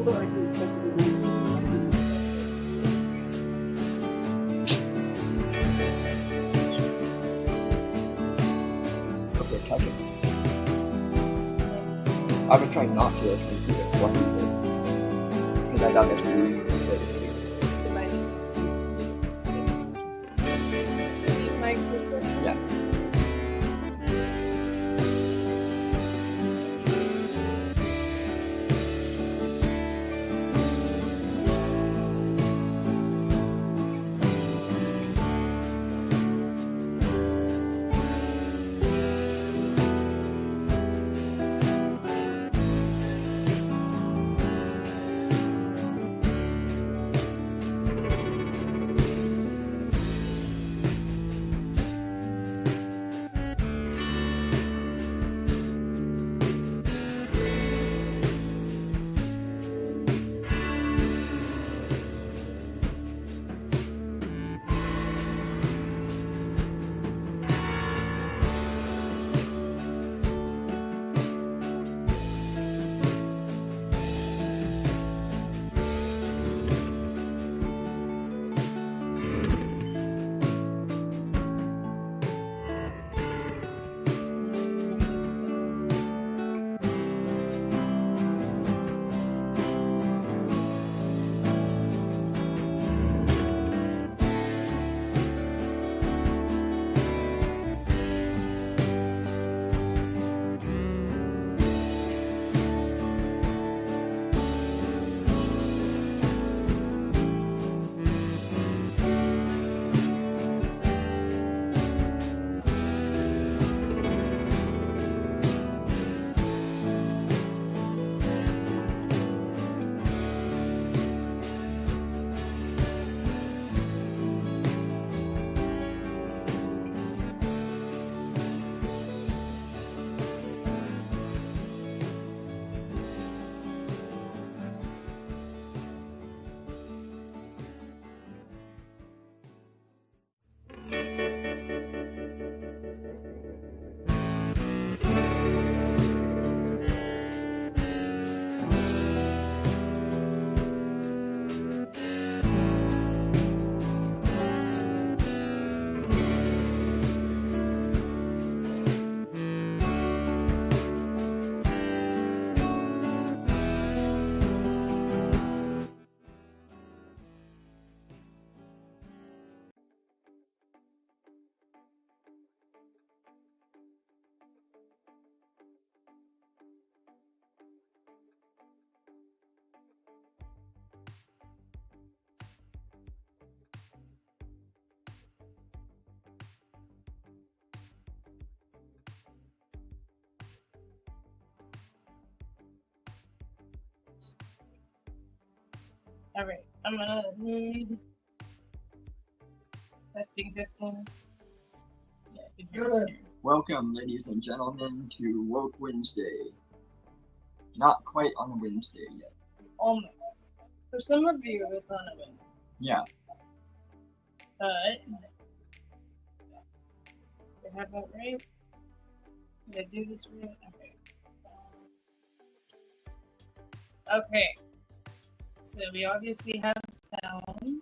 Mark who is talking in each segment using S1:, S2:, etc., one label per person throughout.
S1: Okay, touch it. I was trying not to actually do it one people. Because I thought that's rude to say to you. Yeah.
S2: Alright, I'm gonna need testing. Yeah,
S1: Good. Welcome, ladies and gentlemen, to Woke Wednesday. Not quite on a Wednesday yet.
S2: Almost. For some of you, it's on a Wednesday.
S1: Yeah.
S2: But did I have that right? Did I do this right? Okay. Okay. So we obviously have sound.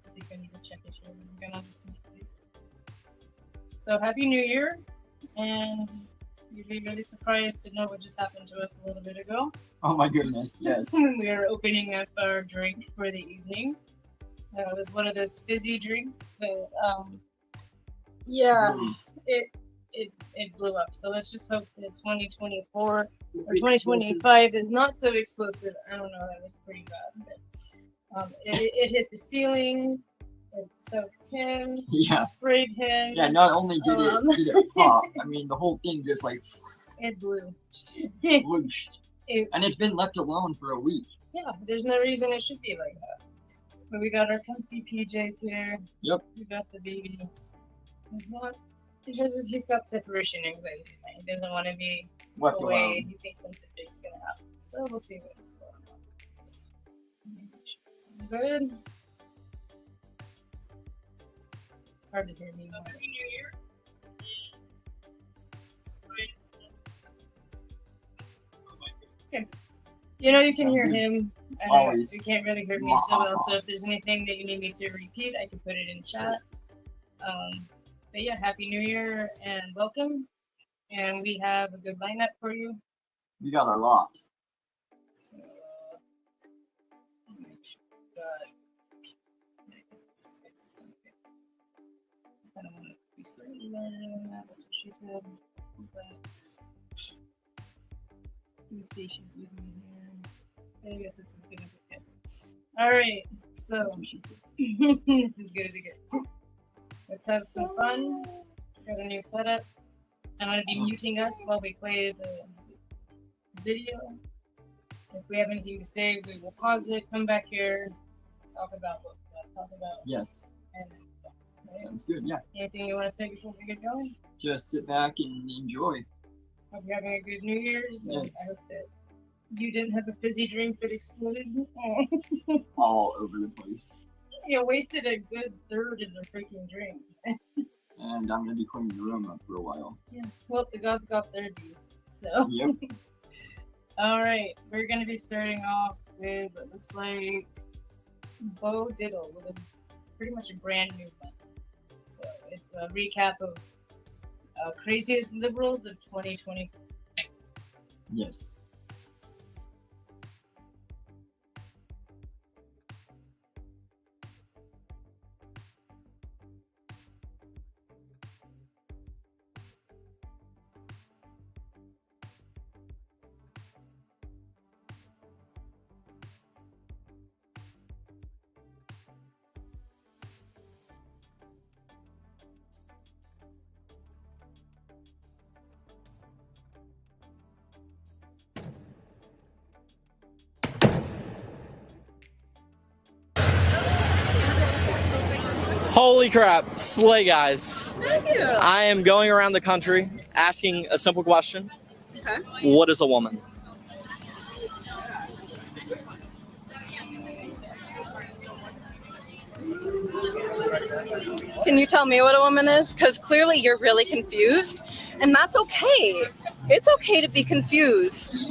S2: I think I need to check it here. I'm gonna just in case. So Happy New Year, and you'd be really surprised to know what just happened to us a little bit ago.
S1: Oh my goodness, yes.
S2: When we were opening up our drink for the evening. It was one of those fizzy drinks that, yeah, it blew up. So let's just hope that 2024 or 2025 is not so explosive. I don't know, that was pretty bad. But, it hit the ceiling, it soaked him,
S1: Yeah.
S2: sprayed him.
S1: Yeah, not only did it pop, I mean, the whole thing just like...
S2: It blew.
S1: Whooshed. And it's been left alone for a week.
S2: Yeah, there's no reason it should be like that. But we got our comfy PJs here.
S1: Yep.
S2: We got the baby. He's not, because he's got separation anxiety. He doesn't want to be
S1: left
S2: away.
S1: alone.
S2: He thinks something big's gonna happen. So we'll see what's going on. Good. It's hard to hear me now. Happy New Year. Okay. You know, you can
S1: Sound
S2: hear
S1: good?
S2: him. I know
S1: Always.
S2: you can't really hear me so well, so if there's anything that you need me to repeat, I can put it in chat. But yeah, Happy New Year and welcome. And we have a good lineup for you.
S1: We got a lot.
S2: So, make sure we got. I guess this is good. I don't want to be slightly larger than that. That's what she said. But be patient with me here. I guess it's as good as it gets. Alright, so
S1: That's what she did.
S2: this is as good as it gets. Let's have some fun. Got a new setup. I'm going to be muting us while we play the video. If we have anything to say, we will pause it, come back here, talk about what we want to talk about.
S1: Yes.
S2: And,
S1: Sounds good, yeah.
S2: anything you want to say before we get going?
S1: Just sit back and enjoy.
S2: Hope you're having a good New Year's.
S1: Yes.
S2: I hope that you didn't have a fizzy drink that exploded.
S1: All over the place.
S2: You wasted a good third of the freaking drink.
S1: And I'm gonna be cleaning the room up for a while.
S2: Yeah. Well, the gods got their due. So.
S1: Yep.
S2: Alright, we're gonna be starting off with what looks like Bo Diddle with pretty much a brand new one. So it's a recap of Craziest Liberals of 2020.
S1: Yes.
S3: Holy crap, slay guys.
S4: Thank you.
S3: I am going around the country asking a simple question.
S4: Okay.
S3: What is a woman?
S4: Can you tell me what a woman is? Because clearly you're really confused, and that's okay. It's okay to be confused.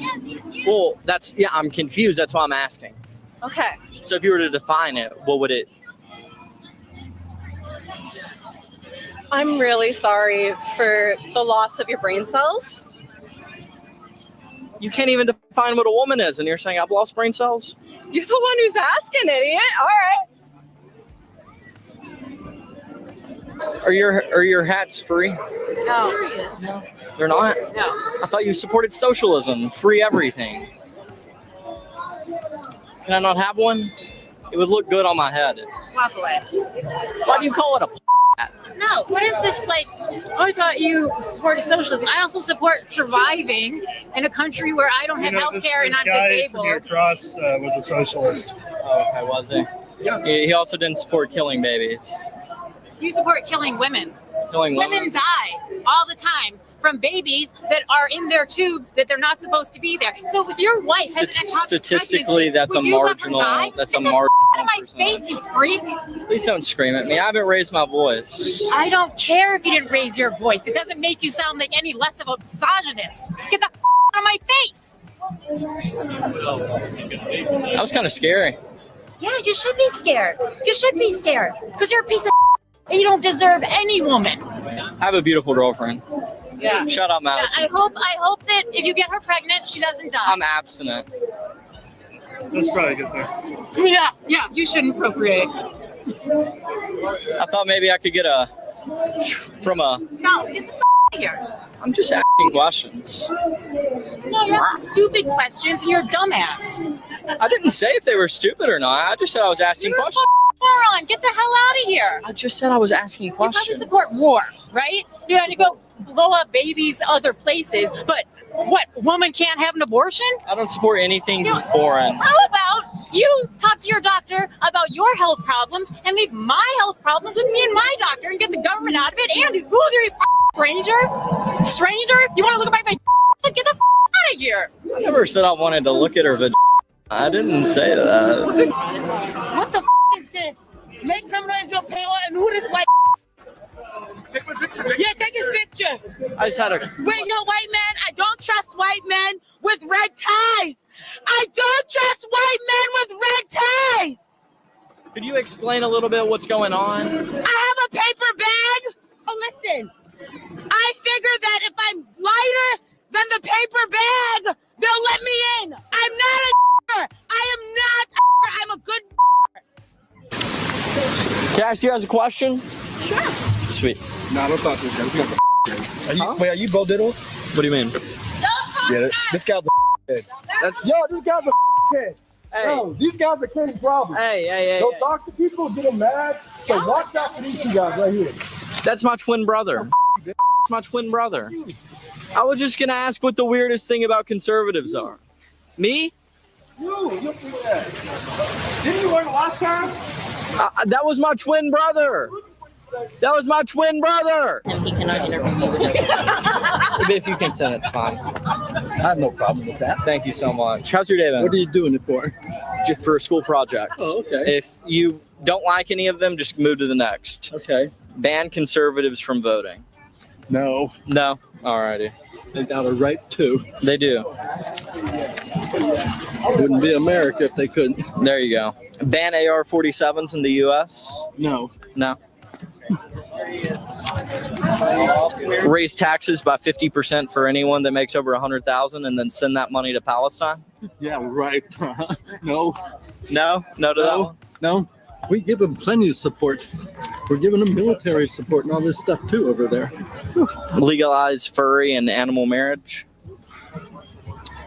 S3: Well, I'm confused, that's why I'm asking.
S4: Okay.
S3: So if you were to define it, what would it?
S4: I'm really sorry for the loss of your brain cells.
S3: You can't even define what a woman is, and you're saying I've lost brain cells?
S4: You're the one who's asking, idiot. All right.
S3: Are your hats free?
S4: No.
S3: They're not?
S4: No.
S3: I thought you supported socialism, free everything. Can I not have one? It would look good on my head.
S5: Walk away.
S3: Why do you call it a hat?
S5: No, what is this like? Oh, I thought you supported socialism. I also support surviving in a country where I don't have health care and I'm
S6: guy from your
S5: disabled.
S6: cross was a socialist.
S3: Oh, okay, was he?
S6: Yeah.
S3: He also didn't support killing babies.
S5: You support killing women.
S3: Killing
S5: Women
S3: women?
S5: die all the time from babies that are in their tubes that they're not supposed to be there. So if your wife has an ectopic
S3: Statistically,
S5: pregnancy,
S3: that's a
S5: would you let her
S3: marginal.
S5: die?
S3: That's a
S5: Get the
S3: marginal.
S5: out of my face, you freak!
S3: Please don't scream at me. I haven't raised my voice.
S5: I don't care if you didn't raise your voice. It doesn't make you sound like any less of a misogynist. Get the out of my face!
S3: That was kind of scary.
S5: Yeah, you should be scared. You should be scared because you're a piece of and you don't deserve any woman.
S3: I have a beautiful girlfriend.
S5: Yeah.
S3: Shut up,
S5: I
S3: Madison.
S5: hope that if you get her pregnant, she doesn't die.
S3: I'm abstinent.
S6: That's probably a good thing.
S5: Yeah, you shouldn't procreate.
S3: I thought maybe I could get from a.
S5: No, get the out of here.
S3: I'm just asking questions.
S5: No, you're asking stupid questions and you're a dumbass.
S3: I didn't say if they were stupid or not. I just said I was asking
S5: You're
S3: questions.
S5: a moron. Get the hell out of here.
S3: I just said I was asking
S5: You probably
S3: questions.
S5: support war, right? You had to go blow up babies other places, but what, woman can't have an abortion?
S3: I don't support anything foreign.
S5: How about you talk to your doctor about your health problems and leave my health problems with me and my doctor and get the government out of it? And who's your stranger? Stranger? You want to look at my get the out of here.
S3: I never said I wanted to look at her vagina. I didn't say that.
S5: What the is this? Make criminal Israel pay and who this white Yeah, take his picture.
S3: I just had a.
S5: Wait, you're a white man? I don't trust white men.
S7: with red ties. I don't trust white men with red ties.
S3: Could you explain a little bit what's going on?
S7: I have a paper bag. Oh, listen. I figure that if I'm lighter than the paper bag, they'll let me in. I'm not a I am not a I'm a good
S3: Can I ask you guys a question?
S7: Sure.
S3: Sweet.
S8: Nah, don't talk to this guy. This guy's a Wait, are you Bo Diddle?
S3: What do you mean?
S8: Yeah, this guy's a head.
S3: That's
S8: This guy's a head.
S3: hey,
S8: Yo, these guys are creating problems.
S3: hey.
S8: Don't talk to people, get them mad. So watch out for these two guys right here.
S3: That's my twin brother. My twin brother. I was just gonna ask what the weirdest thing about conservatives are. Me?
S8: You'll figure that. Didn't you learn the last time?
S3: That was my twin brother. That was my twin brother.
S4: And he cannot interview me with it.
S3: If you consent, it's fine.
S8: I have no problem with that.
S3: Thank you so much. How's your day, man?
S8: What are you doing it for?
S3: Just for a school project.
S8: Oh, okay.
S3: If you don't like any of them, just move to the next.
S8: Okay.
S3: Ban conservatives from voting.
S8: No,
S3: No? Alrighty.
S8: they got a right to.
S3: They do.
S8: Wouldn't be America if they couldn't.
S3: There you go. Ban AR-47s in the U.S.
S8: No.
S3: No. Raise taxes by 50% for anyone that makes over 100,000 and then send that money to Palestine?
S8: Yeah, right. No.
S3: No? No to that one?
S8: No. We give them plenty of support. We're giving them military support and all this stuff too over there.
S3: Legalize furry and animal marriage?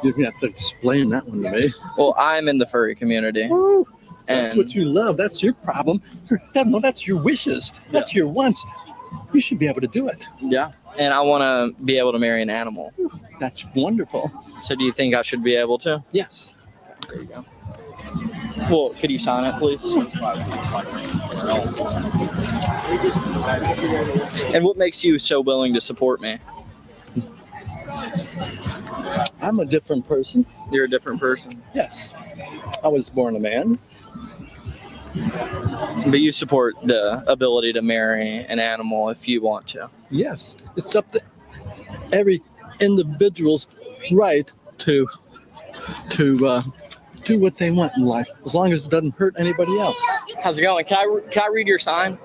S8: You're gonna have to explain that one to me.
S3: Well, I'm in the furry community.
S8: Oh, that's
S3: And
S8: what you love. That's your problem. No, that's your wishes. That's your wants. You should be able to do it.
S3: yeah. And I want to be able to marry an animal.
S8: That's wonderful.
S3: So do you think I should be able to?
S8: Yes.
S3: There you go. Well, could you sign it, please? And what makes you so willing to support me?
S8: I'm a different person.
S3: You're a different person.
S8: Yes. I was born a man.
S3: But you support the ability to marry an animal if you want to.
S8: Yes. It's up to every individual's right to do what they want in life, as long as it doesn't hurt anybody else.
S3: How's it going? Can I read your sign?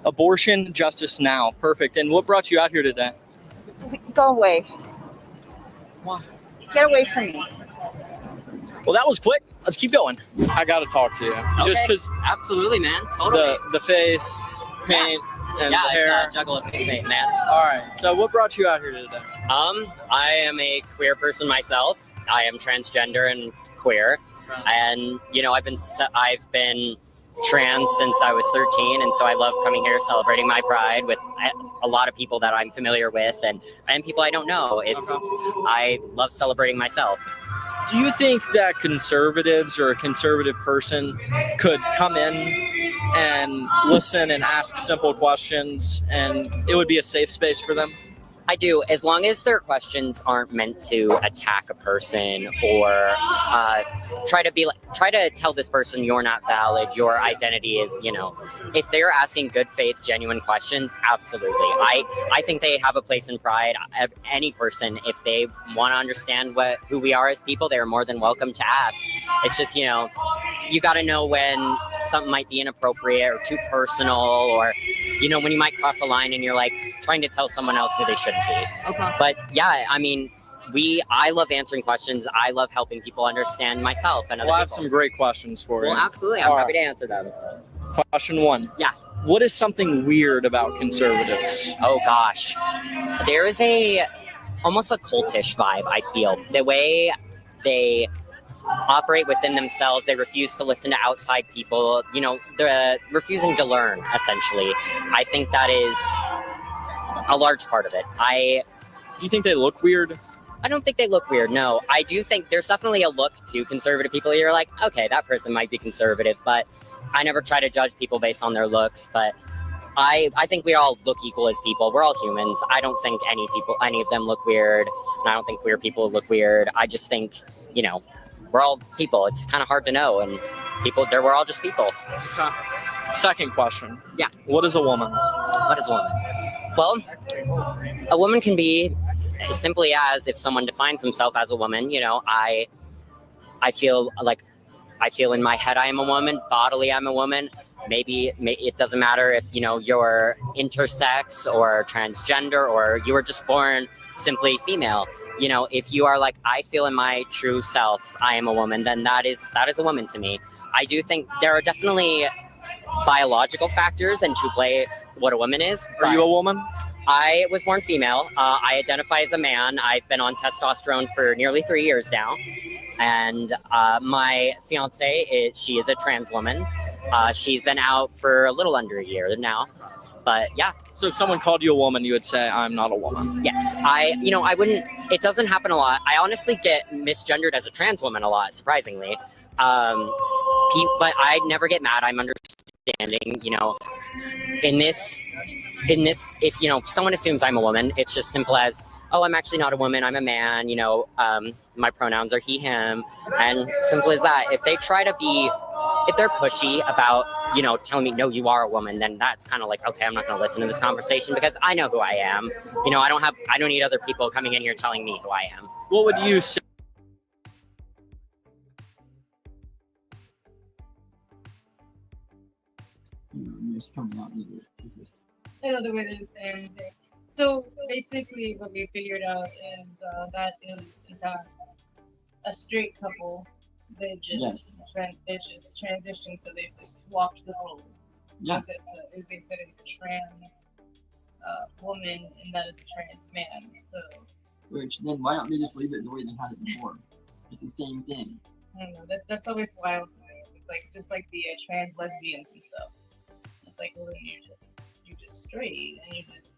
S3: Abortion, justice now. Perfect. And what brought you out here today?
S9: Go away.
S3: Why?
S9: Get away from me.
S3: Well, that was quick. Let's keep going. I got to talk to you. Just because
S10: Absolutely, man. Totally.
S3: the face paint and
S10: Yeah,
S3: the hair.
S10: it's juggle of face paint, man.
S3: All right. So what brought you out here today?
S10: I am a queer person myself. I am transgender and queer, and I've been trans since I was 13, and so I love coming here celebrating my pride with a lot of people that I'm familiar with and people I don't know. I love celebrating myself.
S3: Do you think that conservatives or a conservative person could come in and listen and ask simple questions and it would be a safe space for them?
S10: I do, as long as their questions aren't meant to attack a person or try to tell this person you're not valid, your identity is, if they're asking good faith, genuine questions, absolutely. I think they have a place in pride. Any person, if they want to understand who we are as people, they're more than welcome to ask. It's just, you got to know when something might be inappropriate or too personal, or, when you might cross a line and you're like trying to tell someone else who they shouldn't be.
S3: Okay.
S10: But yeah, I mean, I love answering questions. I love helping people understand myself and other
S3: Well, I have
S10: people.
S3: some great questions for you.
S10: Well, absolutely. I'm
S3: All
S10: happy
S3: right.
S10: to answer them.
S3: Question one.
S10: Yeah.
S3: What is something weird about conservatives?
S10: Oh gosh. There is almost a cultish vibe, I feel. The way they operate within themselves, they refuse to listen to outside people, they're refusing to learn, essentially. I think that is a large part of it.
S3: Do you think they look weird?
S10: I don't think they look weird, no. I do think there's definitely a look to conservative people. You're like, okay, that person might be conservative, but I never try to judge people based on their looks. But I think we all look equal as people. We're all humans. I don't think any of them look weird, and I don't think queer people look weird. I just think, we're all people. It's kind of hard to know, and we're all just people.
S3: Second question.
S10: Yeah.
S3: What is a woman?
S10: What is a woman? Well, a woman can be simply as if someone defines himself as a woman, you know, I feel like I feel in my head I am a woman, bodily I'm a woman. Maybe it doesn't matter if, you know, you're intersex or transgender or you were just born simply female. You know, if you are like, I feel in my true self I am a woman, then that is a woman to me. I do think there are definitely biological factors into play what a woman is.
S3: Are you a woman?
S10: I was born female. I identify as a man. I've been on testosterone for nearly 3 years now. And my fiance, she is a trans woman. She's been out for a little under a year now. But yeah.
S3: So if someone called you a woman, you would say, I'm not a woman.
S10: Yes. I wouldn't, it doesn't happen a lot. I honestly get misgendered as a trans woman a lot, surprisingly. But I never get mad. I'm understanding, you know, in this, if, you know, someone assumes I'm a woman, it's just simple as, oh, I'm actually not a woman, I'm a man, you know, my pronouns are he, him, and simple as that. If they try to be, if they're pushy about, you know, telling me, no, you are a woman, then that's kind of like, okay, I'm not going to listen to this conversation because I know who I am. You know, I don't need other people coming in here telling me who I am.
S3: What would you say?
S1: Just coming out either.
S2: Another way to say it. So basically, what we figured out is that is in fact a straight couple. They just they just transitioned, so they just swapped the roles.
S1: Yeah.
S2: They said it was a trans woman, and that is a trans man. So.
S1: Which then why don't they just leave it the way they had it before? It's the same thing.
S2: I don't know. That's always wild to me. It's like just like the trans lesbians and stuff. It's like, well, you're just straight, and you just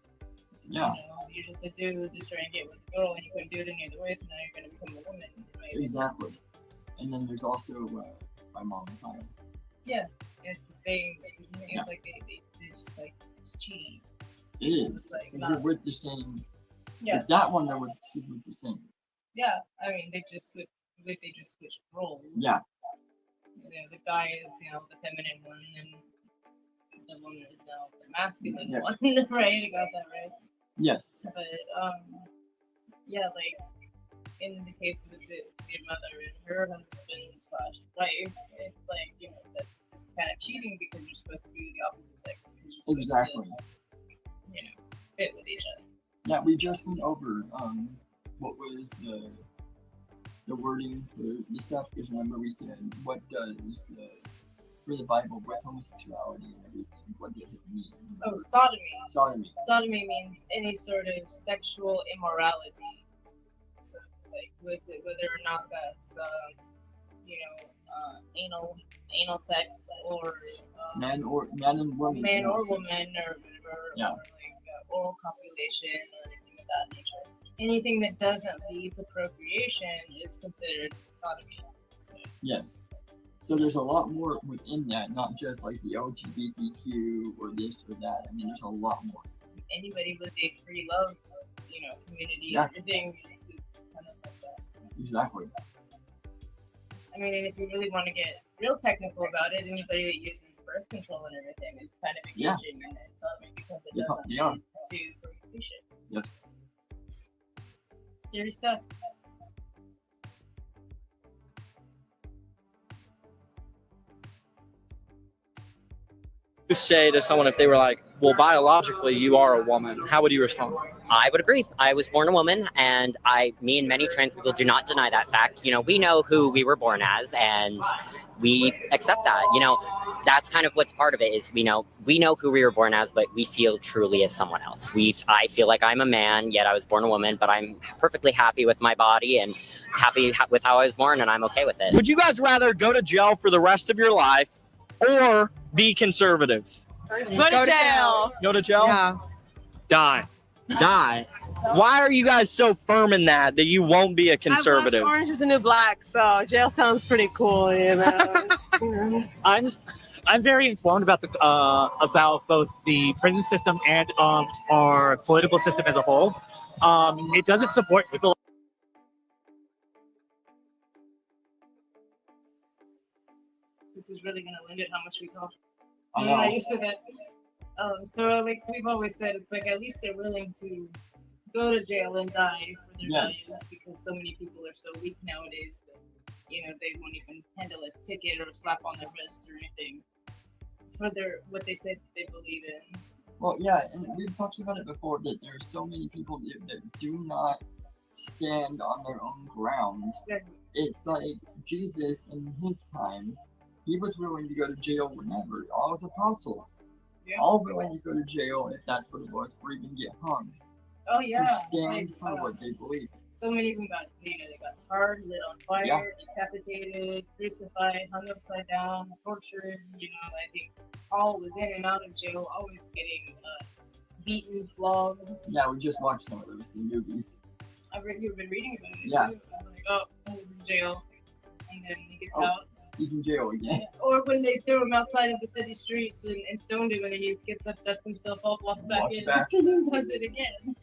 S2: you know, you're just a dude just trying to get with a girl, and you couldn't do it any other way, so now you're gonna become a woman. Right?
S1: Exactly. And then there's also my mom and Kyle.
S2: Yeah, it's the same. It's like they just like it's cheating.
S1: It is.
S2: Like,
S1: they're with the same.
S2: Yeah.
S1: With that one, she's with the same.
S2: Yeah, I mean they just switched roles.
S1: Yeah.
S2: You know, the guy is, you know, the feminine one, and the woman is now the masculine one, right? I got that right.
S1: Yes.
S2: But yeah, like in the case with the mother and her husband/wife, it's like, you know, that's just kind of cheating because you're supposed to be the opposite sex because you're supposed to, you know, fit with each other.
S1: Yeah, we just went over what was the wording for the stuff, because remember we said what does for the Bible with homosexuality and everything, what does it mean?
S2: Oh, sodomy.
S1: Sodomy.
S2: Sodomy means any sort of sexual immorality. So, like whether or not that's you know, anal sex or
S1: man and woman.
S2: Man or woman or
S1: yeah.
S2: Or like oral copulation or anything of that nature. Anything that doesn't lead to procreation is considered sodomy. So.
S1: Yes. So there's a lot more within that, not just like the LGBTQ or this or that. I mean, there's a lot more.
S2: Anybody with a free love, you know, community, everything is kind of like that.
S1: Exactly.
S2: I mean, and if you really want to get real technical about it, anybody that uses birth control and everything is kind of engaging in it, because it doesn't lead to procreation.
S1: Yes.
S2: Scary stuff.
S3: You say to someone if they were like, well, biologically you are a woman, how would you respond?
S10: I would agree. I was born a woman, and me and many trans people do not deny that fact. You know, we know who we were born as, and we accept that. You know, that's kind of what's part of it is we know who we were born as, but we feel truly as someone else. I feel like I'm a man, yet I was born a woman, but I'm perfectly happy with my body and happy with how I was born, and I'm okay with it.
S3: Would you guys rather go to jail for the rest of your life or be conservative?
S11: Go to jail.
S3: Go to jail?
S11: Yeah.
S3: Die. Why are you guys so firm in that you won't be a conservative?
S11: I watched Orange is the New Black, so jail sounds pretty cool, you know.
S12: I'm very informed about both the prison system and our political system as a whole. It doesn't support people.
S2: This is really gonna limit how much we talk. I'm not used to that. So like we've always said, it's like at least they're willing to go to jail and die for their
S1: Yes.
S2: values because so many people are so weak nowadays that they won't even handle a ticket or a slap on their wrist or anything for what they said they believe in.
S1: Well, yeah, and we've talked about it before that there's so many people that do not stand on their own ground.
S2: Exactly.
S1: It's like Jesus in his time, he was willing to go to jail whenever. All his apostles, all willing to go to jail if that's what it was, or even get hung.
S2: Oh yeah.
S1: To stand for what they believe.
S2: So many of them got, they got tarred, lit on fire, decapitated, crucified, hung upside down, tortured. I think Paul was in and out of jail, always getting beaten, flogged.
S1: Yeah, we just watched some of those in movies.
S2: You've been reading about it
S1: Yeah.
S2: too. I was like, oh, he was in jail, and then he gets
S1: Oh,
S2: out.
S1: He's in jail again.
S2: Or when they threw him outside of the city streets and stoned him, and then he gets up, dusts himself up, walks back in, and does it again.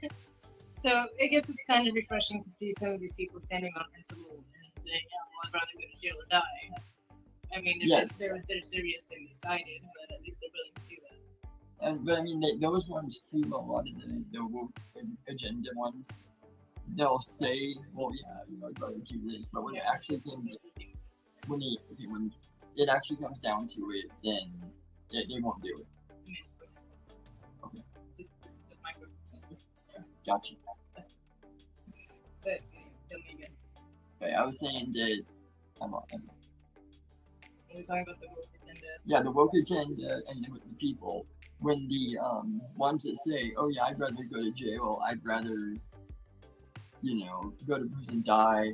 S2: So I guess it's kind of refreshing to see some of these people standing on principle and saying, "Yeah, well, I'd rather go to jail or die." I mean, they're serious and misguided, but at least they're willing to do that.
S1: But I mean, those ones too, a lot of the woke agenda ones, they'll say, "Well, yeah, I'd rather do this," but when it actually when it actually comes down to it, then they won't do it. Okay. Gotcha.
S2: But tell me again.
S1: Okay, I was saying that.
S2: We're talking about the woke agenda.
S1: Yeah, the woke agenda and the people. When the ones that say, "Oh yeah, I'd rather go to jail. I'd rather, go to prison, die."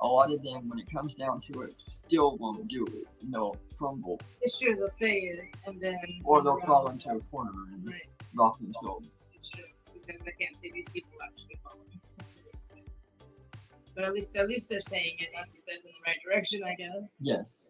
S1: A lot of them, when it comes down to it, still won't do it. And they'll crumble.
S2: It's true, they'll say it and then.
S1: Or they'll crawl into a corner and rock themselves.
S2: It's true, because I can't see these people actually following. But at least they're saying it. That's a step in the right direction, I guess.
S1: Yes.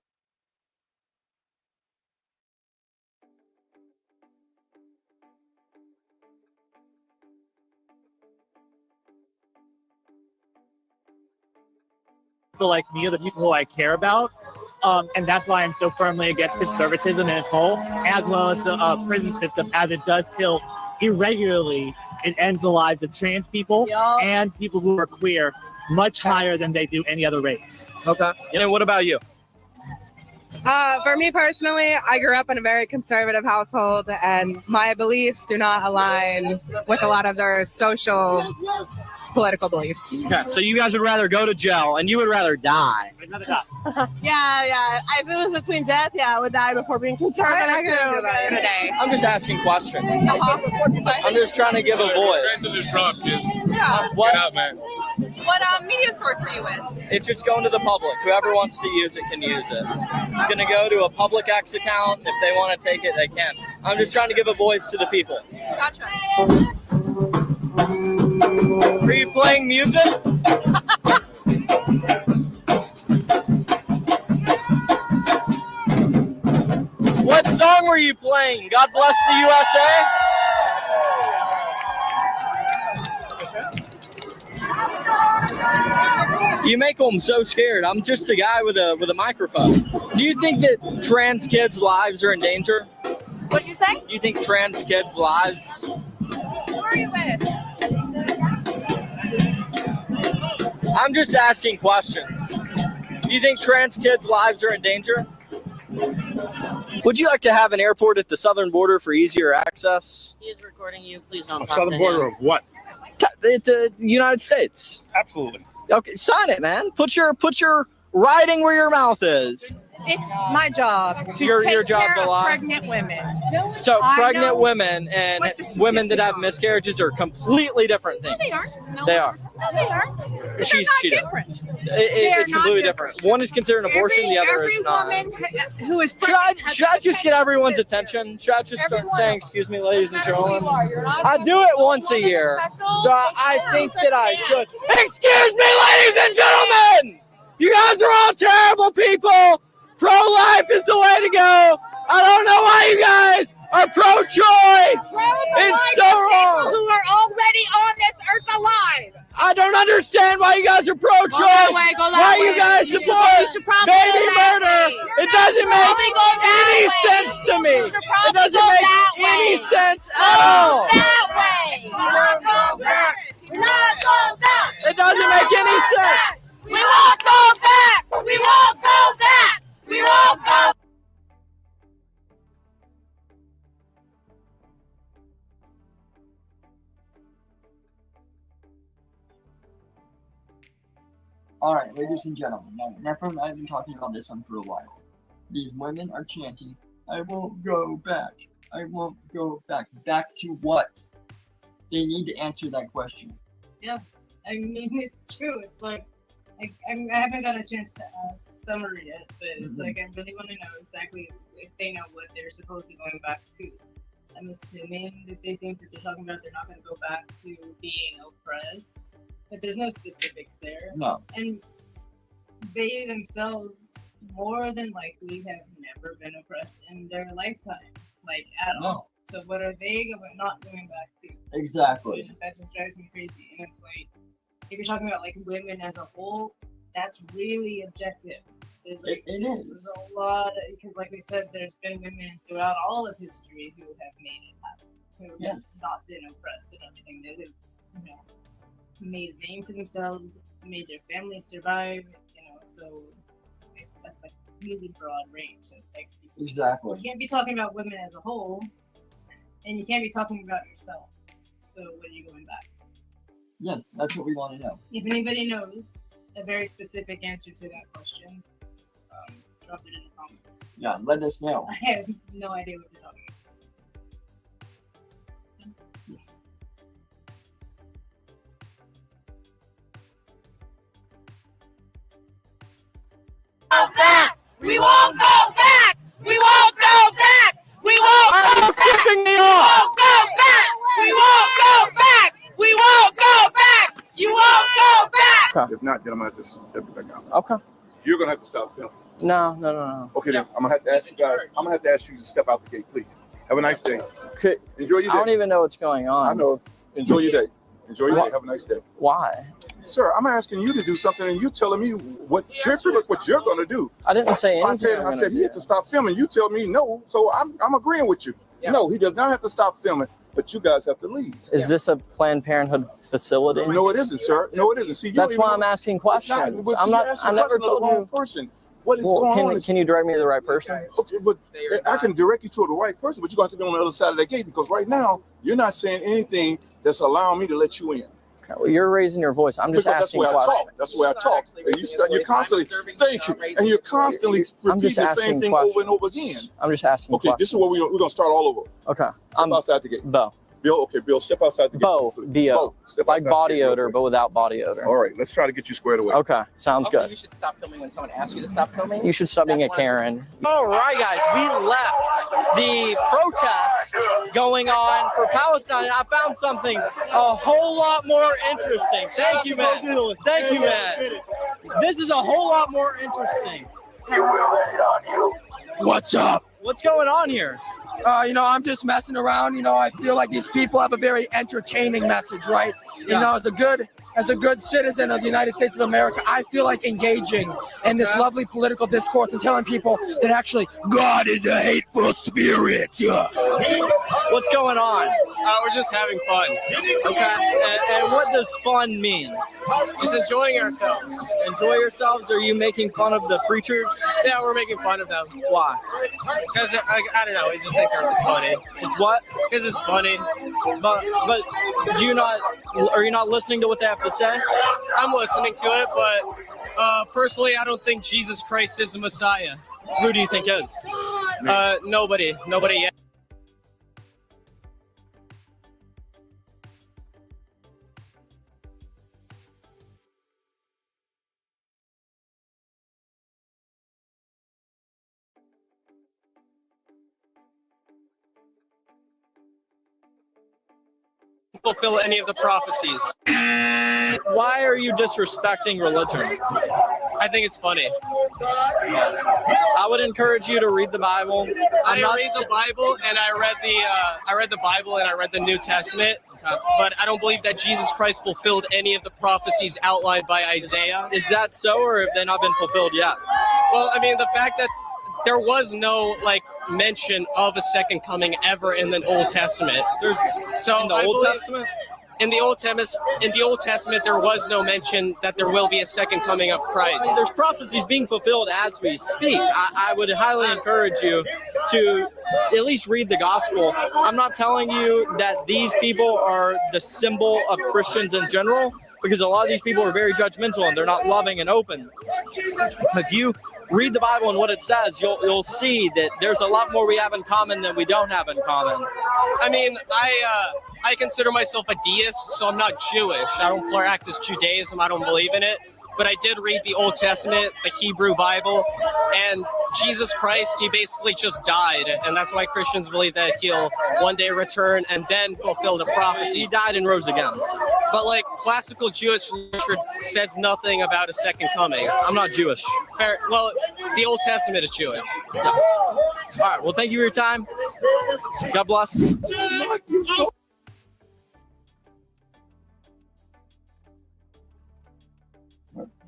S12: People like me are the people who I care about. And that's why I'm so firmly against conservatism in its whole, as well as the prison system, as it does kill irregularly. It ends the lives of trans people and people who are queer much higher than they do any other race.
S3: Okay. And what about you?
S13: For me personally, I grew up in a very conservative household, and my beliefs do not align with a lot of their social, political beliefs.
S3: Okay, so you guys would rather go to jail, and you would rather die.
S13: Yeah. If it was between death, I would die before being conservative. I couldn't do that today.
S3: I'm just asking questions. I'm just trying to give a voice.
S14: Yeah.
S3: What?
S14: Get out, man.
S13: What media source were you with?
S3: It's just going to the public. Whoever wants to use it can use it. It's going to go to a public X account. If they want to take it, they can. I'm just trying to give a voice to the people.
S13: Gotcha.
S3: Are you playing music? What song were you playing? God Bless the USA? You make them so scared. I'm just a guy with a microphone. Do you think that trans kids' lives are in danger?
S13: What'd you say?
S3: Do you think trans kids' lives?
S13: Who are you with?
S3: I'm just asking questions. Do you think trans kids' lives are in danger? Would you like to have an airport at the southern border for easier access?
S10: He is recording you. Please don't.
S14: Southern border of what?
S3: The United States.
S14: Absolutely.
S3: Okay, sign it, man. Put your writing where your mouth is.
S13: It's my job to
S3: Your
S13: take
S3: job
S13: care
S3: to
S13: of
S3: lie?
S13: pregnant women.
S3: So
S13: I
S3: pregnant
S13: know
S3: women and
S13: what the
S3: women that have
S13: statistics are.
S3: miscarriages are completely different things.
S13: No, they aren't. No,
S3: They are.
S13: No, they aren't.
S3: She's
S13: They're not
S3: different.
S13: different.
S3: It's
S13: not
S3: completely
S13: different.
S3: different. One is considered an abortion, the other is not.
S13: Woman who is
S3: Should I
S13: pregnant
S3: just get everyone's attention? Should I just start saying, "Excuse me, ladies and gentlemen"? I do it once a year, so I think that I should. Excuse me, ladies and gentlemen! You guys are all terrible people. Pro-life is the way to go. I don't know why you guys are pro-choice. It's so wrong.
S13: Who are already on this earth alive.
S3: I don't understand why you guys are pro-choice.
S13: Go that way, go that
S3: Why
S13: way.
S3: you guys
S13: You
S3: support
S13: should probably
S3: baby
S13: go that
S3: murder.
S13: way.
S3: It doesn't make
S13: Probably go that
S3: any
S13: way.
S3: sense to me.
S13: You should
S3: It
S13: probably
S3: doesn't
S13: go
S3: make
S13: that
S3: any
S13: way.
S3: sense at all.
S13: That way.
S3: We're
S7: not go back.
S3: It doesn't make any sense.
S7: We won't go back. We won't go back. We won't go.
S1: All right, ladies and gentlemen. Now, remember, I've been talking about this one for a while. These women are chanting, "I won't go back. I won't go back." Back to what? They need to answer that question.
S2: Yeah, I mean, it's true. It's like, I haven't got a chance to ask Summer yet, but it's like, I really want to know exactly if they know what they're supposedly going back to. I'm assuming that they think that they're talking about they're not going to go back to being oppressed, but there's no specifics there.
S1: No.
S2: And they themselves, more than likely, have never been oppressed in their lifetime, like at all. So what are they not going back to?
S1: Exactly.
S2: That just drives me crazy. And it's like, if you're talking about like women as a whole, that's really objective. There's like,
S1: it
S2: there's
S1: is.
S2: a lot, because like we said, there's been women throughout all of history who have made it happen, who have not been oppressed and everything. That have, you know, made a name for themselves, made their families survive. You know, so that's like really broad range. Like,
S1: Exactly.
S2: you can't be talking about women as a whole, and you can't be talking about yourself. So what are you going back to?
S1: Yes, that's what we want to know.
S2: If anybody knows a very specific answer to that question, drop it in the comments.
S1: Yeah, let us know.
S2: I have no idea what you're talking about.
S1: Yes.
S7: Go back. We won't go back. We won't go back. We won't go back. We won't go back. We won't go back. We won't go back. You won't go back.
S14: Okay. If not, then I'm gonna have to step it back out.
S3: Okay.
S14: You're gonna have to stop filming.
S3: No.
S14: Okay, then I'm gonna have to ask you guys. I'm gonna have to ask you to step out the gate, please. Have a nice day. Enjoy your day.
S3: I don't even know what's going on.
S14: I know. Enjoy your day. Enjoy your day. Have a nice day.
S3: Why?
S14: Sir, I'm asking you to do something, and you're telling me what you're gonna do.
S3: I didn't say anything.
S14: I said he had to stop filming. You tell me no, so I'm agreeing with you. Yeah. No, he does not have to stop filming, but you guys have to leave.
S3: Is this a Planned Parenthood facility?
S14: No, it isn't, sir. No, it isn't. See,
S3: that's why I'm asking questions. I'm not. I never told you.
S14: Person. What is going on?
S3: Can you direct me to the right person?
S14: Okay, but I can direct you to the right person, but you're going to have to be on the other side of the gate because right now you're not saying anything that's allowing me to let you in.
S3: Okay, well, you're raising your voice. I'm just asking questions.
S14: That's the way I talk. And you're constantly, thank you, and you're constantly repeating the same thing over and over again.
S3: I'm just asking questions.
S14: This is where we're going to start all over.
S3: Okay.
S14: Step outside the gate.
S3: Bo.
S14: Bill, step outside the gate.
S3: Bo, like body odor, but without body odor.
S14: All right, let's try to get you squared away.
S3: Okay, sounds good.
S15: You should stop filming when someone asks you to stop filming.
S3: You should stop being a Karen. All right, guys, we left the protest going on for Palestine, and I found something a whole lot more interesting. Thank you, man. Thank you, man. This is a whole lot more interesting.
S16: You will hate on you.
S3: What's up? What's going on here?
S17: I'm just messing around. I feel like these people have a very entertaining message, right?
S3: Yeah.
S17: As a good citizen of the United States of America, I feel like engaging in this lovely political discourse and telling people that actually God is a hateful spirit. Yeah.
S3: What's going on?
S18: We're just having fun.
S3: Okay. And what does fun mean?
S18: Just enjoying ourselves.
S3: Enjoy yourselves? Are you making fun of the preachers?
S18: Yeah, we're making fun of them.
S3: Why?
S18: Because I don't know. We just think it's funny.
S3: It's what?
S18: Because it's funny.
S3: But are you not listening to what they have to say?
S18: I'm listening to it, but personally, I don't think Jesus Christ is the Messiah.
S3: Who do you think is?
S18: Nobody yet. Fulfill any of the prophecies.
S3: Why are you disrespecting religion?
S18: I think it's funny.
S3: I would encourage you to read the Bible.
S18: I read the Bible, and I read the Bible, and I read the New Testament. But I don't believe that Jesus Christ fulfilled any of the prophecies outlined by Isaiah.
S3: Is that so, or have they not been fulfilled yet?
S18: Well, I mean, the fact that there was no mention of a second coming ever in the Old Testament.
S3: In the Old Testament?
S18: in the Old Testament, there was no mention that there will be a second coming of Christ.
S3: I mean, there's prophecies being fulfilled as we speak. I would highly encourage you to at least read the gospel. I'm not telling you that these people are the symbol of Christians in general, because a lot of these people are very judgmental and they're not loving and open. If you read the Bible and what it says, you'll see that there's a lot more we have in common than we don't have in common.
S18: I mean, I consider myself a deist, so I'm not Jewish. I don't practice Judaism. I don't believe in it. But I did read the Old Testament, the Hebrew Bible, and Jesus Christ, he basically just died. And that's why Christians believe that he'll one day return and then fulfill the prophecy.
S3: He died and rose again.
S18: But like classical Jewish literature says nothing about a second coming.
S3: I'm not Jewish.
S18: Fair. Well, the Old Testament is Jewish.
S3: Yeah. All right. Well, thank you for your time. God bless.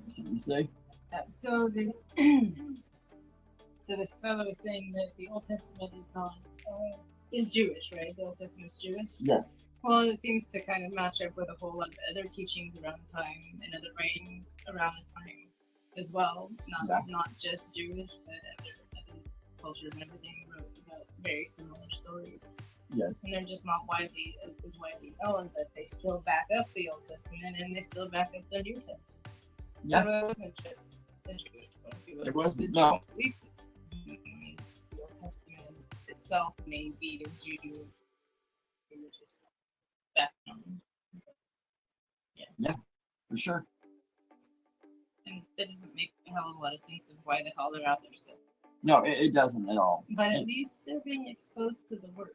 S1: Something to say?
S2: So this fellow was saying that the Old Testament is Jewish, right? The Old Testament is Jewish.
S1: Yes.
S2: Well, it seems to kind of match up with a whole lot of other teachings around the time and other writings around the time as well. Not just Jewish, but other cultures and everything wrote about very similar stories.
S1: Yes.
S2: And they're just not as widely known, but they still back up the Old Testament and they still back up the New Testament.
S1: Yeah.
S2: So it wasn't just the Jewish point of view.
S1: It wasn't, no.
S2: Belief system. I mean, the Old Testament itself may be a Jew religious background.
S1: Yeah, for sure.
S2: And that doesn't make a hell of a lot of sense of why the hell they're out there still.
S1: No, it doesn't at all.
S2: But at least they're being exposed to the word.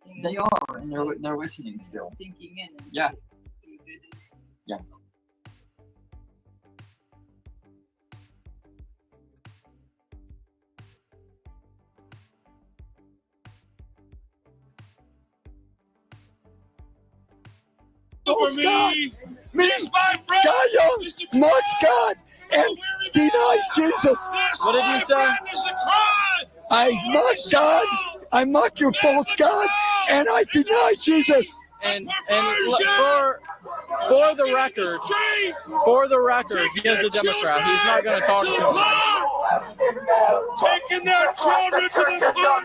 S2: You know,
S1: They are, and they're listening still.
S2: Sinking in. And
S1: Yeah. Yeah.
S8: False God, means God young, mocks God, and denies Jesus.
S3: What did you say?
S8: I mock God, I mock your false God, and I deny Jesus.
S3: And for the record, he is a Democrat. He's not going to talk to him.
S16: Taking their children to the park.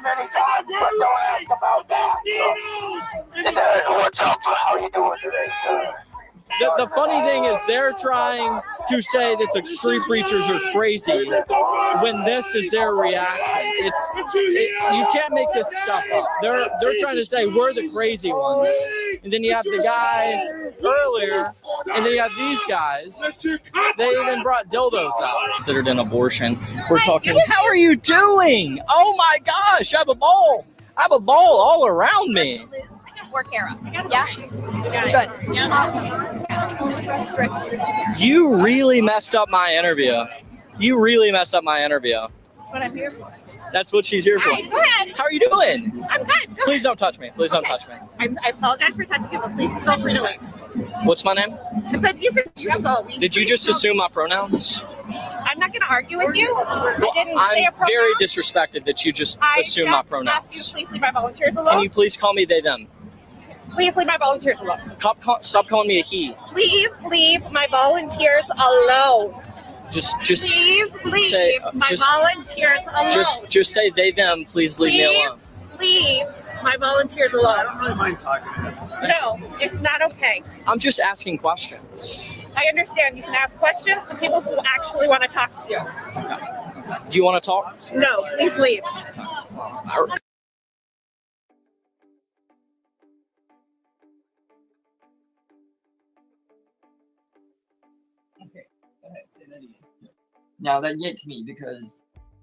S16: What's up? How you doing today, sir?
S3: The funny thing is they're trying to say that the street preachers are crazy when this is their reaction. You can't make this stuff up. They're trying to say we're the crazy ones. And then you have the guy earlier, and then you have these guys. They even brought dildos out. Considered an abortion. We're talking, how are you doing? Oh my gosh, I have a ball. I have a ball all around me.
S19: Or Kara. Yeah? Good.
S3: You really messed up my interview. You really messed up my interview.
S19: That's what I'm here for.
S3: That's what she's here for.
S19: All right, go ahead.
S3: How are you doing?
S19: I'm good.
S3: Please don't touch me. Please don't touch me.
S19: I apologize for touching people. Please feel free to leave.
S3: What's my name?
S19: I said you can go.
S3: Did you just assume my pronouns?
S19: I'm not going to argue with you. I didn't say a
S3: I'm
S19: pronoun.
S3: very disrespected that you just assume my pronouns.
S19: I asked you to please leave my volunteers alone.
S3: Can you please call me they, them?
S19: Please leave my volunteers alone.
S3: Stop calling me a he.
S19: Please leave my volunteers alone.
S3: Just
S19: please leave
S3: say,
S19: my volunteers alone.
S3: Just say they, them. Please leave me alone.
S19: Please leave my volunteers alone.
S6: I don't really mind talking to them.
S19: No, it's not okay.
S3: I'm just asking questions.
S19: I understand you can ask questions to people who actually want to talk to you.
S3: Do you want to talk?
S19: No, please leave.
S2: Okay, go ahead, say that again.
S1: Now that gets me because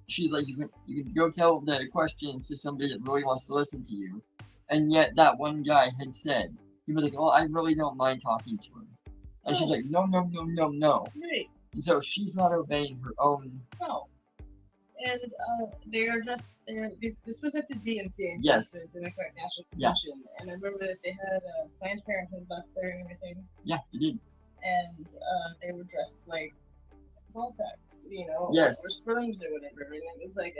S1: she's like, you can go tell the questions to somebody that really wants to listen to you, and yet that one guy had said, he was like, oh, I really don't mind talking to him. And she's like, no.
S2: Right.
S1: And so she's not obeying her own.
S2: No. And they are just there. This was at the DNC,
S1: Yes.
S2: the Democratic National
S1: Yeah.
S2: Convention, and I remember that they had a Planned Parenthood bus there and everything,
S1: Yeah, you did.
S2: and they were dressed like ball sacks,
S1: Yes.
S2: or sperms or whatever. And it was like,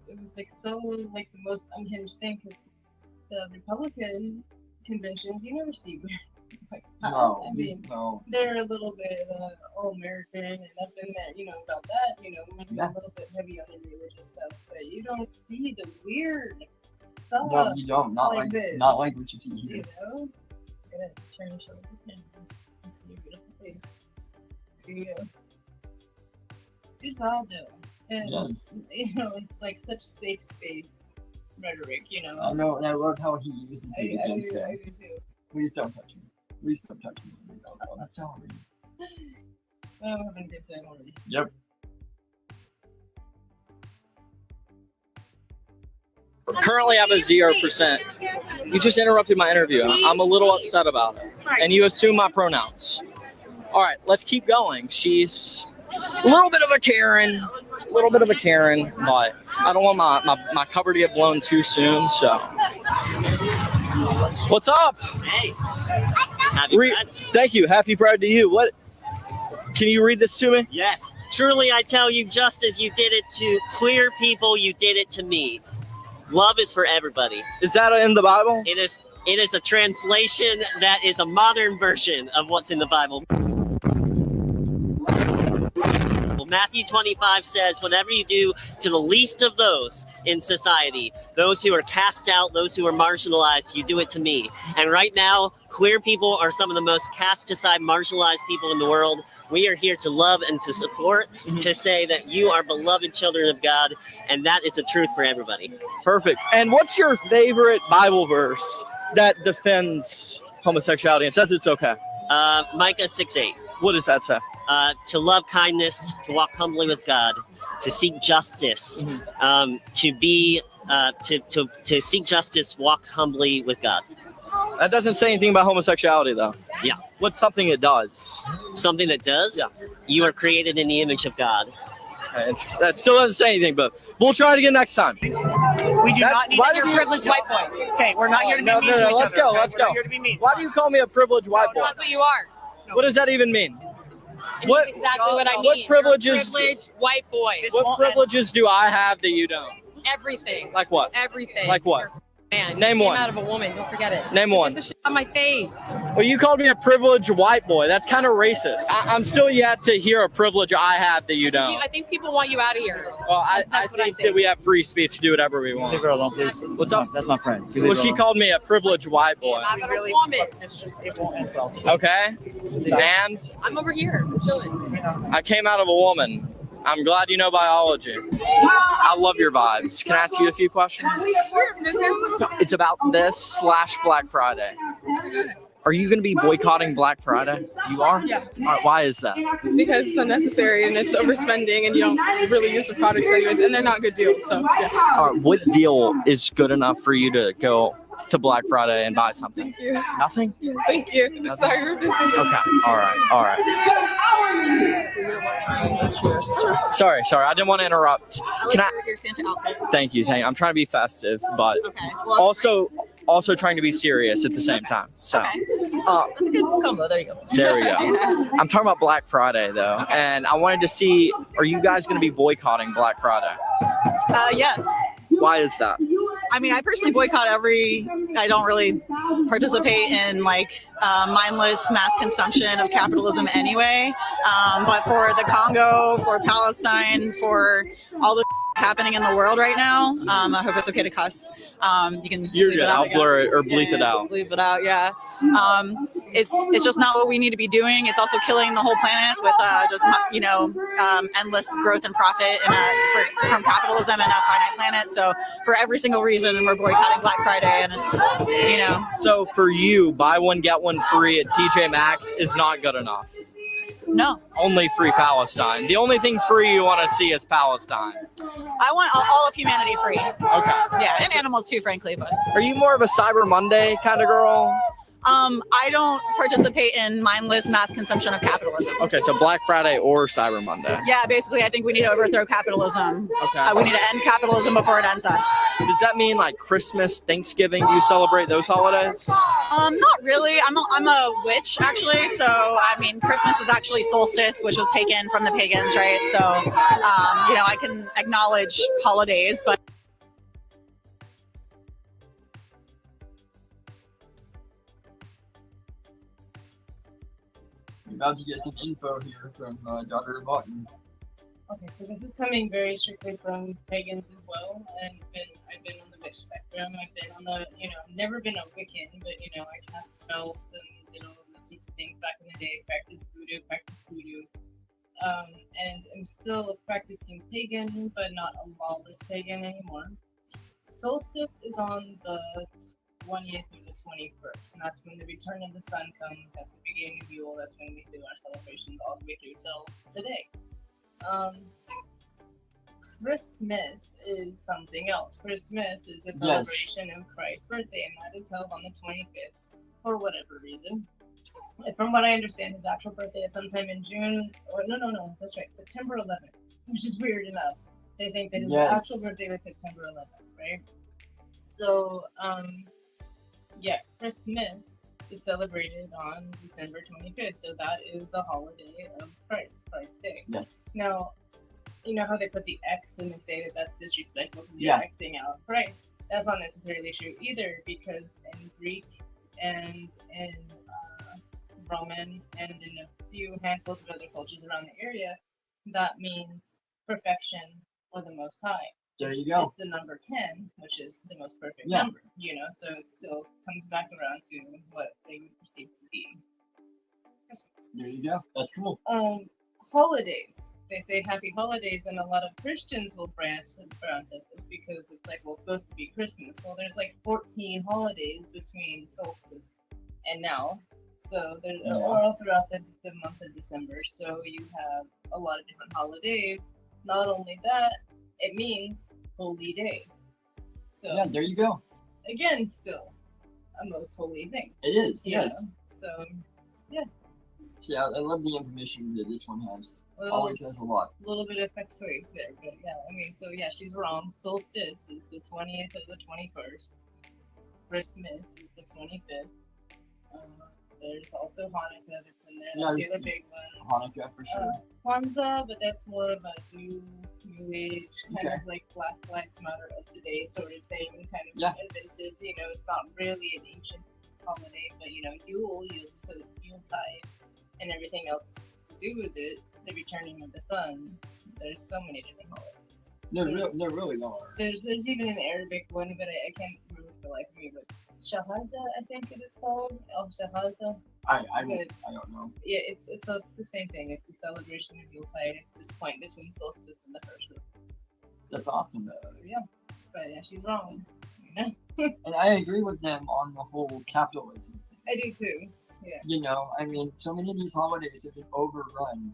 S2: it was like so like the most unhinged thing because the Republican conventions, you never see
S1: No,
S2: I mean,
S1: no.
S2: they're a little bit all-American and up in that, about that, might be a little bit heavy on the religious stuff, but you don't see the weird stuff.
S1: No, you don't. Not like
S2: this.
S1: not like what you see here.
S2: I'm gonna turn and show you the cameras. It's a beautiful face. There you go. Good job, though. And,
S1: Yes.
S2: it's like such safe space rhetoric,
S1: I know, and I love how he uses it against him.
S2: I do too.
S1: Please don't touch me. Please don't touch me. Oh, that's all right.
S2: Oh, I'm having a good time already.
S1: Yep.
S3: Currently have a 0%. You just interrupted my interview. I'm a little upset about it. And you assume my pronouns. All right, let's keep going. She's a little bit of a Karen, but I don't want my cover to get blown too soon, so. What's up?
S20: Hey. Happy Pride.
S3: Thank you. Happy Pride to you. What? Can you read this to me?
S20: Yes. Truly, I tell you, just as you did it to queer people, you did it to me. Love is for everybody.
S3: Is that in the Bible?
S20: It is. It is a translation that is a modern version of what's in the Bible. Matthew 25 says, whatever you do to the least of those in society, those who are cast out, those who are marginalized, you do it to me. And right now, queer people are some of the most cast aside, marginalized people in the world. We are here to love and to support, to say that you are beloved children of God, and that is the truth for everybody.
S3: Perfect. And what's your favorite Bible verse that defends homosexuality and says it's okay?
S20: Micah 6:8.
S3: What does that say?
S20: To love kindness, to walk humbly with God, to seek justice, to seek justice, walk humbly with God.
S3: That doesn't say anything about homosexuality, though.
S20: Yeah.
S3: What's something it does?
S20: Something that does?
S3: Yeah.
S20: You are created in the image of God.
S3: That still doesn't say anything, but we'll try it again next time.
S7: We do not need your privileged white boy. Okay, we're not here to be mean to each other.
S3: Let's go.
S7: Okay?
S3: Let's
S7: We're
S3: go.
S7: not here to be mean.
S3: Why do you call me a privileged white boy?
S5: That's what you are.
S3: What does that even mean?
S5: It means exactly what I mean.
S3: What privileges?
S5: You're a privileged white boy.
S3: What privileges do I have that you don't?
S5: Everything.
S3: Like what?
S5: Everything.
S3: Like what?
S5: You're a man.
S3: Name
S5: You
S3: one.
S5: came out of a woman. Don't forget it.
S3: Name one.
S5: Get the shit on my face.
S3: Well, you called me a privileged white boy. That's kind of racist. I'm still yet to hear a privilege I have that you don't.
S5: I think people want you out of here.
S3: Well, I think that we have free speech to do whatever we want.
S21: Leave her alone, please.
S3: What's up?
S21: That's my friend.
S3: Well, she called me a privileged white boy.
S5: I'm a woman.
S21: It's just, it won't end well.
S3: Okay. And
S5: I'm over here. I'm chilling.
S3: I came out of a woman. I'm glad you know biology. I love your vibes. Can I ask you a few questions? It's about this / Black Friday. Are you going to be boycotting Black Friday? You are?
S22: Yeah.
S3: All right, why is that?
S22: Because it's unnecessary and it's overspending and you don't really use the products anyways, and they're not good deals. So yeah.
S3: All right, what deal is good enough for you to go to Black Friday and buy something?
S22: Thank you.
S3: Nothing?
S22: Yes, thank you.
S3: Nothing?
S22: Sorry, we're busy.
S3: Okay. All right. Sorry. I didn't want to interrupt. Can I?
S23: Your Santa outfit.
S3: Thank you. I'm trying to be festive, but
S23: Okay. Well,
S3: also trying to be serious at the same time. So,
S23: that's a good combo. There you go.
S3: there we go. I'm talking about Black Friday though, and I wanted to see: are you guys going to be boycotting Black Friday?
S23: Yes.
S3: Why is that?
S23: I mean, I personally boycott I don't really participate in mindless mass consumption of capitalism anyway. But for the Congo, for Palestine, for all the happening in the world right now, I hope it's okay to cuss. You can.
S3: You're
S23: bleep
S3: good.
S23: it out,
S3: I'll blur it or bleep it out.
S23: Bleep it out. Yeah. It's just not what we need to be doing. It's also killing the whole planet with endless growth and profit from capitalism and a finite planet. So for every single reason, we're boycotting Black Friday, and it's
S3: So for you, buy one get one free at TJ Maxx is not good enough.
S23: No.
S3: Only free Palestine. The only thing free you want to see is Palestine.
S23: I want all of humanity free.
S3: Okay.
S23: Yeah, and animals too, frankly. But
S3: are you more of a Cyber Monday kind of girl?
S23: I don't participate in mindless mass consumption of capitalism.
S3: Okay, so Black Friday or Cyber Monday.
S23: Yeah, basically, I think we need to overthrow capitalism.
S3: Okay.
S23: We need to end capitalism before it ends us.
S3: Does that mean like Christmas, Thanksgiving? Do you celebrate those holidays?
S23: Not really. I'm a witch actually, so I mean Christmas is actually solstice, which was taken from the pagans, right? So I can acknowledge holidays, but
S1: about to get some info here from Dr. Button.
S2: Okay, so this is coming very strictly from pagans as well, and I've been on the witch spectrum. I've been on the, I've never been a Wiccan, but I cast spells and did all those sorts of things back in the day. Practice voodoo, and I'm still practicing pagan, but not a lawless pagan anymore. Solstice is on the 20th through the 21st, and that's when the return of the sun comes. That's the beginning of Yule. That's when we do our celebrations all the way through till today. Christmas is something else. Christmas is the celebration of Christ's birthday, and that is held on the 25th for whatever reason. And from what I understand, his actual birthday is sometime in June. Or no, that's right, September 11th, which is weird enough. They think that his actual birthday was September 11th, right? So, Christmas is celebrated on December 25th, so that is the holiday of Christ Day.
S1: Yes.
S2: Now, you know how they put the X and they say that that's disrespectful because you're Xing out Christ? That's not necessarily true either, because in Greek and in Roman and in a few handfuls of other cultures around the area, that means perfection or the Most High.
S1: There you go.
S2: It's the number 10, which is the most perfect number, so it still comes back around to what they would perceive to be Christmas.
S1: There you go. That's cool.
S2: Holidays. They say happy holidays, and a lot of Christians will branch at this because it's like, well, it's supposed to be Christmas. Well, there's like 14 holidays between solstice and now. So they're all throughout the month of December. So you have a lot of different holidays. Not only that, it means holy day. So
S1: there you go.
S2: Again, still a most holy thing.
S1: It is, yes.
S2: So
S1: Yeah, I love the information that this one has. Always has a lot.
S2: A little bit of factoids there, but she's wrong. Solstice is the 20th or the 21st. Christmas is the 25th. There's also Hanukkah that's in there. That's the other big one.
S1: Hanukkah for sure.
S2: Kwanzaa, but that's more of a new age kind of like Black Lives Matter of the day sort of thing, kind of invented. It's not really an ancient holiday, but Yuletide and everything else to do with it, the returning of the sun. There's so many different holidays.
S1: There really are.
S2: There's even an Arabic one, but I can't remember for the life of me. But Shahaza, I think it is called. El Shahaza.
S1: I don't know.
S2: Yeah, it's the same thing. It's the celebration of Yuletide. It's this point between solstice and the first.
S1: That's awesome.
S2: So but she's wrong.
S1: And I agree with them on the whole capitalism thing.
S2: I do too. Yeah.
S1: So many of these holidays have been overrun.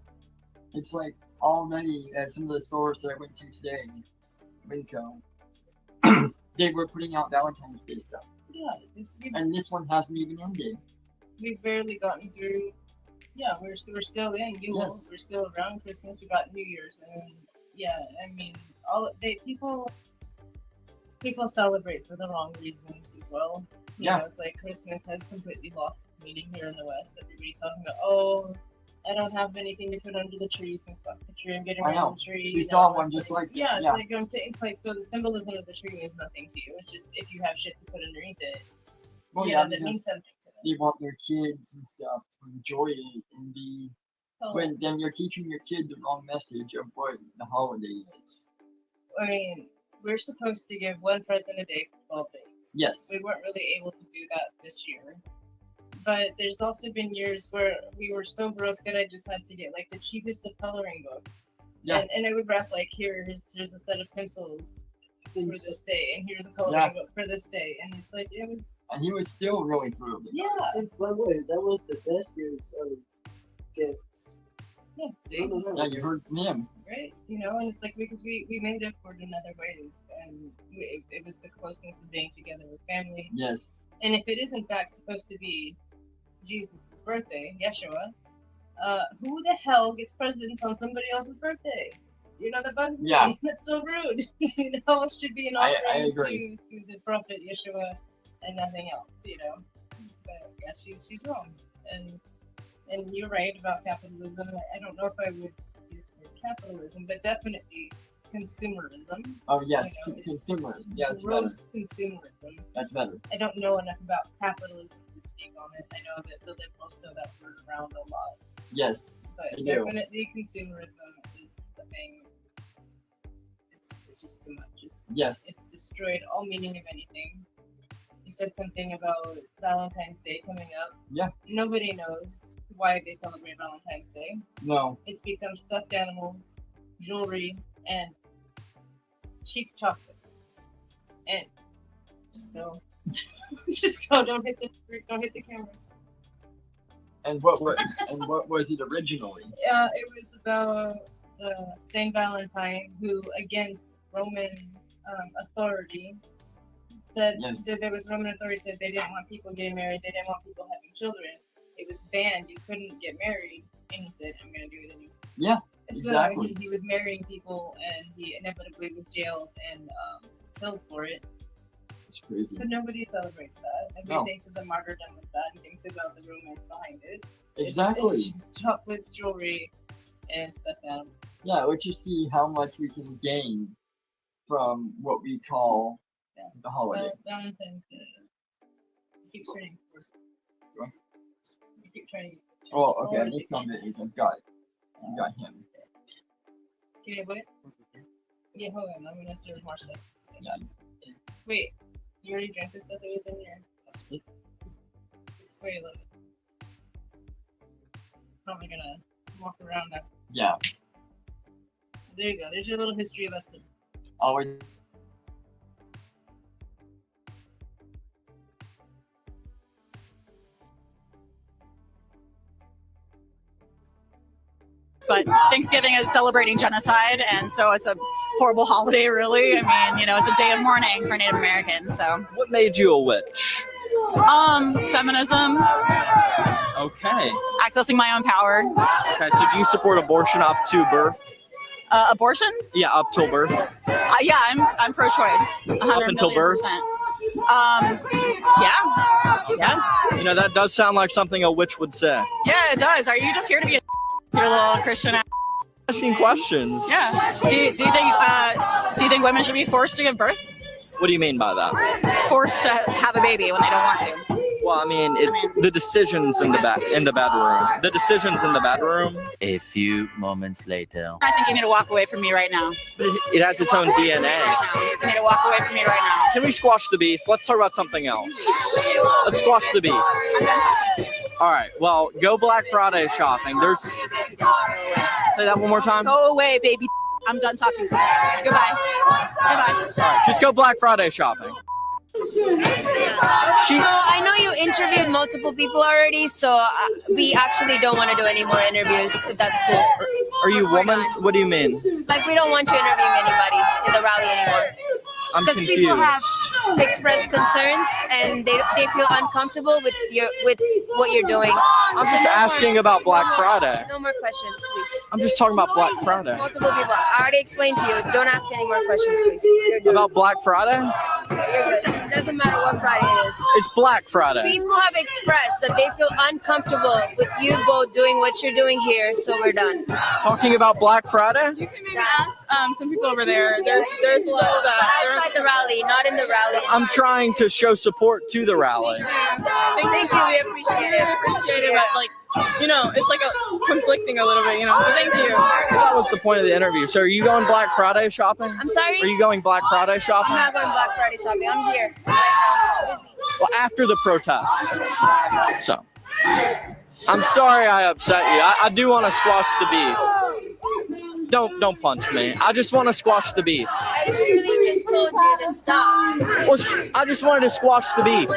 S1: It's like already at some of the stores that I went to today, Winco, they were putting out Valentine's Day stuff.
S2: Yeah.
S1: And this one hasn't even ended.
S2: We've barely gotten through. Yeah, we're still in Yule.
S1: Yes.
S2: We're still around Christmas. We got New Year's, and people celebrate for the wrong reasons as well. It's like Christmas has completely lost its meaning here in the West. Everybody's talking about, oh, I don't have anything to put under the tree, so fuck the tree. I'm getting rid of the tree.
S1: We saw one just like that.
S2: It's like so the symbolism of the tree means nothing to you. It's just if you have shit to put underneath it, that means something to them.
S1: They want their kids and stuff to enjoy it and be. When then you're teaching your kid the wrong message of what the holiday is.
S2: I mean, we're supposed to give one present a day for 12 days.
S1: Yes.
S2: We weren't really able to do that this year. But there's also been years where we were so broke that I just had to get like the cheapest of coloring books.
S1: Yeah.
S2: And I would wrap like, here's a set of pencils for this day, and here's a coloring book for this day. And it's like, it was.
S1: And he was still really thrilled.
S2: Yeah.
S4: In some ways, that was the best use of gifts.
S2: Yeah, see?
S1: Yeah, you heard from him.
S2: Right? And it's like because we made up for it in other ways, and it was the closeness of being together with family.
S1: Yes.
S2: And if it is in fact supposed to be Jesus' birthday, Yeshua, who the hell gets presents on somebody else's birthday? That bugs me.
S1: Yeah.
S2: That's so rude. It should be an offering to the prophet Yeshua and nothing else. But yeah, she's wrong, and you're right about capitalism. I don't know if I would use the word capitalism, but definitely consumerism.
S1: Oh yes, consumerism. Yeah, it's
S2: gross
S1: better.
S2: Consumerism.
S1: That's better.
S2: I don't know enough about capitalism to speak on it. I know that the liberals throw that word around a lot.
S1: Yes,
S2: But
S1: I do.
S2: definitely consumerism is the thing. It's just too much.
S1: Yes.
S2: It's destroyed all meaning of anything. You said something about Valentine's Day coming up.
S1: Yeah.
S2: Nobody knows why they celebrate Valentine's Day.
S1: No.
S2: It's become stuffed animals, jewelry, and cheap chocolates. And just go. Just go. Don't hit the camera.
S1: And what was it originally?
S2: It was about Saint Valentine, who against Roman authority said
S1: Yes.
S2: that there was Roman authority said they didn't want people getting married, they didn't want people having children. It was banned, you couldn't get married, and he said, "I'm gonna do it anyway."
S1: Yeah,
S2: So
S1: exactly.
S2: he was marrying people, and he inevitably was jailed and killed for it.
S1: It's crazy.
S2: But nobody celebrates that. Nobody
S1: No.
S2: thinks of the martyrdom of that. He thinks about the romance behind it.
S1: Exactly.
S2: It's just chocolates, jewelry, and stuffed animals.
S1: Yeah, but you see how much we can gain from what we call the holiday.
S2: Valentine's Day. You keep turning towards it.
S1: What?
S2: You keep turning.
S1: Oh, okay. I think some of it is I've got him.
S2: Can you wait? Yeah, hold on. I'm gonna serve more stuff.
S1: Yeah.
S2: Wait, you already drank the stuff that was in here? Just wait a little bit. Probably gonna walk around now.
S1: Yeah.
S2: So there you go. There's your little history lesson.
S1: Always.
S23: But Thanksgiving is celebrating genocide, and so it's a horrible holiday, really. I mean, it's a day of mourning for Native Americans. So,
S3: What made you a witch?
S23: feminism,
S3: Okay.
S23: accessing my own power,
S3: Okay, so do you support abortion up to birth?
S23: abortion.
S3: Yeah, up till birth.
S23: Yeah, I'm pro-choice. 100
S3: Up until birth?
S23: million%. Yeah.
S3: You know, that does sound like something a witch would say.
S23: Yeah, it does. Are you just here to be your little Christian?
S3: Asking questions.
S23: Yeah. Do you think women should be forced to give birth?
S3: What do you mean by that?
S23: Forced to have a baby when they don't want to?
S3: Well, I mean, the decisions in the bedroom. The decisions in the bedroom.
S9: A few moments later.
S23: I think you need to walk away from me right now.
S3: It has its own DNA.
S23: You need to walk away from me right now.
S3: Can we squash the beef? Let's talk about something else. Let's squash the beef. All right. Well, go Black Friday shopping. Say that one more time.
S23: Go away, baby. I'm done talking to you. Goodbye. Goodbye.
S3: All right. Just go Black Friday shopping.
S11: So I know you interviewed multiple people already, so we actually don't want to do any more interviews, if that's cool.
S3: Are you a woman? What do you mean?
S11: Like, we don't want you interviewing anybody in the rally anymore.
S3: I'm
S11: Because
S3: confused.
S11: people have expressed concerns and they feel uncomfortable with what you're doing.
S3: I'm just asking about Black Friday.
S11: No more questions, please.
S3: I'm just talking about Black Friday.
S11: Multiple people. I already explained to you. Don't ask any more questions, please.
S3: About Black Friday?
S11: You're good. It doesn't matter what Friday it is.
S3: It's Black Friday.
S11: People have expressed that they feel uncomfortable with you both doing what you're doing here, so we're done.
S3: Talking about Black Friday?
S22: You can maybe ask some people over there. There's people that
S11: outside the rally, not in the rally.
S3: I'm trying to show support to the rally.
S11: Thank you. We appreciate it.
S22: But like, it's like conflicting a little bit, But thank you.
S3: That was the point of the interview. So are you going Black Friday shopping?
S11: I'm sorry?
S3: Are you going Black Friday shopping?
S11: I'm not going Black Friday shopping. I'm here right now. Busy.
S3: Well, after the protest. So, I'm sorry I upset you. I do want to squash the beef. Don't punch me. I just want to squash the beef.
S11: I literally just told you to stop.
S3: Well, I just wanted to squash the beef.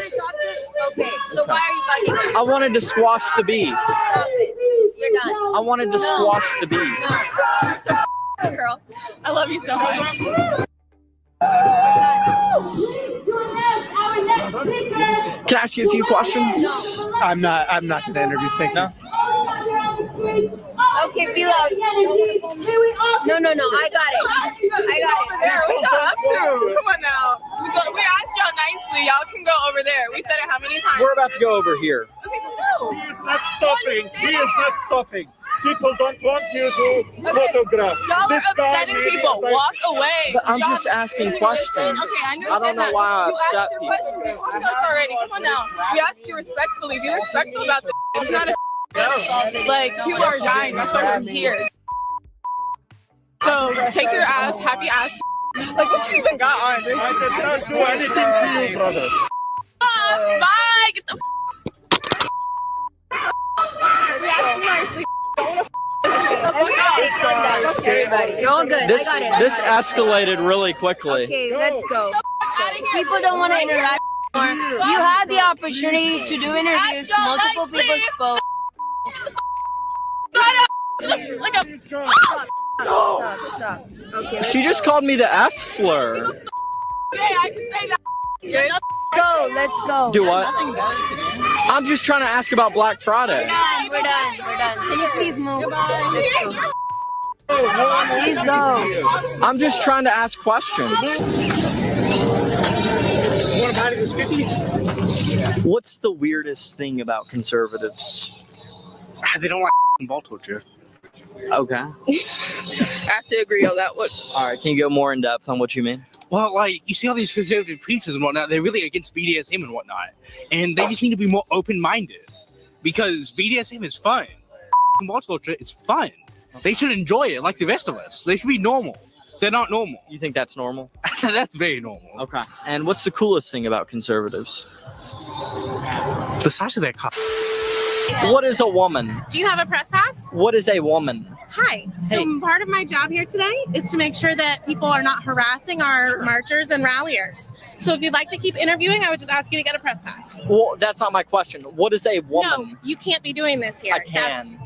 S11: Okay, so why are you bugging?
S3: I wanted to squash the beef.
S11: Stop it. You're done.
S3: I wanted to squash the beef.
S23: Girl, I love you so much.
S3: Can I ask you a few questions?
S6: I'm not going to interview. Thank you.
S11: Okay, be loud. No, I got it.
S22: What's up to? Come on now. We asked y'all nicely. Y'all can go over there. We said it how many times?
S3: We're about to go over here.
S22: Okay, go.
S6: He is not stopping. He is not stopping. People don't want you to photograph.
S22: Y'all are
S6: This guy
S22: upsetting
S6: really
S22: people.
S6: is like-
S22: Walk away.
S3: But I'm
S22: Y'all-
S3: just asking
S22: Okay,
S3: questions.
S22: I understand
S3: I don't know
S22: that.
S3: why I
S22: You
S3: upset
S22: asked your
S3: people.
S22: questions. You talked to us already. Come on now. We asked you respectfully. Be respectful about this. It's not a Like, people are dying. That's why we're here. So, take your ass, happy ass. Like, what you even got on?
S6: I cannot do anything to you, brother.
S22: Bye! Get the
S11: Everybody, you're all good.
S3: This
S11: I got it.
S3: this escalated really quickly.
S11: Okay, let's go. People don't want to interact anymore. You had the opportunity to do interviews. Multiple people spoke.
S22: Like a
S11: Stop. Okay.
S3: She just called me the F slur.
S22: Okay, I can say that.
S11: Let's go.
S3: Do what? I'm just trying to ask about Black Friday.
S11: We're done. Can you please move? Let's go. Please go.
S3: I'm just trying to ask questions. What's the weirdest thing about conservatives?
S10: They don't like ball torture.
S3: Okay.
S22: I have to agree on that one.
S3: All right. Can you go more in depth on what you mean?
S10: Well, like, you see all these conservative preachers and whatnot, they're really against BDSM and whatnot. And they just need to be more open-minded. Because BDSM is fun. Ball torture is fun. They should enjoy it like the rest of us. They should be normal. They're not normal.
S3: You think that's normal?
S10: That's very normal.
S3: Okay. And what's the coolest thing about conservatives?
S10: The size of their cock.
S3: What is a woman?
S19: Do you have a press pass?
S3: What is a woman?
S19: Hi. So part of my job here today is to make sure that people are not harassing our marchers and ralliers. So if you'd like to keep interviewing, I would just ask you to get a press pass.
S3: Well, that's not my question. What is a woman?
S19: No, you can't be doing this here.
S3: I can.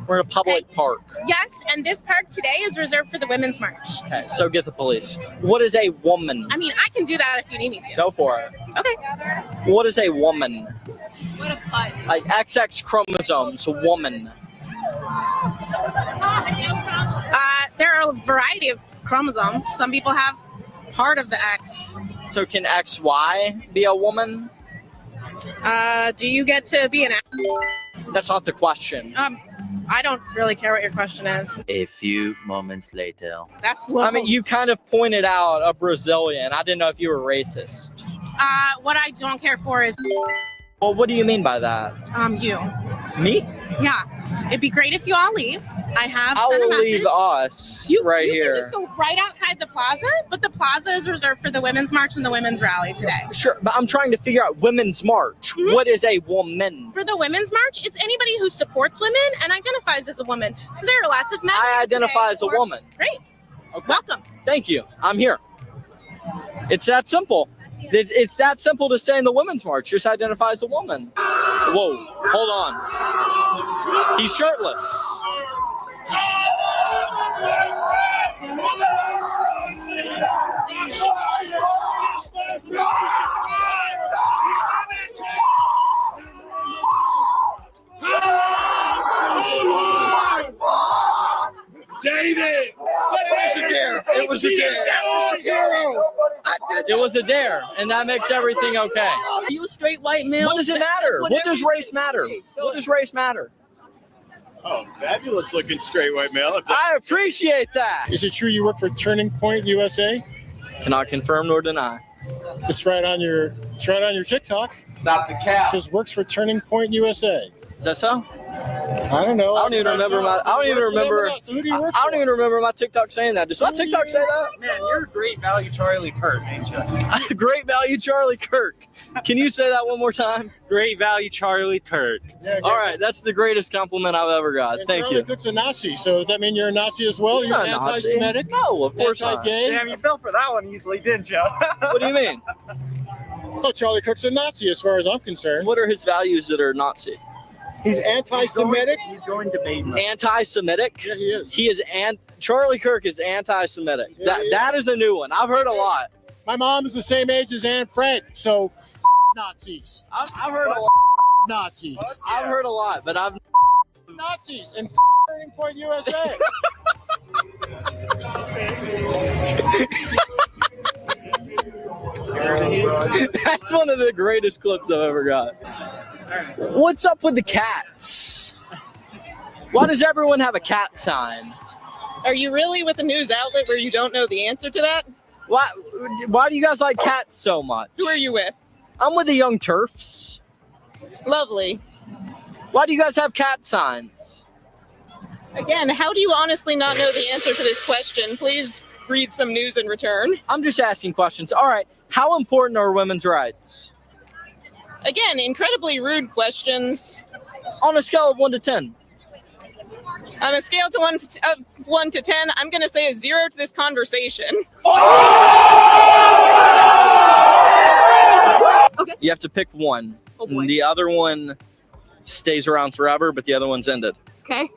S3: We're in a public park.
S19: Yes, and this park today is reserved for the Women's March.
S3: Okay, so get the police. What is a woman?
S19: I mean, I can do that if you need me to.
S3: Go for it.
S19: Okay.
S3: What is a woman?
S19: What a putt.
S3: Like XX chromosomes, woman.
S19: There are a variety of chromosomes. Some people have part of the X.
S3: So can XY be a woman?
S19: Do you get to be an X?
S3: That's not the question.
S19: I don't really care what your question is.
S9: A few moments later.
S19: That's low.
S3: I mean, you kind of pointed out a Brazilian. I didn't know if you were racist.
S19: What I don't care for is
S3: Well, what do you mean by that?
S19: you.
S3: Me?
S19: Yeah. It'd be great if you all leave. I have
S3: I
S19: sent a
S3: will
S19: message.
S3: leave us right
S19: You
S3: here.
S19: can just go right outside the plaza, but the plaza is reserved for the Women's March and the Women's Rally today.
S3: Sure, but I'm trying to figure out Women's March. What is a woman?
S19: For the Women's March, it's anybody who supports women and identifies as a woman. So there are lots of men.
S3: I identify as a woman.
S19: Great.
S3: Okay.
S19: Welcome.
S3: Thank you. I'm here. It's that simple. It's that simple to say in the Women's March. Just identify as a woman. Whoa, hold on. He's shirtless.
S6: David! It was a dare. It was a dare.
S3: It was a dare, and that makes everything okay.
S12: Are you a straight white male?
S3: What does it matter? What does race matter? What does race matter?
S6: Oh, fabulous looking straight white male.
S3: I appreciate that.
S13: Is it true you work for Turning Point USA?
S3: Cannot confirm nor deny.
S13: It's right on your TikTok.
S3: Stop the cap.
S13: It says works for Turning Point USA.
S3: Is that so?
S13: I don't know.
S3: I don't even remember my TikTok saying that. Does my TikTok say that?
S24: Man, you're a great value Charlie Kirk, ain't you?
S3: Great value Charlie Kirk. Can you say that one more time?
S24: Great value Charlie Kirk.
S13: Yeah,
S3: all right, that's the greatest compliment I've ever got.
S13: And
S3: Thank
S13: Charlie
S3: you.
S13: Kirk's a Nazi, so does that mean you're a Nazi as well? You're
S3: not a Nazi.
S13: anti-Semitic?
S3: No, of course not.
S13: Anti-gay?
S24: Damn, you fell for that one easily, didn't you?
S3: What do you mean?
S13: Well, Charlie Kirk's a Nazi as far as I'm concerned.
S3: What are his values that are Nazi?
S13: He's anti-Semitic.
S24: He's going to debate me.
S3: Anti-Semitic?
S13: Yeah, he is.
S3: He is Charlie Kirk is anti-Semitic.
S13: Yeah,
S3: that is a new one. I've heard a lot.
S13: My mom is the same age as Anne Frank, so Nazis.
S3: I've heard a lot.
S13: Nazis.
S3: I've heard a lot, but I've
S13: Nazis and Turning Point USA.
S3: That's one of the greatest clips I've ever got. What's up with the cats? Why does everyone have a cat sign?
S22: Are you really with a news outlet where you don't know the answer to that?
S3: Why do you guys like cats so much?
S22: Who are you with?
S3: I'm with the Young Turfs.
S22: Lovely.
S3: Why do you guys have cat signs?
S14: Again, how do you honestly not know the answer to this question? Please read some news in return.
S3: I'm just asking questions. All right. How important are women's rights?
S14: Again, incredibly rude questions.
S3: On a scale of 1 to 10.
S14: On a scale of 1 to 10, I'm going to say a 0 to this conversation.
S3: Okay. You have to pick one. The other one stays around forever, but the other one's ended.
S14: Okay.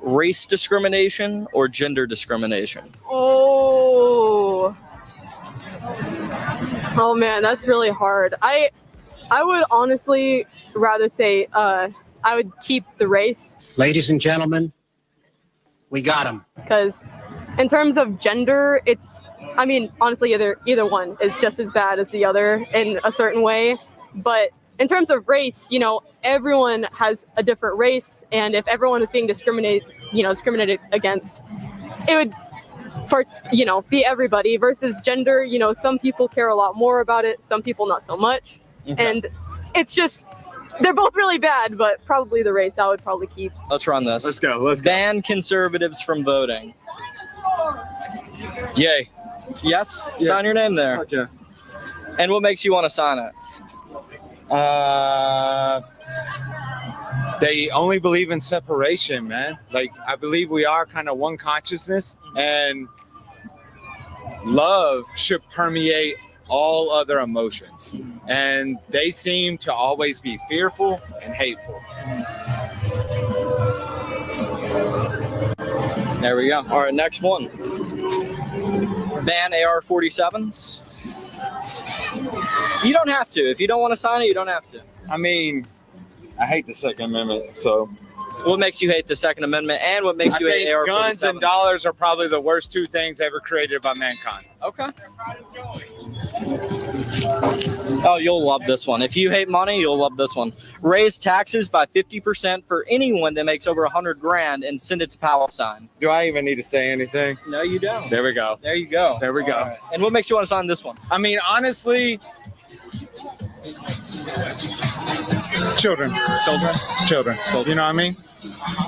S3: Race discrimination or gender discrimination?
S15: Oh man, that's really hard. I would honestly rather say I would keep the race.
S17: Ladies and gentlemen, we got him.
S15: Because in terms of gender, I mean, honestly, either one is just as bad as the other in a certain way. But in terms of race, everyone has a different race, and if everyone is being discriminated against, it would, be everybody. Versus gender, some people care a lot more about it, some people not so much, and it's just they're both really bad. But probably the race I would probably keep.
S3: Let's run this.
S6: Let's go.
S3: Ban conservatives from voting.
S6: Yay.
S3: Yes.
S6: Yeah.
S3: Sign your name there.
S6: Okay.
S3: And what makes you want to sign it?
S18: They only believe in separation, man. Like, I believe we are kind of one consciousness, and love should permeate all other emotions. And they seem to always be fearful and hateful.
S3: There we go. All right, next one. Ban AR-47s. You don't have to. If you don't want to sign it, you don't have to.
S18: I mean, I hate the Second Amendment, so.
S3: What makes you hate the Second Amendment, and what makes you hate AR-47?
S18: Guns and dollars are probably the worst two things ever created by mankind.
S3: Okay. Oh, you'll love this one. If you hate money, you'll love this one. Raise taxes by 50% for anyone that makes over $100,000 and send it to Palestine.
S18: Do I even need to say anything?
S3: No, you don't.
S18: There we go.
S3: There you go.
S18: There we go.
S3: Right. And what makes you want to sign this one?
S18: I mean, honestly, children. Children. You know what I mean?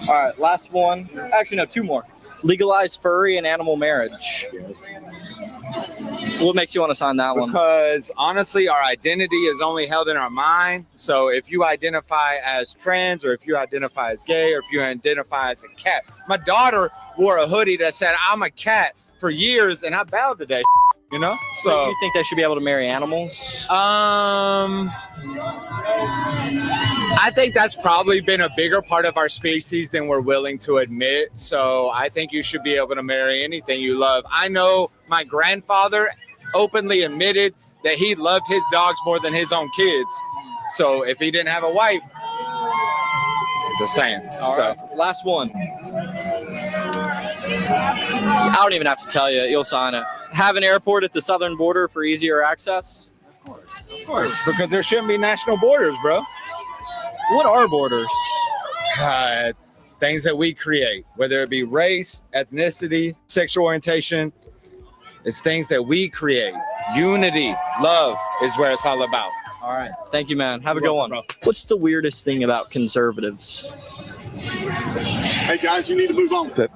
S3: All right, last one. Actually, no, two more. Legalize furry and animal marriage.
S18: Yes.
S3: What makes you want to sign that one?
S18: Because honestly, our identity is only held in our mind. So if you identify as trans, or if you identify as gay, or if you identify as a cat. My daughter wore a hoodie that said, "I'm a cat," for years, and I bowed to that. You know? So
S3: you think they should be able to marry animals?
S18: I think that's probably been a bigger part of our species than we're willing to admit. So I think you should be able to marry anything you love. I know my grandfather openly admitted that he loved his dogs more than his own kids. So if he didn't have a wife, just saying.
S3: All right. Last one. I don't even have to tell you. You'll sign it. Have an airport at the southern border for easier access?
S18: Of course, because there shouldn't be national borders, bro.
S3: What are borders?
S18: Things that we create, whether it be race, ethnicity, sexual orientation. It's things that we create. Unity, love is where it's all about.
S3: All right. Thank you, man. Have a good one. Bro. What's the weirdest thing about conservatives?
S6: Hey, guys, you need to move on.
S25: That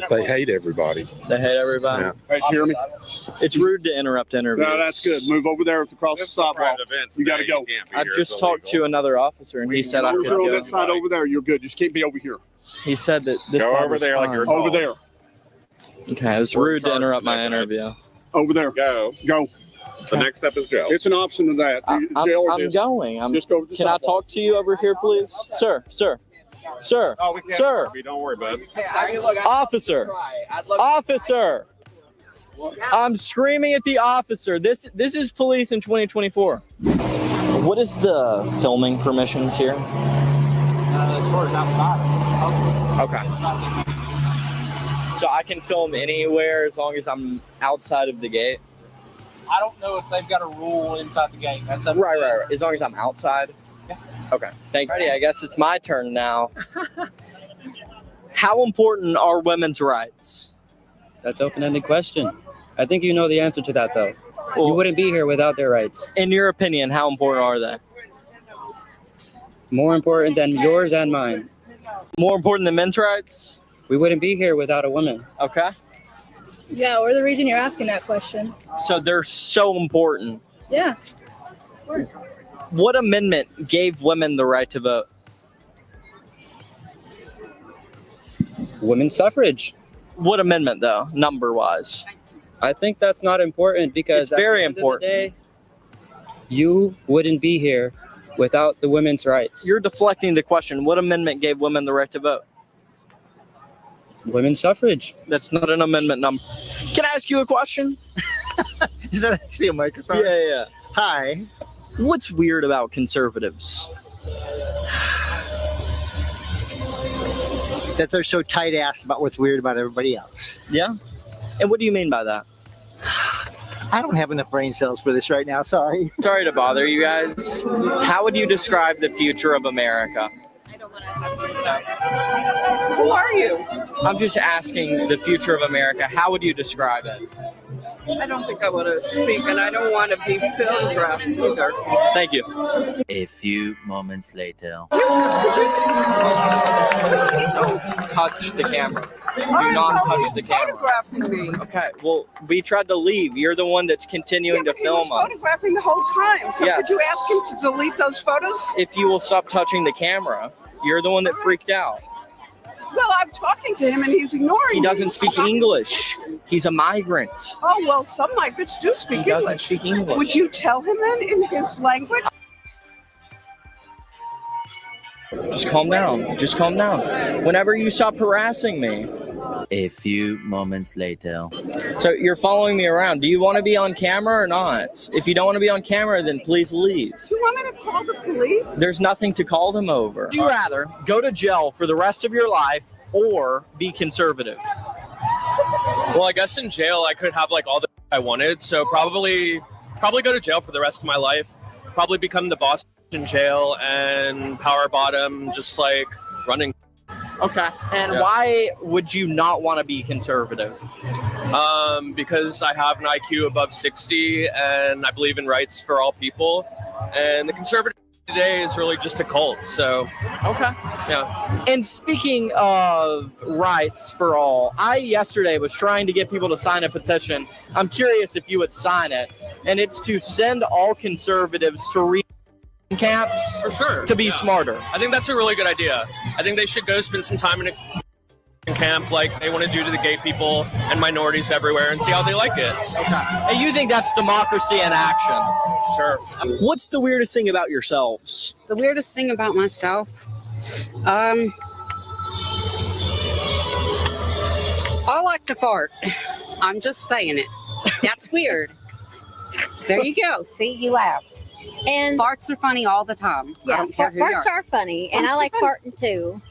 S25: they hate everybody.
S3: They hate everybody?
S25: Yeah.
S6: Hey, hear me?
S3: It's rude to interrupt interviews.
S6: No, that's good. Move over there across the sidewalk. You got to go.
S3: I just talked to another officer, and he said I could go.
S6: That side over there. You're good. Just can't be over here.
S3: He said that this
S6: go
S3: side
S6: over
S3: was
S6: there
S3: fine.
S6: like you're over there.
S3: Okay, it was rude to interrupt my interview.
S6: Over there. Go.
S25: The next step is jail.
S6: It's an option to that.
S3: I'm going.
S6: Just go to the
S3: Can I talk to you over here, please? Sir.
S25: Oh, we can't.
S3: Sir.
S25: Don't worry, bud.
S3: Officer. I'm screaming at the officer. This is police in 2024. What is the filming permissions here?
S24: As far as outside.
S3: Okay. So I can film anywhere as long as I'm outside of the gate?
S24: I don't know if they've got a rule inside the gate. That's up
S3: Right. As long as I'm outside?
S24: Yeah.
S3: Okay. Thank you. Alrighty, I guess it's my turn now. How important are women's rights?
S26: That's an open-ended question. I think you know the answer to that, though. Well, you wouldn't be here without their rights.
S3: In your opinion, how important are they?
S26: More important than yours and mine.
S3: More important than men's rights?
S26: We wouldn't be here without a woman.
S3: Okay.
S22: Yeah, or the reason you're asking that question.
S3: So they're so important.
S22: Yeah.
S3: What amendment gave women the right to vote?
S26: Women's suffrage.
S3: What amendment, though, number-wise?
S26: I think that's not important because
S3: it's very important.
S26: You wouldn't be here without the women's rights.
S3: You're deflecting the question. What amendment gave women the right to vote?
S26: Women's suffrage.
S3: That's not an amendment number. Can I ask you a question?
S5: Is that actually a microphone?
S3: Yeah.
S5: Hi.
S3: What's weird about conservatives?
S5: That they're so tight-assed about what's weird about everybody else.
S3: Yeah? And what do you mean by that?
S5: I don't have enough brain cells for this right now, sorry.
S3: Sorry to bother you guys. How would you describe the future of America?
S7: Who are you?
S3: I'm just asking the future of America. How would you describe it?
S7: I don't think I want to speak, and I don't want to be photographed either.
S3: Thank you.
S9: A few moments later.
S3: Don't touch the camera. Do not touch the camera.
S7: Photographing me.
S3: Okay, well, we tried to leave. You're the one that's continuing to film
S7: He was
S3: us.
S7: photographing the whole time. So
S3: Yes.
S7: could you ask him to delete those photos?
S3: If you will stop touching the camera, you're the one that freaked out.
S7: Well, I'm talking to him, and he's ignoring
S3: He
S7: me.
S3: doesn't speak English. He's a migrant.
S7: Oh, well, some migrants do speak
S3: He doesn't
S7: English.
S3: speak English.
S7: Would you tell him then in his language?
S3: Just calm down. Just calm down. Whenever you stop harassing me.
S9: A few moments later.
S3: So you're following me around. Do you want to be on camera or not? If you don't want to be on camera, then please leave.
S7: Do you want me to call the police?
S3: There's nothing to call them over. Would you rather go to jail for the rest of your life or be conservative?
S8: Well, I guess in jail I could have like all the I wanted, so probably go to jail for the rest of my life. Probably become the boss in jail and power bottom, just like running.
S3: Okay. And why would you not want to be conservative?
S8: Because I have an IQ above 60 and I believe in rights for all people. And the conservative today is really just a cult. So,
S3: okay.
S8: Yeah.
S3: And speaking of rights for all, I yesterday was trying to get people to sign a petition. I'm curious if you would sign it. And it's to send all conservatives to read camps
S8: for sure
S3: to be smarter.
S8: I think that's a really good idea. I think they should go spend some time in a camp like they want to do to the gay people and minorities everywhere and see how they like it.
S3: Okay. And you think that's democracy in action?
S8: Sure.
S3: What's the weirdest thing about yourselves?
S16: The weirdest thing about myself, I like to fart. I'm just saying it. That's weird. There you go. See, you laughed. And farts are funny all the time. I
S20: Yeah,
S3: don't care who you
S20: farts are funny, and I like farting too.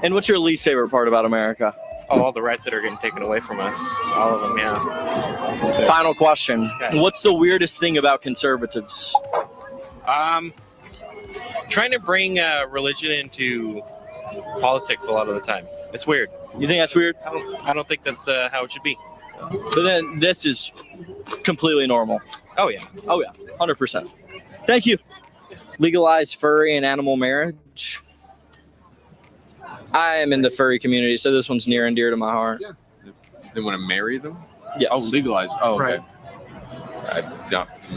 S3: And what's your least favorite part about America?
S21: All the rights that are getting taken away from us. All of them, yeah.
S3: Final question.
S21: Okay.
S3: What's the weirdest thing about conservatives?
S21: Trying to bring religion into politics a lot of the time. It's weird.
S3: You think that's weird?
S21: I don't think that's how it should be.
S3: But then this is completely normal.
S21: Oh, yeah.
S3: Oh, yeah. 100%. Thank you. Legalize furry and animal marriage. I am in the furry community, so this one's near and dear to my heart.
S27: Yeah. They want to marry them?
S3: Yes.
S27: Oh, legalize. Oh, okay.
S21: Right.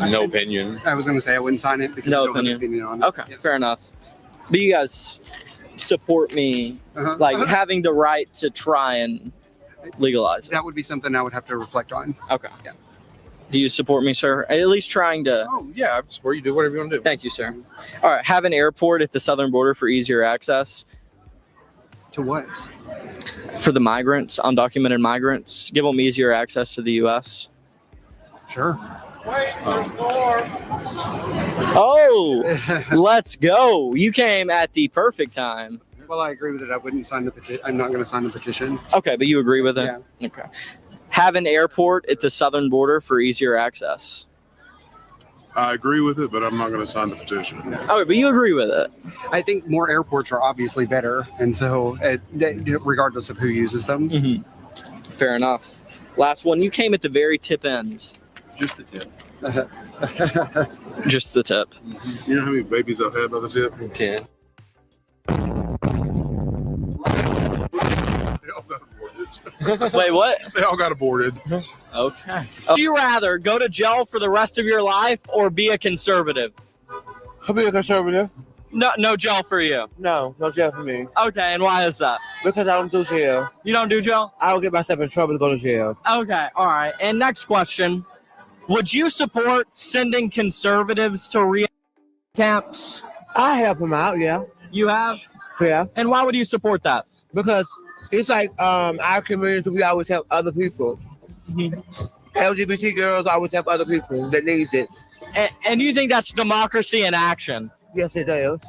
S27: No opinion.
S28: I was going to say I wouldn't sign it because
S3: No
S28: I don't have an
S3: opinion.
S28: opinion on it.
S3: Okay, fair enough. But you guys support me, having the right to try and legalize it.
S28: That would be something I would have to reflect on.
S3: Okay.
S28: Yeah.
S3: Do you support me, sir? At least trying to.
S27: Oh, yeah, I support you. Do whatever you want to do.
S3: Thank you, sir. All right. Have an airport at the southern border for easier access.
S28: To what?
S3: For the migrants, undocumented migrants. Give them easier access to the U.S.
S28: Sure.
S3: Oh, let's go. You came at the perfect time.
S28: Well, I agree with it. I wouldn't sign the petition. I'm not going to sign the petition.
S3: Okay, but you agree with it?
S28: Yeah.
S3: Okay. Have an airport at the southern border for easier access.
S25: I agree with it, but I'm not going to sign the petition.
S3: Okay, but you agree with it.
S28: I think more airports are obviously better, and so regardless of who uses them.
S3: Mm-hmm. Fair enough. Last one. You came at the very tip end.
S27: Just the tip.
S3: Just the tip.
S25: You know how many babies I've had by the tip?
S3: 10.
S25: They all got aborted.
S3: Wait, what?
S25: They all got aborted.
S3: Okay. Would you rather go to jail for the rest of your life or be a conservative?
S1: I'll be a conservative.
S3: No jail for you.
S1: No jail for me.
S3: Okay, and why is that?
S1: Because I don't do jail.
S3: You don't do jail?
S1: I don't get myself in trouble to go to jail.
S3: Okay, all right. And next question. Would you support sending conservatives to camps?
S1: I help them out, yeah.
S3: You have?
S1: Yeah.
S3: And why would you support that?
S1: Because it's like our community, we always help other people. LGBT girls always help other people that needs it.
S3: And you think that's democracy in action?
S1: Yes, it is.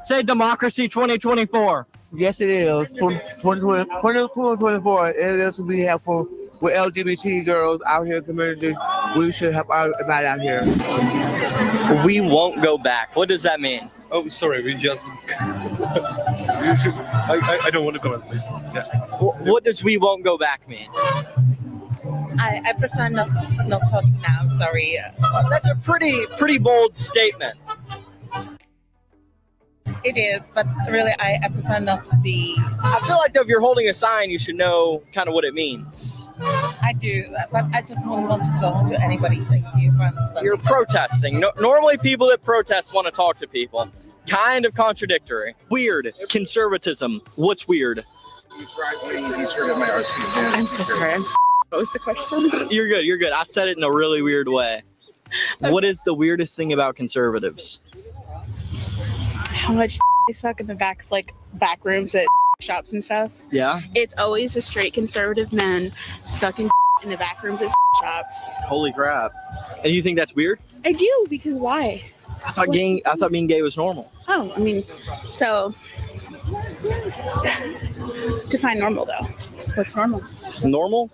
S3: Say democracy 2024.
S1: Yes, it is. 2024, it is to be helpful with LGBT girls out here in the community. We should help everybody out here.
S3: We won't go back. What does that mean?
S2: Oh, sorry. We just. I don't want to comment, please. Yeah.
S3: What does we won't go back mean?
S4: I prefer not talking now. Sorry.
S3: That's a pretty bold statement.
S4: It is, but really, I prefer not to be.
S3: I feel like though, if you're holding a sign, you should know kind of what it means.
S4: I do, but I just wouldn't want to talk to anybody. Thank you for understanding.
S3: You're protesting. Normally, people that protest want to talk to people. Kind of contradictory. Weird. Conservatism. What's weird?
S4: I'm so sorry. What was the question?
S3: You're good. You're good. I said it in a really weird way. What is the weirdest thing about conservatives?
S22: How much they suck in the backs, like back rooms at shops and stuff.
S3: Yeah.
S22: It's always the straight conservative men sucking in the back rooms at shops.
S3: Holy crap. And you think that's weird?
S22: I do, because why?
S3: I thought being gay was normal.
S22: Oh, I mean, so define normal though. What's normal?
S3: Normal?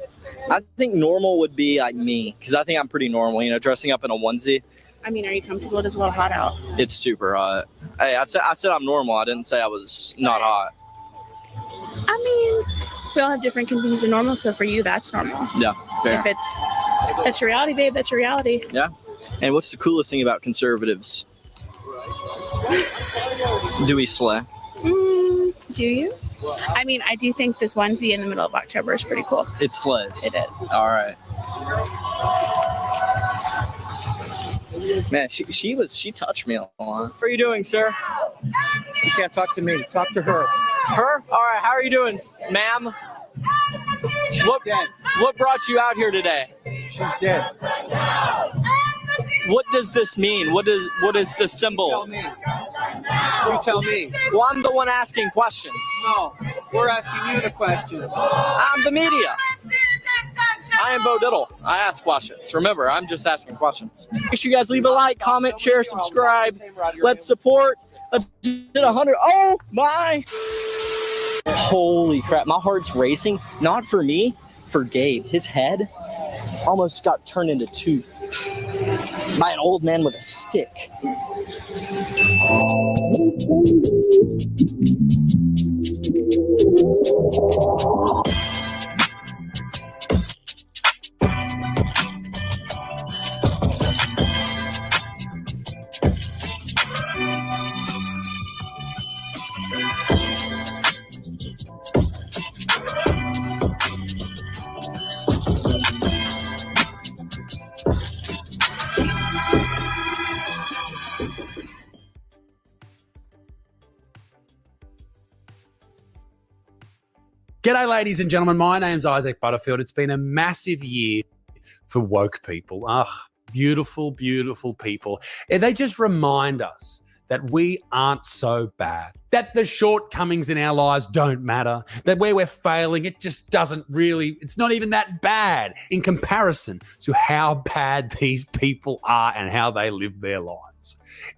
S3: I think normal would be like me, because I think I'm pretty normal, dressing up in a onesie.
S22: I mean, are you comfortable? It is a little hot out.
S3: It's super hot. Hey, I said I'm normal. I didn't say I was not hot.
S22: I mean, we all have different convenience of normal, so for you, that's normal.
S3: Yeah, fair.
S22: If that's your reality, babe, that's your reality.
S3: Yeah. And what's the coolest thing about conservatives? Do we slay?
S22: Do you? I mean, I do think this onesie in the middle of October is pretty cool.
S3: It slays.
S22: It is.
S3: All right. Man, she touched me a lot. How are you doing, sir?
S5: You can't talk to me. Talk to her.
S3: Her? All right. How are you doing, ma'am? What brought you out here today?
S5: She's dead.
S3: What does this mean? What is the symbol?
S5: Tell me. You tell me.
S3: Well, I'm the one asking questions.
S5: No, we're asking you the questions.
S3: I'm the media. I am Bo Diddle. I ask questions. Remember, I'm just asking questions. Make sure you guys leave a like, comment, share, subscribe. Let's support. Let's hit 100. Oh my! Holy crap! My heart's racing. Not for me, for Gabe. His head almost got turned into two by an old man with a stick.
S10: G'day, ladies and gentlemen. My name's Isaac Butterfield. It's been a massive year for woke people. Beautiful, beautiful people. And they just remind us that we aren't so bad, that the shortcomings in our lives don't matter, that where we're failing, it just doesn't really, it's not even that bad in comparison to how bad these people are and how they live their lives.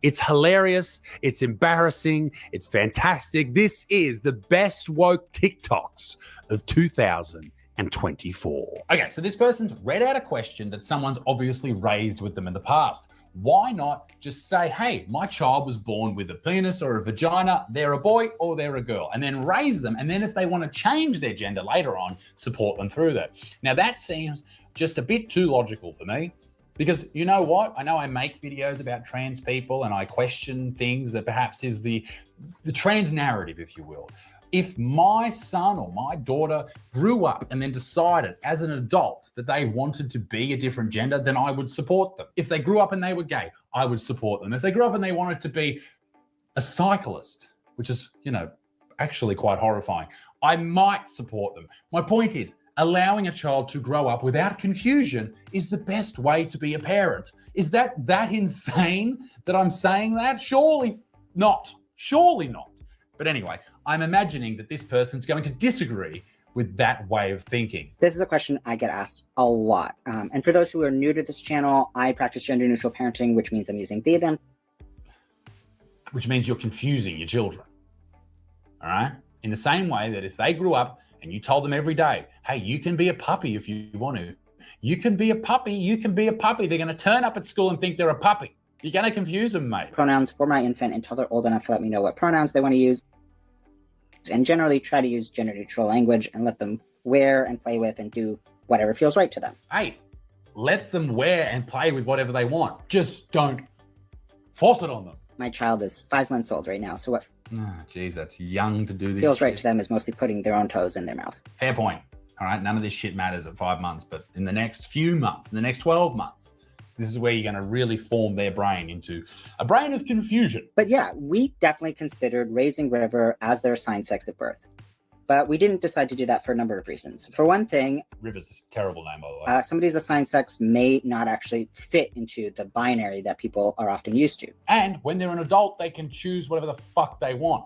S10: It's hilarious. It's embarrassing. It's fantastic. This is the best woke TikToks of 2024.
S11: Okay, so this person's read out a question that someone's obviously raised with them in the past. Why not just say, hey, my child was born with a penis or a vagina, they're a boy or they're a girl, and then raise them. And then if they want to change their gender later on, support them through that. Now that seems just a bit too logical for me. Because you know what? I know I make videos about trans people and I question things that perhaps is the trans narrative, if you will. If my son or my daughter grew up and then decided as an adult that they wanted to be a different gender, then I would support them. If they grew up and they were gay, I would support them. If they grew up and they wanted to be a cyclist, which is, you know, actually quite horrifying, I might support them. My point is, allowing a child to grow up without confusion is the best way to be a parent. Is that insane that I'm saying that? Surely not. Surely not. But anyway, I'm imagining that this person's going to disagree with that way of thinking.
S12: This is a question I get asked a lot. And for those who are new to this channel, I practice gender neutral parenting, which means I'm using they, them.
S11: Which means you're confusing your children. All right? In the same way that if they grew up and you told them every day, hey, you can be a puppy if you want to. You can be a puppy. You can be a puppy. They're going to turn up at school and think they're a puppy. You're going to confuse them, mate.
S12: Pronouns for my infant until they're old enough to let me know what pronouns they want to use. And generally try to use gender neutral language and let them wear and play with and do whatever feels right to them.
S11: Hey, let them wear and play with whatever they want. Just don't force it on them.
S12: My child is 5 months old right now. So what
S11: geez, that's young to do this
S12: feels
S11: shit.
S12: right to them is mostly putting their own toes in their mouth.
S11: Fair point. All right, none of this shit matters at 5 months, but in the next few months, in the next 12 months, this is where you're going to really form their brain into a brain of confusion.
S12: But yeah, we definitely considered raising River as their assigned sex at birth. But we didn't decide to do that for a number of reasons. For one thing,
S11: River's a terrible name, by the way.
S12: Somebody's assigned sex may not actually fit into the binary that people are often used to.
S11: And when they're an adult, they can choose whatever the fuck they want.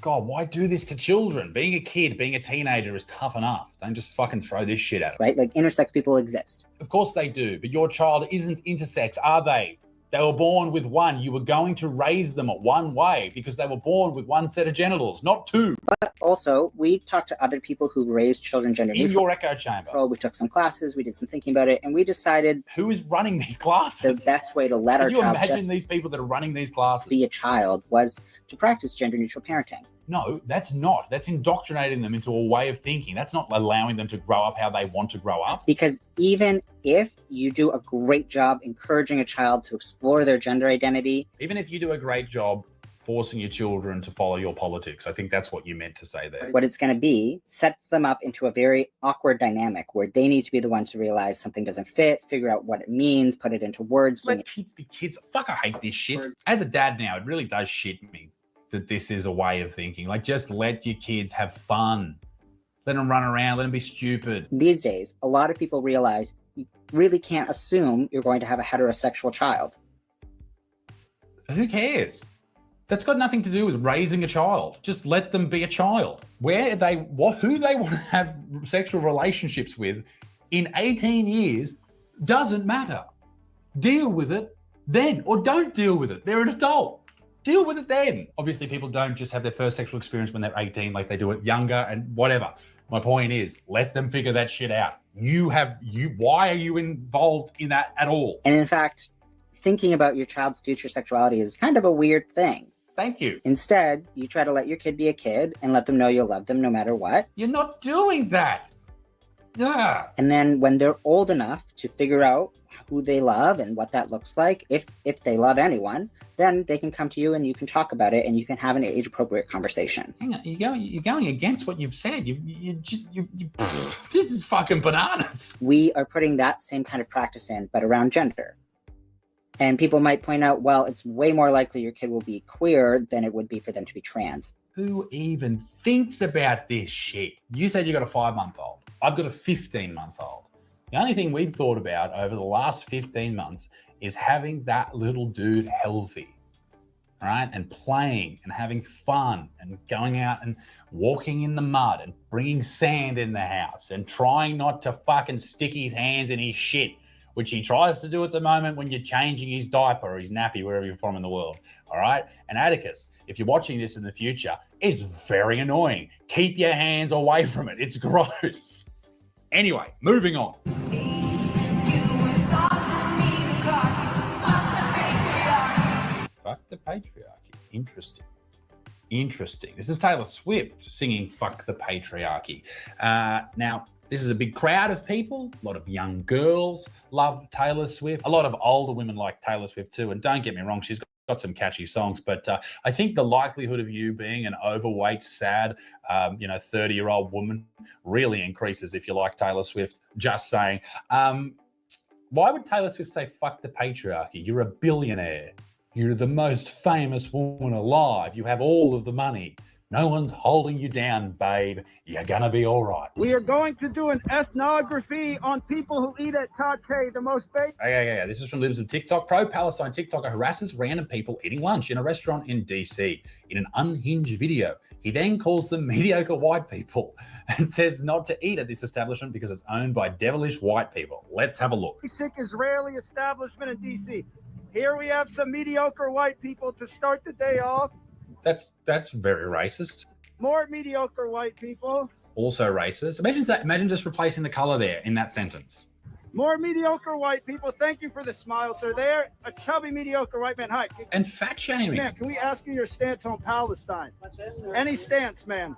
S11: God, why do this to children? Being a kid, being a teenager is tough enough. Don't just fucking throw this shit at them.
S12: Right? Like intersex people exist.
S11: Of course they do, but your child isn't intersex, are they? They were born with one. You were going to raise them one way because they were born with one set of genitals, not two.
S12: But also, we talked to other people who raised children gender neutral.
S11: In your echo chamber.
S12: We took some classes, we did some thinking about it, and we decided...
S11: Who is running these classes?
S12: The best way to let our child...
S11: Could you imagine these people that are running these classes?
S12: ...be a child was to practice gender neutral parenting.
S11: No, that's not. That's indoctrinating them into a way of thinking. That's not allowing them to grow up how they want to grow up.
S12: Because even if you do a great job encouraging a child to explore their gender identity...
S11: Even if you do a great job forcing your children to follow your politics, I think that's what you meant to say there.
S12: What it's going to be sets them up into a very awkward dynamic where they need to be the ones to realize something doesn't fit, figure out what it means, put it into words.
S11: Let kids be kids. Fuck, I hate this shit. As a dad now, it really does shit me that this is a way of thinking. Like, just let your kids have fun. Let them run around, let them be stupid.
S12: These days, a lot of people realize you really can't assume you're going to have a heterosexual child.
S11: Who cares? That's got nothing to do with raising a child. Just let them be a child. Who they want to have sexual relationships with in 18 years doesn't matter. Deal with it then, or don't deal with it. They're an adult. Deal with it then. Obviously, people don't just have their first sexual experience when they're 18, like they do it younger and whatever. My point is, let them figure that shit out. Why are you involved in that at all?
S12: And in fact, thinking about your child's future sexuality is kind of a weird thing.
S11: Thank you.
S12: Instead, you try to let your kid be a kid and let them know you'll love them no matter what.
S11: You're not doing that. Yeah.
S12: And then when they're old enough to figure out who they love and what that looks like, if they love anyone, then they can come to you and you can talk about it and you can have an age-appropriate conversation.
S11: Hang on, you're going against what you've said. This is fucking bananas.
S12: We are putting that same kind of practice in, but around gender. And people might point out, well, it's way more likely your kid will be queer than it would be for them to be trans.
S11: Who even thinks about this shit? You said you got a 5-month-old. I've got a 15-month-old. The only thing we've thought about over the last 15 months is having that little dude healthy, right? And playing and having fun and going out and walking in the mud and bringing sand in the house and trying not to fucking stick his hands in his shit, which he tries to do at the moment when you're changing his diaper or his nappy, wherever you're from in the world, all right? And Atticus, if you're watching this in the future, it's very annoying. Keep your hands away from it. It's gross. Anyway, moving on. Fuck the patriarchy. Interesting. Interesting. This is Taylor Swift singing Fuck the Patriarchy. Now, This is a big crowd of people. A lot of young girls love Taylor Swift. A lot of older women like Taylor Swift too. And don't get me wrong, she's got some catchy songs, but I think the likelihood of you being an overweight, sad, 30-year-old woman really increases if you like Taylor Swift. Just saying. Why would Taylor Swift say, fuck the patriarchy? You're a billionaire. You're the most famous woman alive. You have all of the money. No one's holding you down, babe. You're gonna be all right.
S6: We are going to do an ethnography on people who eat at Tate, the most basic.
S11: Yeah. This is from Libs of TikTok. Pro-Palestine TikToker harasses random people eating lunch in a restaurant in DC. In an unhinged video, he then calls them mediocre white people and says not to eat at this establishment because it's owned by devilish white people. Let's have a look.
S6: Basic Israeli establishment in DC. Here we have some mediocre white people to start the day off.
S11: That's very racist.
S6: More mediocre white people.
S11: Also racist. Imagine just replacing the color there in that sentence.
S6: More mediocre white people. Thank you for the smile, sir. There, a chubby mediocre white man. Hi.
S11: And fat shaming.
S6: Man, can we ask you your stance on Palestine? Any stance, man?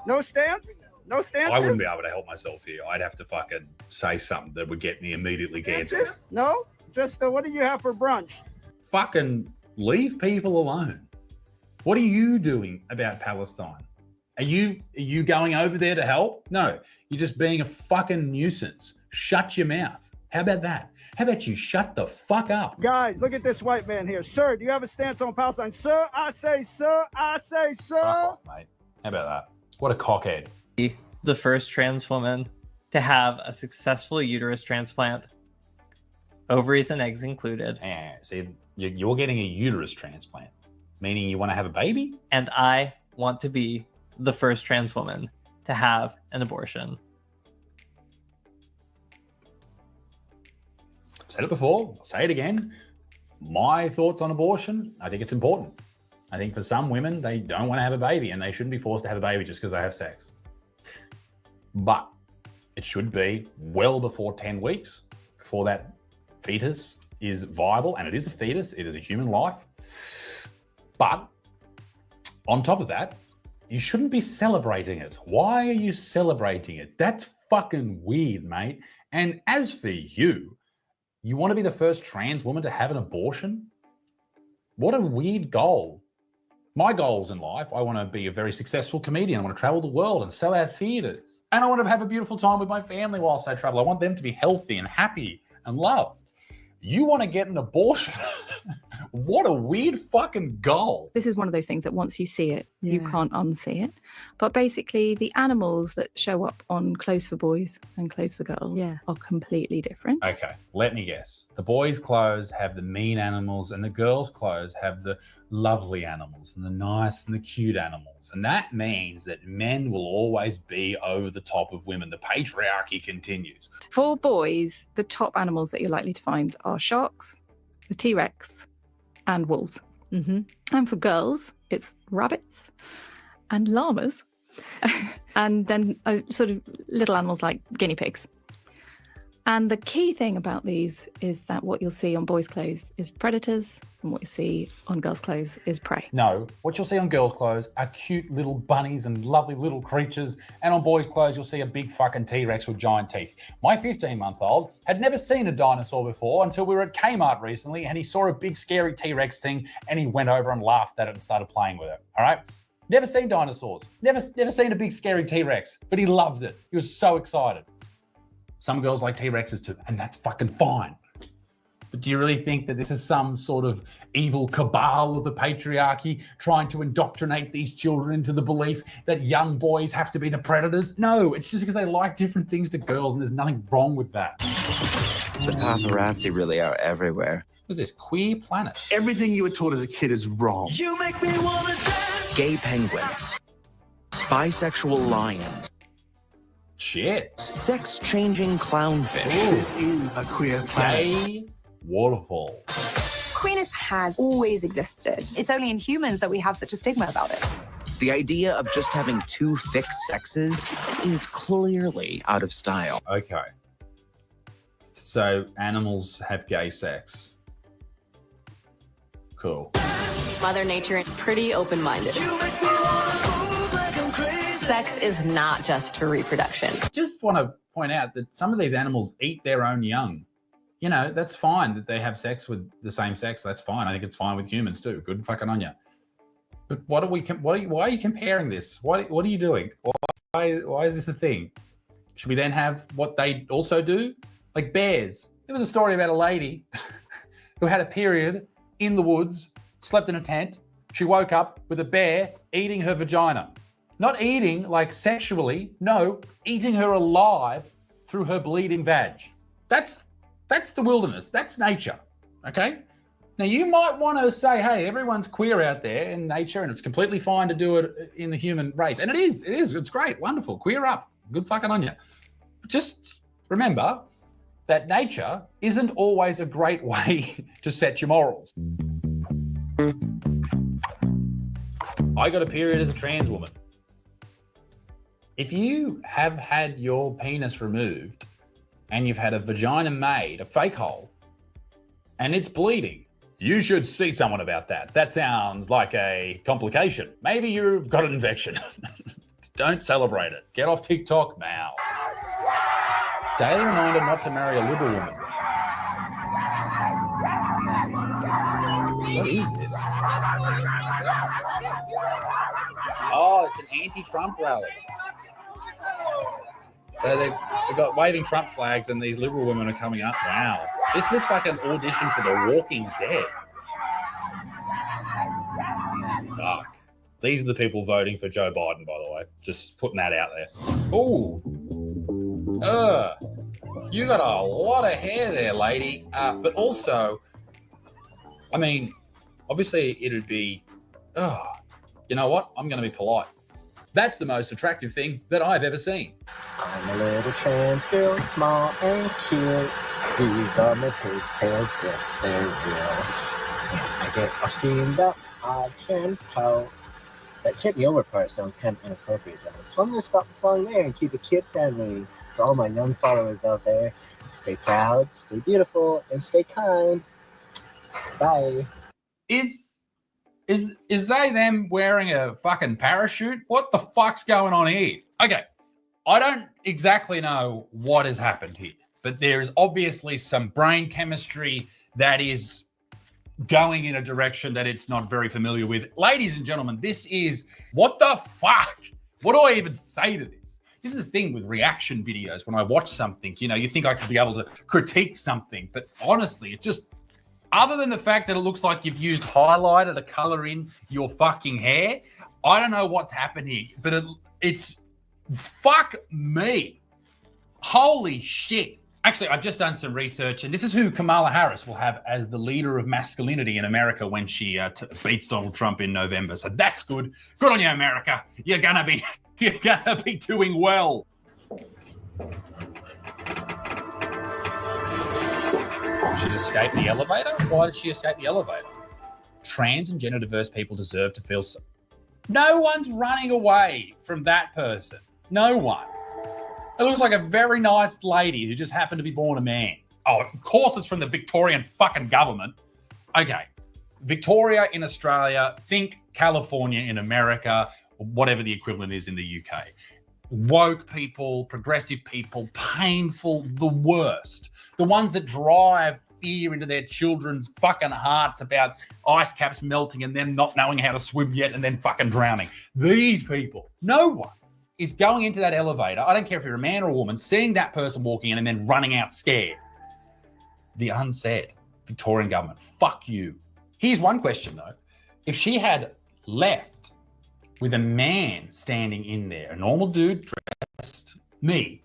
S6: No stance? No stances?
S11: I wouldn't be able to help myself here. I'd have to fucking say something that would get me immediately cancelled.
S6: No? Just what do you have for brunch?
S11: Fucking leave people alone. What are you doing about Palestine? Are you going over there to help? No, you're just being a fucking nuisance. Shut your mouth. How about that? How about you shut the fuck up?
S6: Guys, look at this white man here. Sir, do you have a stance on Palestine? Sir, I say, sir, I say, sir.
S11: Fuck off, mate. How about that? What a cockhead.
S13: The first trans woman to have a successful uterus transplant, ovaries and eggs included.
S11: Yeah, see, you're getting a uterus transplant, meaning you want to have a baby?
S13: And I want to be the first trans woman to have an abortion.
S11: I've said it before, I'll say it again. My thoughts on abortion, I think it's important. I think for some women, they don't want to have a baby and they shouldn't be forced to have a baby just because they have sex. But it should be well before 10 weeks before that fetus is viable. And it is a fetus, it is a human life. But on top of that, you shouldn't be celebrating it. Why are you celebrating it? That's fucking weird, mate. And as for you, you want to be the first trans woman to have an abortion? What a weird goal. My goals in life, I want to be a very successful comedian. I want to travel the world and sell out theaters. And I want to have a beautiful time with my family whilst I travel. I want them to be healthy and happy and loved. You want to get an abortion? What a weird fucking goal.
S14: This is one of those things that once you see it, you can't unsee it. But basically, the animals that show up on Clothes for Boys and Clothes for Girls are completely different.
S11: Okay, let me guess. The boys' clothes have the mean animals and the girls' clothes have the lovely animals and the nice and the cute animals. And that means that men will always be over the top of women. The patriarchy continues.
S14: For boys, the top animals that you're likely to find are sharks, the T-Rex, and wolves. And for girls, it's rabbits and llamas, and then sort of little animals like guinea pigs. And the key thing about these is that what you'll see on boys' clothes is predators, and what you see on girls' clothes is prey.
S11: No, what you'll see on girls' clothes are cute little bunnies and lovely little creatures, and on boys' clothes you'll see a big fucking T-Rex with giant teeth. My 15-month-old had never seen a dinosaur before until we were at Kmart recently, and he saw a big scary T-Rex thing, and he went over and laughed at it and started playing with it, all right? Never seen dinosaurs, never seen a big scary T-Rex, but he loved it. He was so excited. Some girls like T-Rexes too, and that's fucking fine. But do you really think that this is some sort of evil cabal of the patriarchy trying to indoctrinate these children into the belief that young boys have to be the predators? No, it's just because they like different things to girls, and there's nothing wrong with that.
S15: The paparazzi really are everywhere.
S11: What's this, Queer Planet?
S15: Everything you were taught as a kid is wrong.
S17: You make me wanna dance.
S15: Gay penguins. Bisexual lions.
S11: Shit.
S15: Sex-changing clownfish.
S17: Ooh. This is a queer planet.
S11: Gay waterfall.
S18: Queerness has always existed. It's only in humans that we have such a stigma about it.
S15: The idea of just having two fixed sexes is clearly out of style.
S11: Okay. So animals have gay sex. Cool.
S19: Mother Nature is pretty open-minded.
S7: Sex is not just for reproduction.
S11: Just want to point out that some of these animals eat their own young. You know, that's fine that they have sex with the same sex. That's fine. I think it's fine with humans too. Good fucking on you. But why are you comparing this? What are you doing? Why is this a thing? Should we then have what they also do? Like bears. There was a story about a lady who had a period in the woods, slept in a tent. She woke up with a bear eating her vagina. Not eating like sexually, no, eating her alive through her bleeding vag. That's the wilderness. That's nature, okay? Now, you might want to say, hey, everyone's queer out there in nature and it's completely fine to do it in the human race. And it is. It's great. Wonderful. Queer up. Good fucking on you. Just remember that nature isn't always a great way to set your morals. I got a period as a trans woman. If you have had your penis removed and you've had a vagina made, a fake hole, and it's bleeding, you should see someone about that. That sounds like a complication. Maybe you've got an infection. Don't celebrate it. Get off TikTok now. Daily reminder not to marry a liberal woman. What is this? Oh, it's an anti-Trump rally. So they've got waving Trump flags and these liberal women are coming up. Wow. This looks like an audition for The Walking Dead. Fuck. These are the people voting for Joe Biden, by the way. Just putting that out there. Ooh. You got a lot of hair there, lady. But also, I mean, obviously it'd be, you know what? I'm going to be polite. That's the most attractive thing that I've ever seen.
S8: I'm a little trans girl, small and cute. These are my pigtails, yes, they're real. I get all steamed up, I can tell. That tip me over part sounds kind of inappropriate though. So I'm going to stop the song there and keep it kid friendly. For all my young followers out there, stay proud, stay beautiful, and stay kind. Bye.
S11: Is they them wearing a fucking parachute? What the fuck's going on here? Okay, I don't exactly know what has happened here, but there is obviously some brain chemistry that is going in a direction that it's not very familiar with. Ladies and gentlemen, this is, what the fuck? What do I even say to this? This is the thing with reaction videos. When I watch something, you know, you think I could be able to critique something, but honestly, it just, other than the fact that it looks like you've used highlighter to color in your fucking hair, I don't know what's happened here, but it's fuck me. Holy shit. Actually, I've just done some research, and this is who Kamala Harris will have as the leader of masculinity in America when she beats Donald Trump in November. So that's good. Good on you, America. You're gonna be doing well. She's escaped the elevator? Why did she escape the elevator? Trans and gender diverse people deserve to feel so. No one's running away from that person. No one. It looks like a very nice lady who just happened to be born a man. Oh, of course it's from the Victorian fucking government. Okay. Victoria in Australia, think California in America, whatever the equivalent is in the UK. Woke people, progressive people, painful, the worst. The ones that drive fear into their children's fucking hearts about ice caps melting and them not knowing how to swim yet and then fucking drowning. These people, no one is going into that elevator. I don't care if you're a man or a woman, seeing that person walking in and then running out scared. The unsaid Victorian government, fuck you. Here's one question though. If she had left with a man standing in there, a normal dude dressed, me,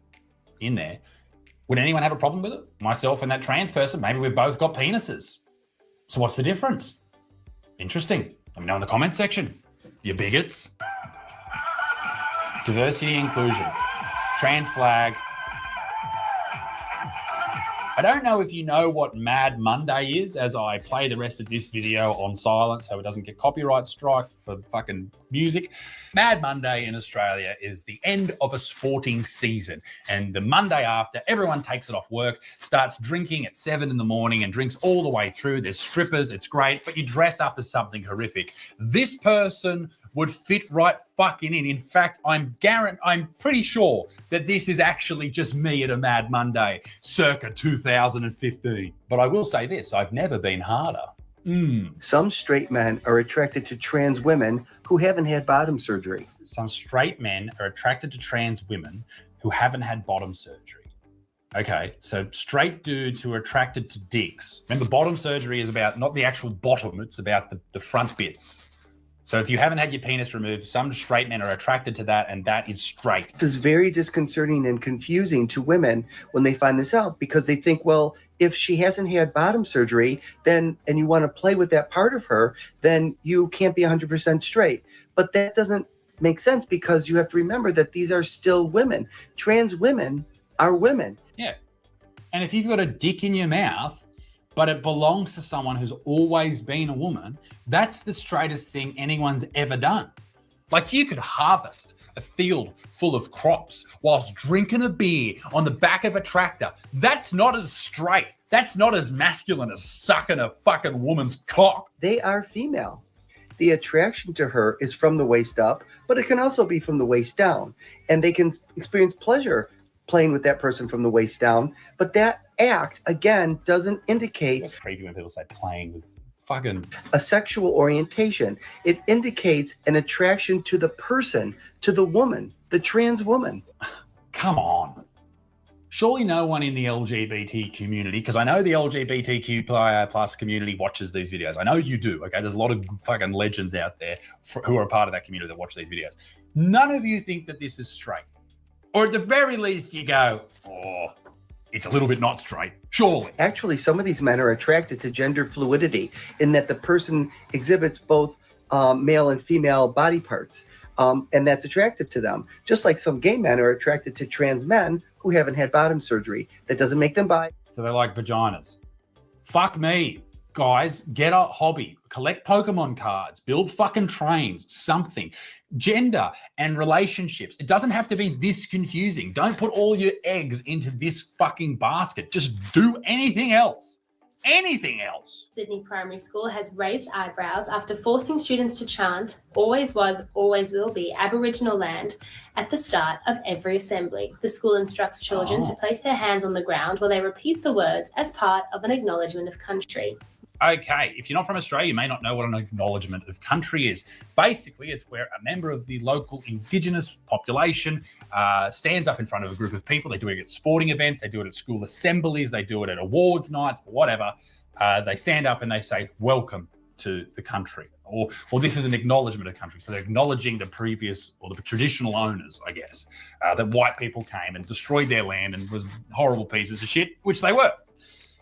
S11: in there, would anyone have a problem with it? Myself and that trans person, maybe we've both got penises. So what's the difference? Interesting. Let me know in the comments section. You bigots. Diversity, inclusion, trans flag. don't know if you know what Mad Monday is, as I play the rest of this video on silent so it doesn't get copyright strike for fucking music. Mad Monday in Australia is the end of a sporting season. And the Monday after, everyone takes it off work, starts drinking at 7 in the morning and drinks all the way through. There's strippers, it's great, but you dress up as something horrific. This person would fit right fucking in. In fact, I'm pretty sure that this is actually just me at a Mad Monday circa 2015. But I will say this, I've never been harder.
S9: Some straight men are attracted to trans women who haven't had bottom surgery.
S11: Some straight men are attracted to trans women who haven't had bottom surgery. Okay, so straight dudes who are attracted to dicks. Remember, bottom surgery is about not the actual bottom, it's about the front bits. So if you haven't had your penis removed, some straight men are attracted to that, and that is straight.
S9: This is very disconcerting and confusing to women when they find this out, because they think, well, if she hasn't had bottom surgery, then, and you want to play with that part of her, then you can't be 100% straight. But that doesn't make sense, because you have to remember that these are still women. Trans women are women.
S11: Yeah. And if you've got a dick in your mouth, but it belongs to someone who's always been a woman, that's the straightest thing anyone's ever done. Like, you could harvest a field full of crops whilst drinking a beer on the back of a tractor. That's not as straight. That's not as masculine as sucking a fucking woman's cock.
S9: They are female. The attraction to her is from the waist up, but it can also be from the waist down. And they can experience pleasure playing with that person from the waist down. But that act, again, doesn't indicate...
S11: It's creepy when people say playing with fucking...
S9: a sexual orientation. It indicates an attraction to the person, to the woman, the trans woman.
S11: Come on. Surely no one in the LGBT community, because I know the LGBTQ plus community watches these videos. I know you do, okay? There's a lot of fucking legends out there who are a part of that community that watch these videos. None of you think that this is straight. Or at the very least you go, oh, it's a little bit not straight, surely.
S9: Actually, some of these men are attracted to gender fluidity in that the person exhibits both male and female body parts. And that's attractive to them. Just like some gay men are attracted to trans men who haven't had bottom surgery. That doesn't make them bi.
S11: So they like vaginas. Fuck me. Guys, get a hobby. Collect Pokemon cards. Build fucking trains. Something. Gender and relationships. It doesn't have to be this confusing. Don't put all your eggs into this fucking basket. Just do anything else. Anything else.
S16: Sydney Primary School has raised eyebrows after forcing students to chant "always was, always will be" Aboriginal land at the start of every assembly. The school instructs children to place their hands on the ground while they repeat the words as part of an acknowledgement of country.
S11: Okay, if you're not from Australia, you may not know what an acknowledgement of country is. Basically, it's where a member of the local Indigenous population stands up in front of a group of people. They do it at sporting events, they do it at school assemblies, they do it at awards nights, whatever. They stand up and they say, welcome to the country, or this is an acknowledgement of country. So they're acknowledging the previous, or the traditional owners, I guess, that white people came and destroyed their land and was horrible pieces of shit, which they were.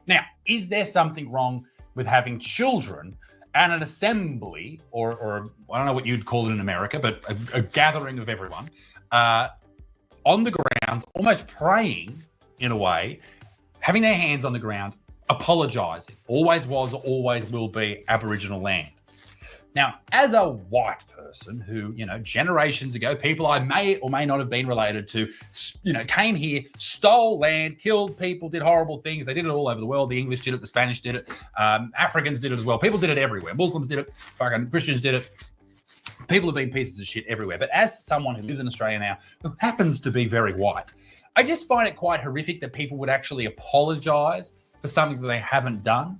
S11: Now, is there something wrong with having children at an assembly, or I don't know what you'd call it in America, but a gathering of everyone on the grounds, almost praying in a way, having their hands on the ground, apologizing? Always was, always will be Aboriginal land. Now, as a white person who, generations ago, people I may or may not have been related to, came here, stole land, killed people, did horrible things. They did it all over the world. The English did it. The Spanish did it. Africans did it as well. People did it everywhere. Muslims did it. Fucking Christians did it. People have been pieces of shit everywhere. But as someone who lives in Australia now, who happens to be very white, I just find it quite horrific that people would actually apologize for something that they haven't done,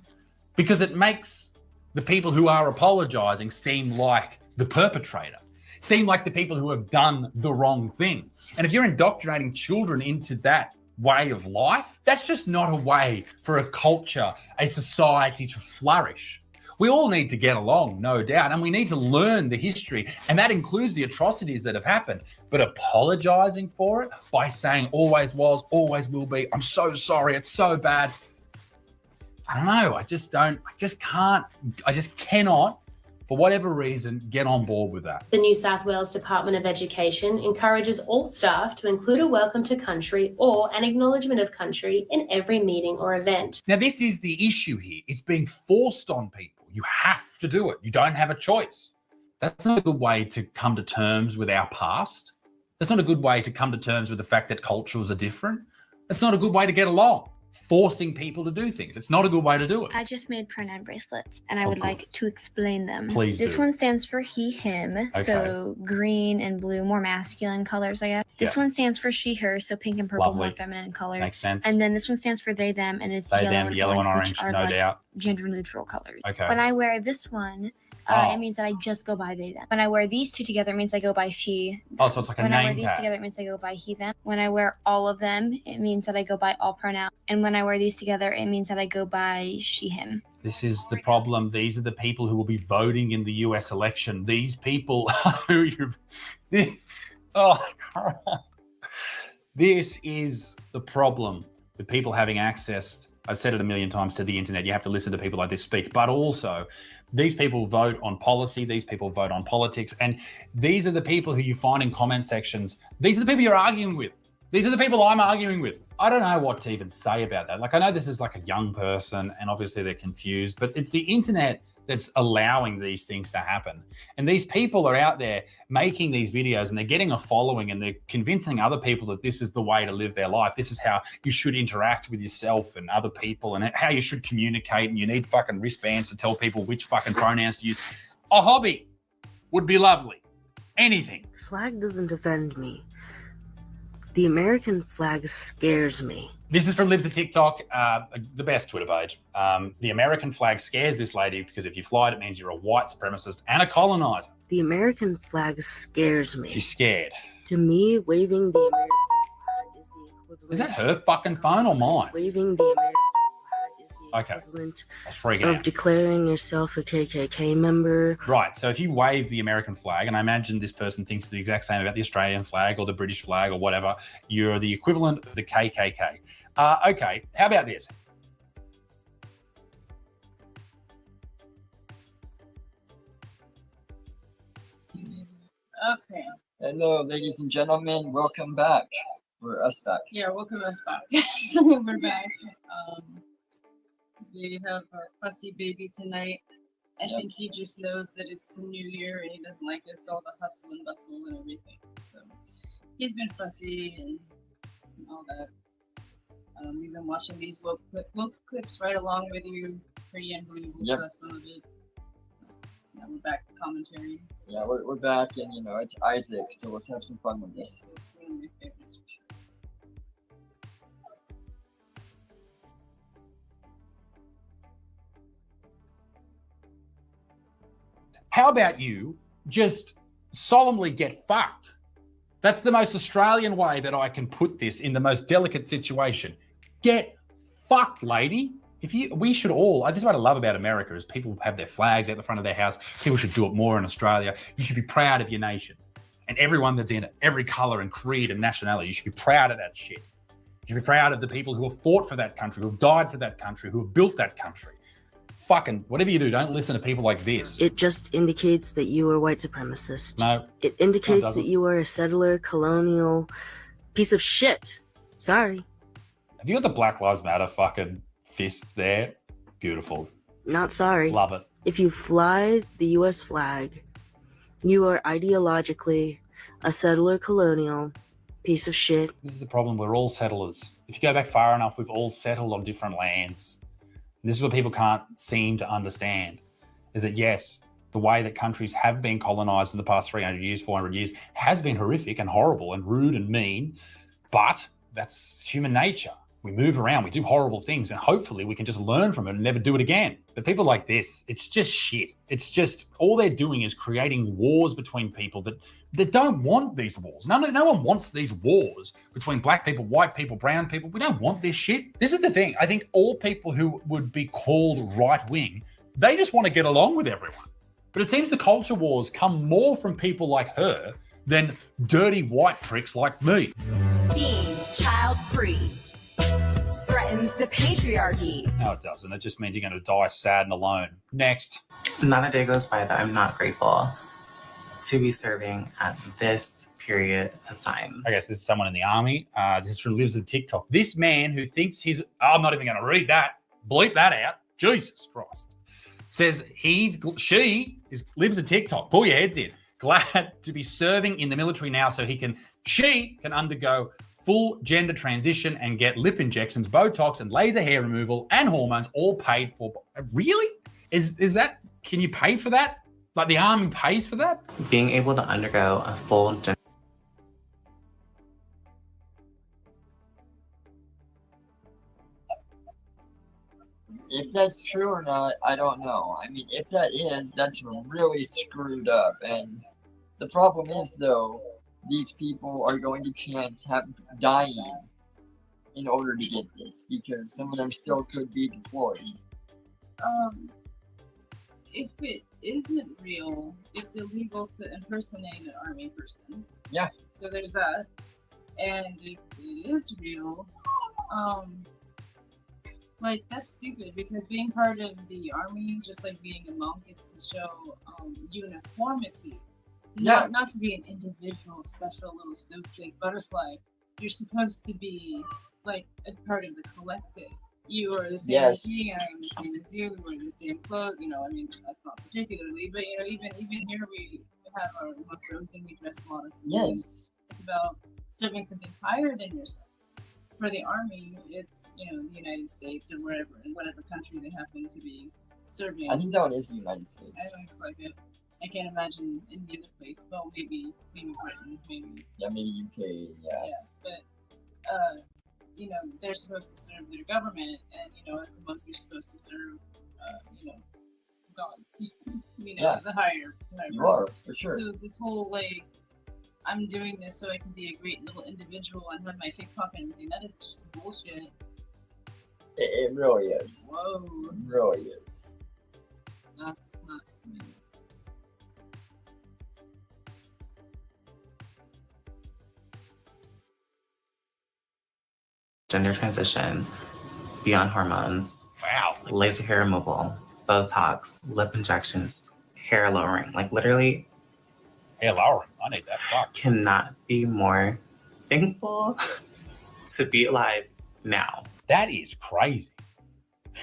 S11: because it makes the people who are apologizing seem like the perpetrator, seem like the people who have done the wrong thing. And if you're indoctrinating children into that way of life, that's just not a way for a culture, a society to flourish. We all need to get along, no doubt, and we need to learn the history, and that includes the atrocities that have happened. But apologizing for it by saying always was, always will be, I'm so sorry, it's so bad. I don't know. I just cannot for whatever reason, get on board with that.
S16: The New South Wales Department of Education encourages all staff to include a welcome to country or an acknowledgement of country in every meeting or event.
S11: Now, this is the issue here. It's being forced on people. You have to do it. You don't have a choice. That's not a good way to come to terms with our past. That's not a good way to come to terms with the fact that cultures are different. That's not a good way to get along. Forcing people to do things. It's not a good way to do it.
S19: I just made pronoun bracelets and I would like to explain them.
S11: Please
S19: This
S11: do.
S19: one stands for he, him. So green and blue, more masculine colors, I guess. This
S11: Yeah.
S19: one stands for she, her. So pink and purple,
S11: Lovely.
S19: more feminine colors.
S11: Makes sense.
S19: And then this one stands for they, them, and it's
S11: They,
S19: yellow,
S11: them,
S19: and
S11: yellow and
S19: orange,
S11: orange,
S19: which are
S11: no
S19: like
S11: doubt.
S19: gender neutral colors.
S11: Okay.
S19: When I wear this one, it means that I just go by they, them. When I wear these two together, it means I go by she.
S11: Oh, so it's like a
S19: When I wear
S11: name
S19: these
S11: tag.
S19: together, it means I go by he, them. When I wear all of them, it means that I go by all pronouns. And when I wear these together, it means that I go by she, him.
S11: This is the problem. These are the people who will be voting in the US election. These people who you're... Oh, God. This is the problem with people having access, I've said it a million times, to the internet. You have to listen to people like this speak. But also, these people vote on policy. These people vote on politics. And these are the people who you find in comment sections. These are the people you're arguing with. These are the people I'm arguing with. I don't know what to even say about that. Like, I know this is like a young person and obviously they're confused, but it's the internet that's allowing these things to happen. And these people are out there making these videos and they're getting a following and they're convincing other people that this is the way to live their life. This is how you should interact with yourself and other people and how you should communicate. And you need fucking wristbands to tell people which fucking pronouns to use. A hobby would be lovely. Anything.
S20: Flag doesn't offend me. The American flag scares me.
S11: This is from Libs of TikTok, the best Twitter page. The American flag scares this lady because if you fly it, it means you're a white supremacist and a colonizer.
S20: The American flag scares me.
S11: She's scared.
S20: To me, waving the American flag is the equivalent.
S11: Is that her fucking phone or mine?
S20: Waving the American
S11: Okay.
S20: equivalent
S11: I was freaking
S20: of
S11: out.
S20: declaring yourself a KKK member.
S11: Right, so if you wave the American flag, and I imagine this person thinks the exact same about the Australian flag or the British flag or whatever, you're the equivalent of the KKK. Okay, how about this?
S21: Okay. Hello, ladies and gentlemen. Welcome back. We're us back.
S22: Yeah, welcome us back. We're back. We have our fussy baby tonight. I think he just knows that it's the new year and he doesn't like us all the hustle and bustle and everything. So he's been fussy and all that. We've been watching these woke clips right along with you. Pretty unbelievable stuff, some of it. Now we're back to commentary.
S21: Yeah, we're back, and you know it's Isaac, so let's have some fun with this.
S22: This is one of my favorites for sure.
S11: How about you just solemnly get fucked? That's the most Australian way that I can put this in the most delicate situation. Get fucked, lady. We should all, this is what I love about America is people have their flags out the front of their house. People should do it more in Australia. You should be proud of your nation and everyone that's in it, every color and creed and nationality. You should be proud of that shit. You should be proud of the people who have fought for that country, who have died for that country, who have built that country. Fucking, whatever you do, don't listen to people like this.
S20: It just indicates that you are white supremacist.
S11: No.
S20: It indicates
S11: No, it doesn't.
S20: that you are a settler, colonial piece of shit. Sorry.
S11: Have you got the Black Lives Matter fucking fist there? Beautiful.
S20: Not sorry.
S11: Love it.
S20: If you fly the US flag, you are ideologically a settler, colonial piece of shit.
S11: This is the problem. We're all settlers. If you go back far enough, we've all settled on different lands. This is what people can't seem to understand, is that yes, the way that countries have been colonized in the past 300 years, 400 years, has been horrific and horrible and rude and mean, but that's human nature. We move around, we do horrible things, and hopefully we can just learn from it and never do it again. But people like this, it's just shit. It's just, all they're doing is creating wars between people that don't want these wars. No one wants these wars between black people, white people, brown people. We don't want this shit. This is the thing. I think all people who would be called right-wing, they just want to get along with everyone. But it seems the culture wars come more from people like her than dirty white pricks like me.
S23: Being child-free threatens
S18: the patriarchy.
S11: No, it doesn't. It just means you're going to die sad and alone. Next.
S1: Not a day goes by that I'm not grateful to be serving at this period of time.
S11: I guess this is someone in the army. This is from Lives in TikTok. This man who thinks he's, I'm not even going to read that. Bleep that out. Jesus Christ. Says she lives in TikTok. Pull your heads in. Glad to be serving in the military now so she can undergo full gender transition and get lip injections, Botox and laser hair removal and hormones all paid for. Really? Is that, can you pay for that? Like the army pays for that?
S1: Being able to undergo a full gender.
S21: If that's true or not, I don't know. I mean, if that is, that's really screwed up. And the problem is, though, these people are going to chance dying in order to get this, because some of them still could be deployed.
S22: If it isn't real, it's illegal to impersonate an army person.
S21: Yeah.
S22: So there's that. And if it is real, like, that's stupid, because being part of the army, just like being a monk, is to show uniformity.
S21: Yeah.
S22: Not to be an individual, special little snowflake butterfly. You're supposed to be like a part of the collective. You are the same as me, I am the same as you, we wear the same clothes, I mean, that's not particularly, but even here we have our wardrobes and we dress modestly.
S21: Yes.
S22: It's about serving something higher than yourself. For the army, it's, the United States or wherever, in whatever country they happen to be serving.
S21: I think that one is the United States.
S22: I think it's like it. I can't imagine any other place. Well, maybe Britain, maybe.
S21: Yeah, maybe UK, yeah.
S22: Yeah, but, they're supposed to serve their government, and, as a monk, you're supposed to serve, God. The higher.
S21: You are, for sure.
S22: So this whole, like, I'm doing this so I can be a great little individual and have my TikTok and everything, that is just bullshit.
S21: It really is.
S22: Whoa.
S21: It really is.
S22: That's nuts to me.
S1: Gender transition, beyond hormones.
S11: Wow.
S1: Laser hair removal, Botox, lip injections, hair lowering. Like literally.
S11: Hair lowering. I need that. Fuck.
S1: Cannot be more thankful to be alive now.
S11: That is crazy.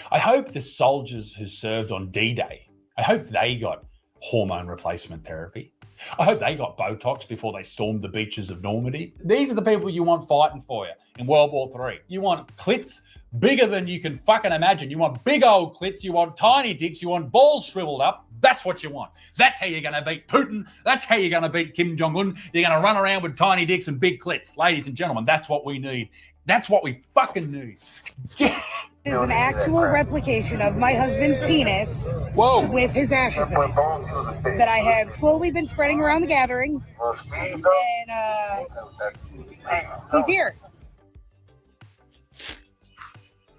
S11: I hope the soldiers who served on D-Day, I hope they got hormone replacement therapy. I hope they got Botox before they stormed the beaches of Normandy. These are the people you want fighting for you in World War III. You want clits bigger than you can fucking imagine. You want big old clits. You want tiny dicks. You want balls shriveled up. That's what you want. That's how you're going to beat Putin. That's how you're going to beat Kim Jong-un. You're going to run around with tiny dicks and big clits. Ladies and gentlemen, that's what we need. That's what we fucking need. Yeah.
S2: It is an actual replication of my husband's penis.
S11: Whoa.
S2: With his ashes in it that I have slowly been spreading around the gathering. And he's here.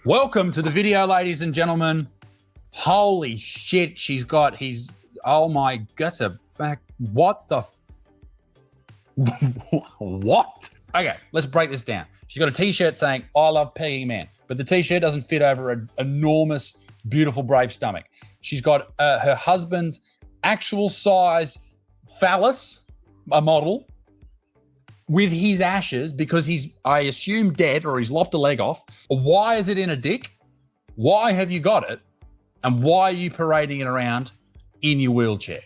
S11: Welcome to the video, ladies and gentlemen. Holy shit, oh my, that's a fact. What the, what? Okay, let's break this down. She's got a t-shirt saying, I love pegging men, but the t-shirt doesn't fit over an enormous, beautiful, brave stomach. She's got her husband's actual size phallus, a model, with his ashes because he's, I assume, dead or he's lopped a leg off. Why is it in a dick? Why have you got it? And why are you parading it around in your wheelchair?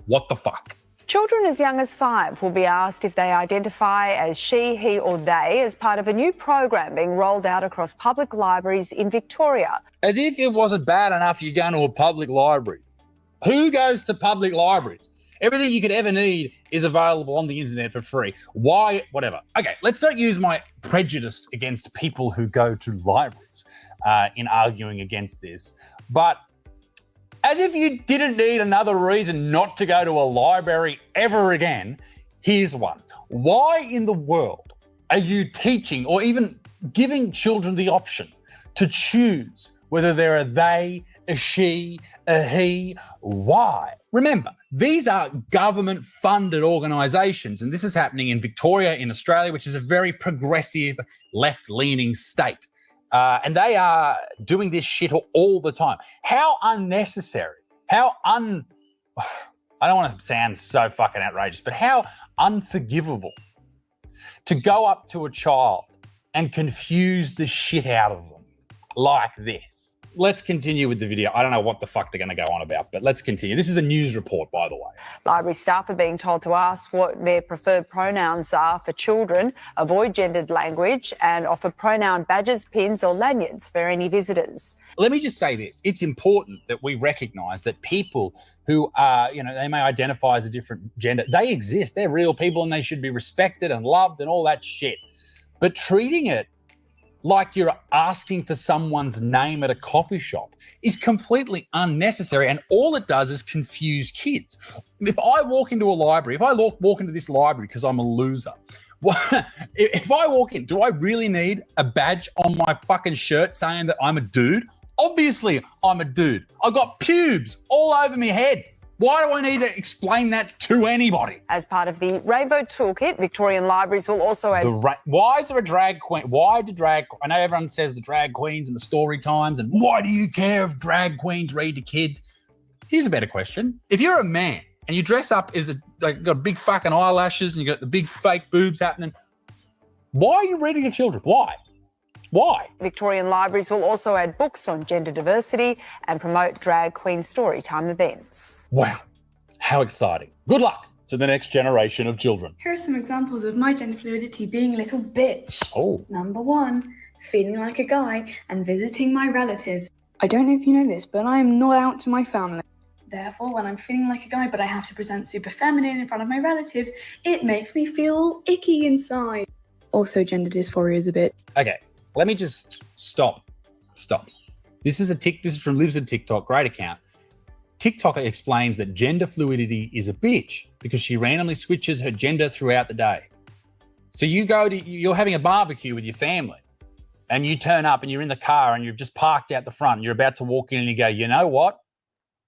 S11: What the fuck?
S23: Children as young as 5 will be asked if they identify as she, he or they as part of a new program being rolled out across public libraries in Victoria.
S11: As if it wasn't bad enough you're going to a public library. Who goes to public libraries? Everything you could ever need is available on the internet for free. Why? Whatever. Okay, let's not use my prejudice against people who go to libraries in arguing against this. But as if you didn't need another reason not to go to a library ever again, here's one. Why in the world are you teaching or even giving children the option to choose whether they're a they, a she, a he? Why? Remember, these are government-funded organisations, and this is happening in Victoria, in Australia, which is a very progressive, left-leaning state. And they are doing this shit all the time. How unnecessary, I don't want to sound so fucking outrageous, but how unforgivable to go up to a child and confuse the shit out of them like this. Let's continue with the video. I don't know what the fuck they're going to go on about, but let's continue. This is a news report, by the way.
S23: Library staff are being told to ask what their preferred pronouns are for children, avoid gendered language, and offer pronoun badges, pins, or lanyards for any visitors.
S11: Let me just say this. It's important that we recognise that people who are, they may identify as a different gender, they exist. They're real people and they should be respected and loved and all that shit. But treating it like you're asking for someone's name at a coffee shop is completely unnecessary, and all it does is confuse kids. If I walk into a library, if I walk into this library because I'm a loser, if I walk in, do I really need a badge on my fucking shirt saying that I'm a dude? Obviously, I'm a dude. I've got pubes all over my head. Why do I need to explain that to anybody?
S23: As part of the Rainbow Toolkit, Victorian libraries will also add...
S11: Why is there a drag queen? Why do I know everyone says the drag queens and the story times, and why do you care if drag queens read to kids? Here's a better question. If you're a man and you dress up as got big fucking eyelashes and you got the big fake boobs happening, why are you reading to children? Why?
S23: Victorian libraries will also add books on gender diversity and promote drag queen storytime events.
S11: Wow, how exciting. Good luck to the next generation of children.
S3: Here are some examples of my gender fluidity being a little bitch.
S11: Oh.
S3: Number 1, feeling like a guy and visiting my relatives. I don't know if you know this, but I am not out to my family. Therefore, when I'm feeling like a guy but I have to present super feminine in front of my relatives, it makes me feel icky inside. Also, gender dysphoria is a bit...
S11: Okay. Let me just stop. This is from Lives on TikTok, great account. TikTok explains that gender fluidity is a bitch because she randomly switches her gender throughout the day. So you're having a barbecue with your family and you turn up and you're in the car and you've just parked out the front and you're about to walk in and you go, you know what?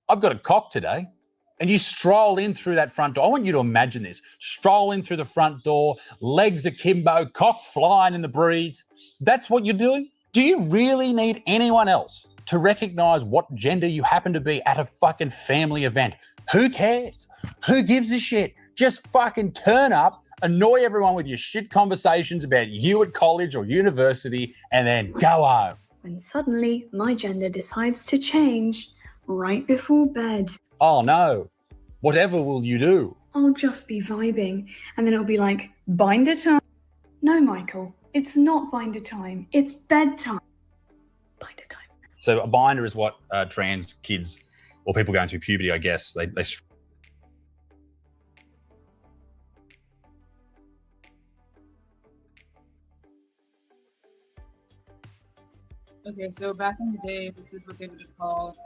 S11: I've got a cock today. And you stroll in through that front door. I want you to imagine this. Stroll in through the front door, legs akimbo, cock flying in the breeze. That's what you're doing? Do you really need anyone else to recognize what gender you happen to be at a fucking family event? Who cares? Who gives a shit? Just fucking turn up, annoy everyone with your shit conversations about you at college or university, and then go home.
S3: When suddenly my gender decides to change right before bed.
S11: Oh no, whatever will you do?
S3: I'll just be vibing, and then it'll be like, binder time. No, Michael, it's not binder time, it's bedtime. Binder time.
S11: So a binder is what trans kids or people going through puberty, I guess, they
S22: Okay, so back in the day, this is what they would have called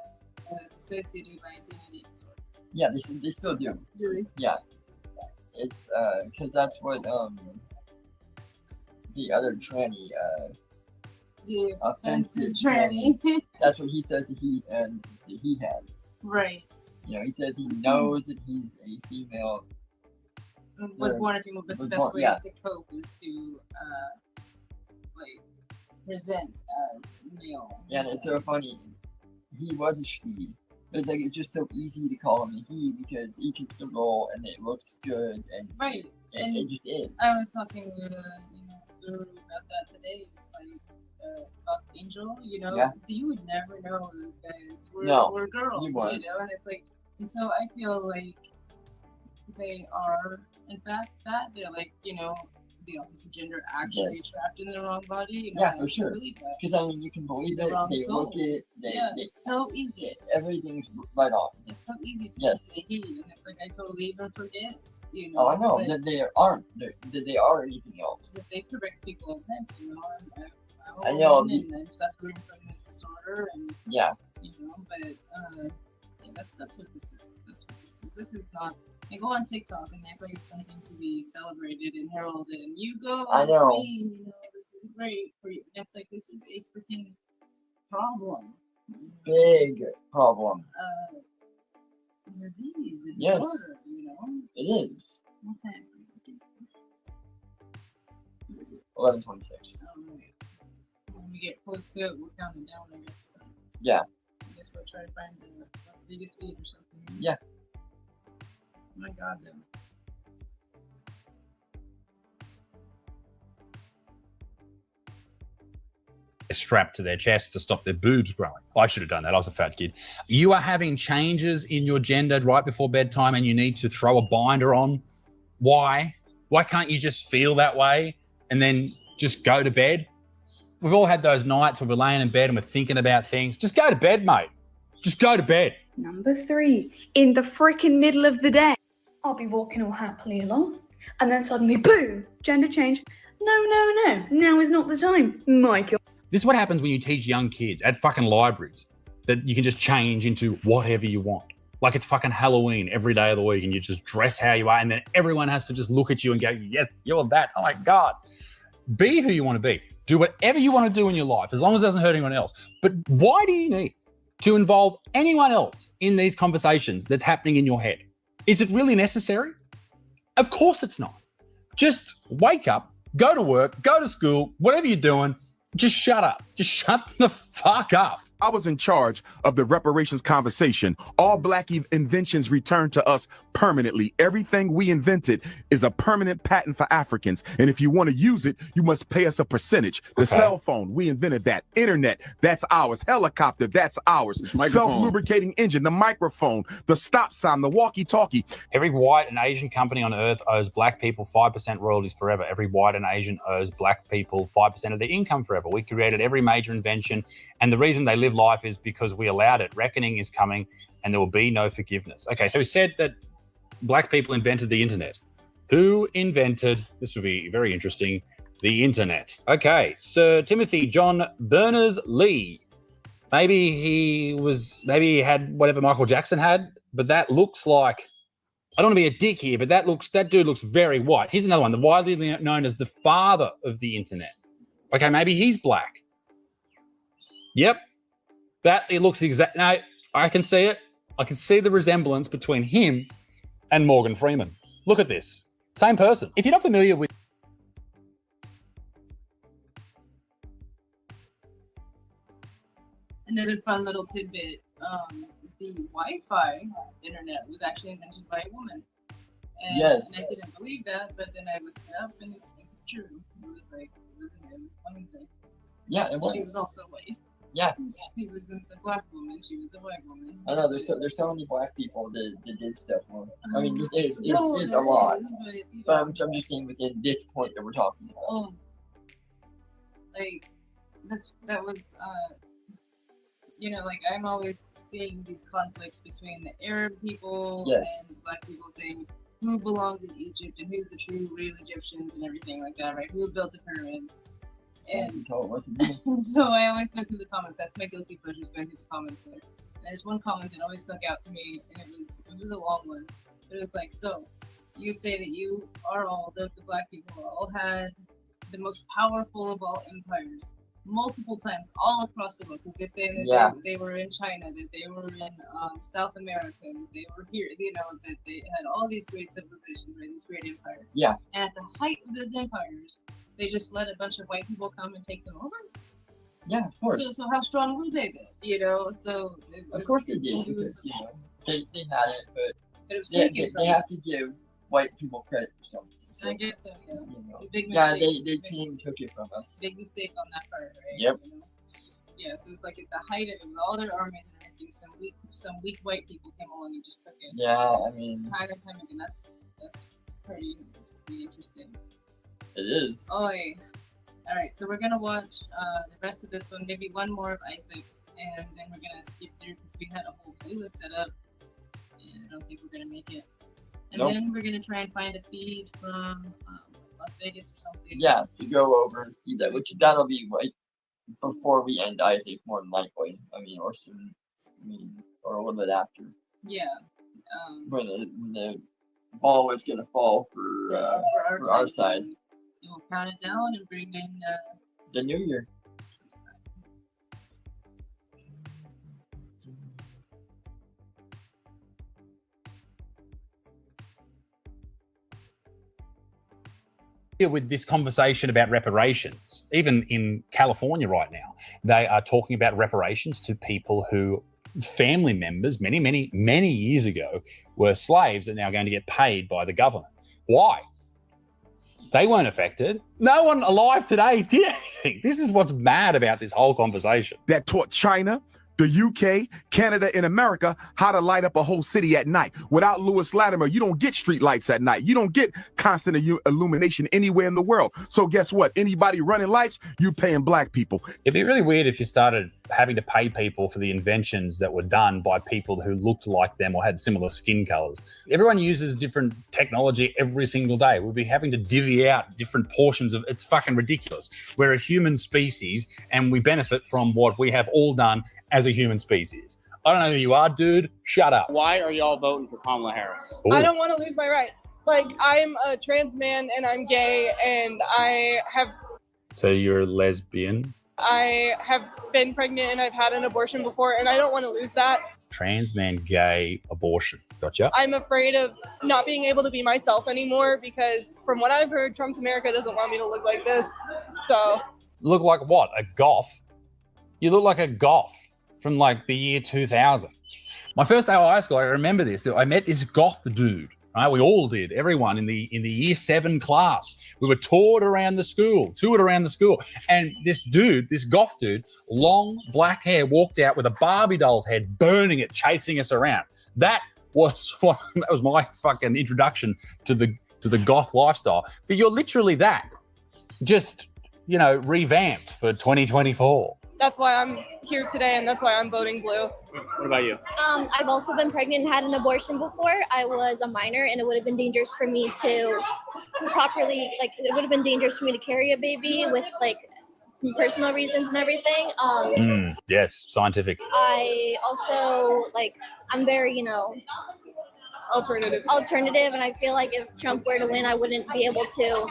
S22: dissociative identity disorder.
S21: Yeah, they still do.
S22: Really?
S21: Yeah. It's because that's what the other tranny
S22: The offensive tranny.
S21: That's what he says that he has.
S22: Right.
S21: He says he knows that he's a female.
S22: Was born a female, but the best way to cope is to present as male.
S21: Yeah, and it's so funny. He was a she, but it's just so easy to call him a he because he took the role and it looks good and
S22: right. And
S21: it just is.
S22: I was talking with Guru about that today. It's like Buck Angel,
S21: Yeah.
S22: You would never know those guys were girls,
S21: you
S22: and it's like, and so I feel like they are in fact that they're like, the opposite gender actually trapped in the wrong body.
S21: Yeah, for sure. Because you can believe it. They look it.
S22: It's so easy.
S21: Everything's right on.
S22: It's so easy to just say he, and it's like I totally even forget.
S21: Oh, I know that they aren't. That they are anything else.
S22: That they correct people all the time. So, I'm
S21: I know.
S22: and I'm suffering from this disorder, and
S21: yeah.
S22: But that's what this is. That's what this is. This is not. I go on TikTok and act like it's something to be celebrated and heralded, and you go,
S21: I know.
S22: Queen, this is great for you. And it's like this is a freaking problem.
S21: Big problem.
S22: Disease, a
S21: yes.
S22: disorder.
S21: It is.
S22: What's happening?
S21: 11:26.
S22: we get close to it, we'll count it down, I guess. So
S21: Yeah.
S22: I guess we'll try to find the Las Vegas feed or something.
S21: Yeah.
S22: Oh my God, then.
S11: Strapped to their chest to stop their boobs growing. I should have done that. I was a fat kid. You are having changes in your gender right before bedtime and you need to throw a binder on. Why? Why can't you just feel that way and then just go to bed? We've all had those nights where we're laying in bed and we're thinking about things. Just go to bed, mate. Just go to bed.
S3: Number 3, in the freaking middle of the day, I'll be walking all happily along, and then suddenly, boom, gender change. No, now is not the time, Michael.
S11: This is what happens when you teach young kids at fucking libraries that you can just change into whatever you want. Like it's fucking Halloween every day of the week and you just dress how you are and then everyone has to just look at you and go, yes, you're that. Oh my God. Be who you want to be. Do whatever you want to do in your life as long as it doesn't hurt anyone else. But why do you need to involve anyone else in these conversations that's happening in your head? Is it really necessary? Of course it's not. Just wake up, go to work, go to school, whatever you're doing, just shut up. Just shut the fuck up.
S4: I was in charge of the reparations conversation. All Black inventions returned to us permanently. Everything we invented is a permanent patent for Africans. And if you want to use it, you must pay us a percentage. The cell phone, we invented that. Internet, that's ours. Helicopter, that's ours. Self-lubricating engine, the microphone, the stop sign, the walkie-talkie.
S11: Every white and Asian company on earth owes Black people 5% royalties forever. Every white and Asian owes Black people 5% of their income forever. We created every major invention, and the reason they live life is because we allowed it. Reckoning is coming, and there will be no forgiveness. Okay, so we said that Black people invented the internet. Who invented, this would be very interesting, the internet? Okay, Sir Timothy John Berners-Lee. Maybe he had whatever Michael Jackson had, but that looks like, I don't want to be a dick here, but that dude looks very white. Here's another one, the widely known as the father of the internet. Okay, maybe he's Black. Yep. It looks exact. No, I can see it. I can see the resemblance between him and Morgan Freeman. Look at this. Same person. If you're not familiar with
S22: Another fun little tidbit, the Wi-Fi internet was actually invented by a woman. And,
S21: Yes.
S22: and I didn't believe that, but then I looked it up and it was true. It was amazing.
S21: Yeah, it was.
S22: She was also white.
S21: Yeah.
S22: She wasn't a Black woman, she was a white woman.
S21: I know there's so many Black people that did stuff wrong. I mean, there's a
S22: there
S21: lot.
S22: is,
S21: But I'm just saying within this point that we're talking about.
S22: Like that was like I'm always seeing these conflicts between the Arab people
S21: Yes.
S22: and Black people saying who belonged in Egypt and who's the true real Egyptians and everything like that, right? Who built the pyramids? And so I always go through the comments. That's my guilty pleasure, is going through the comments there. And there's one comment that always stuck out to me, and it was a long one. But it was like, so you say that you are all the Black people all had the most powerful of all empires multiple times all across the world, because they say that they were in China, that they were in South America, that they were here, that they had all these great civilizations, right, these great empires.
S21: Yeah.
S22: And at the height of those empires, they just let a bunch of white people come and take them over.
S21: Yeah, of course.
S22: So how strong were they then? So
S21: of course they did, because they had it, but
S22: it was
S21: they have to give white people credit for something. So,
S22: I guess so. Yeah. Big mistake.
S21: Yeah, they came and took it from us.
S22: Big mistake on that part, right?
S21: Yep.
S22: Yeah, so it's like at the height of it, with all their armies and everything, some weak white people came along and just took it.
S21: Yeah, I mean,
S22: time and time again. That's pretty interesting.
S21: It is.
S22: Oh, all right. So we're gonna watch the rest of this one, maybe one more of Isaac's, and then we're gonna skip through because we had a whole playlist set up, and I don't think we're gonna make it. And then we're gonna try and find a feed from Las Vegas or something.
S21: Yeah, to go over and see that, which that'll be right before we end Isaac, more than likely. I mean, or soon. I mean, or a little bit after.
S22: Yeah.
S21: When the ball is gonna fall for our side.
S22: And we'll count it down and bring in
S21: the new year.
S11: With this conversation about reparations, even in California right now, they are talking about reparations to people who family members many years ago were slaves and now going to get paid by the government. Why? They weren't affected. No one alive today did anything. This is what's mad about this whole conversation.
S4: That taught China, the UK, Canada, and America how to light up a whole city at night. Without Lewis Latimer, you don't get street lights at night. You don't get constant illumination anywhere in the world. So guess what? Anybody running lights, you paying black people.
S11: It'd be really weird if you started having to pay people for the inventions that were done by people who looked like them or had similar skin colors. Everyone uses different technology every single day. We'll be having to divvy out different portions of it's fucking ridiculous. We're a human species and we benefit from what we have all done as a human species. I don't know who you are, dude. Shut up.
S5: Why are y'all voting for Kamala Harris?
S11: Ooh.
S10: I don't want to lose my rights. Like, I'm a trans man and I'm gay and I have
S11: So you're lesbian?
S10: I have been pregnant and I've had an abortion before and I don't want to lose that.
S11: Trans man, gay, abortion. Gotcha.
S10: I'm afraid of not being able to be myself anymore because from what I've heard, Trump's America doesn't want me to look like this. So.
S11: Look like what? A goth? You look like a goth from like the year 2000. My first day of high school, I remember this. I met this goth dude. Right? We all did. Everyone in the year 7 class. We were toured around the school. And this dude, this goth dude, long black hair, walked out with a Barbie doll's head, burning it, chasing us around. That was my fucking introduction to the goth lifestyle. But you're literally that. Just, revamped for 2024.
S10: That's why I'm here today and that's why I'm voting blue.
S5: What about you?
S12: I've also been pregnant and had an abortion before. I was a minor and it would have been dangerous for me to properly, it would have been dangerous for me to carry a baby with personal reasons and everything.
S11: Yes, scientific.
S12: I also, I'm very,
S10: alternative.
S12: And I feel like if Trump were to win, I wouldn't be able to,